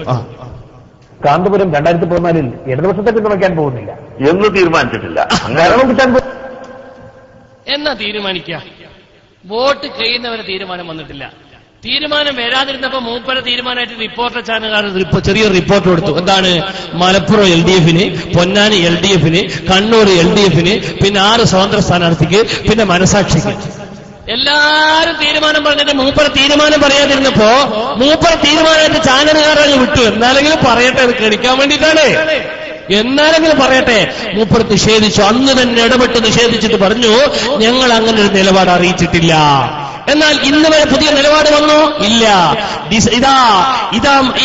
Speaker 13: കാന്തപുരം 2014 ഇടതുപക്ഷത്തെ പിന്തുണയ്ക്കാൻ പോകുന്നില്ല
Speaker 11: എന്ന് തീരുമാനിച്ചിട്ടില്ല.
Speaker 1: എന്നാ തീരുമാനിക്കുക? വോട്ട് ചെയ്യുന്നവരെ തീരുമാനം വന്നിട്ടില്ല. തീരുമാനം വരാതിരുന്നപ്പോ മൂപ്പര തീരുമാനമായിട്ട് റിപ്പോർട്ടർ ചാനലുകാരൻ ചെറിയൊരു റിപ്പോർട്ട് കൊടുത്തു. എന്താണ്? മലപ്പുറം LDF-ന്, പൊന്നാനി LDF-ന്, കണ്ണൂർ LDF-ന്, പിന്നെ 6 സ്വതന്ത്ര സ്ഥാനാർത്ഥിക്ക്, പിന്നെ മനസാക്ഷിക്ക്. എല്ലാരും തീരുമാനം പറഞ്ഞിട്ട് മൂപ്പര തീരുമാനം പറയാതിരുന്നപ്പോ മൂപ്പര തീരുമാനമായിട്ട് ചാനലുകാരങ്ങ് വിട്ടു. എന്നാലെങ്കിലും പറയട്ടെ, അത് ക്ഷണിക്കാൻ വേണ്ടിയിട്ടാണ്. എന്നാലെങ്കിലും പറയട്ടെ. മൂപ്പർ നിഷേധിച്ചു. അന്ന് തന്നെ ഇടപെട്ട് നിഷേധിച്ചിട്ട് പറഞ്ഞു, ഞങ്ങൾ അങ്ങനെ ഒരു നിലപാട് അറിയിച്ചിട്ടില്ല. എന്നാൽ ഇന്ന് വരെ പുതിയ നിലപാട് വന്നോ? ഇല്ല. ഇതാ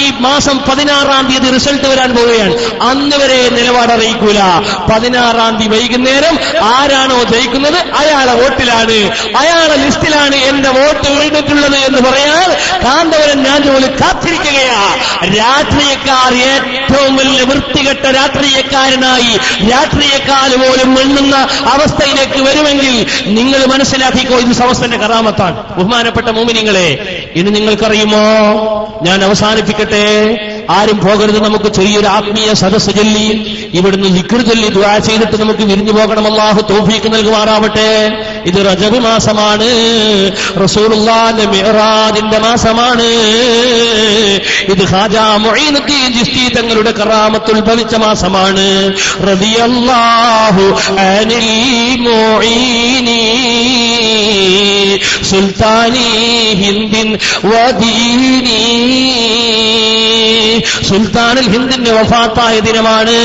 Speaker 1: ഈ മാസം 16-ാം തീയതി റിസൾട്ട് വരാൻ പോവുകയാണ്. അന്ന് വരെ നിലപാട് അറിയിക്കൂല. 16-ാം തീയതി വൈകുന്നേരം ആരാണോ ജയിക്കുന്നത് അയാളെ വോട്ടിലാണ്, അയാളെ ലിസ്റ്റിലാണ് എന്റെ വോട്ട് വീണിട്ടുള്ളത് എന്ന് പറയാൻ കാന്തപുരം ഞാൻ ജോലി കാത്തിരിക്കുകയാ. രാഷ്ട്രീയക്കാർ ഏറ്റവും വലിയ വൃത്തികെട്ട രാഷ്ട്രീയക്കാരനായി രാഷ്ട്രീയക്കാർ പോലും എണ്ണുന്ന അവസ്ഥയിലേക്ക് വരുമെങ്കിൽ നിങ്ങൾ മനസ്സിലാക്കിക്കോ, ഇത് സമസ്തന്റെ കറാമത്താണ്. ബഹുമാനപ്പെട്ട മുഅ്മിനീങ്ങളെ, ഇനി നിങ്ങൾക്കറിയുമോ? ഞാൻ അവസാനിപ്പിക്കട്ടെ. ആരും പോകരുത്. നമുക്ക് ചെറിയൊരു ആത്മീയ സദസ്സ് ചൊല്ലി ഇവിടുന്ന് ദിക്ർ ചൊല്ലി ദുആ ചെയ്തിട്ട് നമുക്ക് വിരിഞ്ഞു പോകണം. അല്ലാഹു തൗഫീഖ് നൽകുമാറാവട്ടെ. ഇത് റജബ് മാസമാണ്, റസൂലുള്ളാഹിന്റെ മിഅ്റാജിന്റെ മാസമാണ്. ഇത് ഖാജാ മുഈനുദ്ദീൻ ചിശ്തി തങ്ങളുടെ കറാമത്ത് ഉത്ഭവിച്ച മാസമാണ്. റളിയല്ലാഹു അനിൽ മുഈനി സുൽത്താനി ഹിന്ദിൻ വദീനി. സുൽത്താനുൽ ഹിന്ദിന്റെ വഫാത്തായ ദിനമാണ്.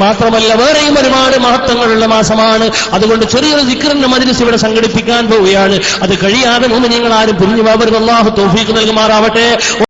Speaker 1: മാത്രമല്ല വേറെയും ഒരുപാട് മഹത്വങ്ങളുള്ള മാസമാണ്. അതുകൊണ്ട് ചെറിയൊരു ദിക്റിന്റെ മജ്‌ലിസ് ഇവിടെ സംഘടിപ്പിക്കാൻ പോവുകയാണ്. അത് കഴിയാതെ മുഅ്മിനീങ്ങൾ ആരും പിരിഞ്ഞു പോകരുത്. അല്ലാഹു തൗഫീഖ് നൽകുമാറാവട്ടെ.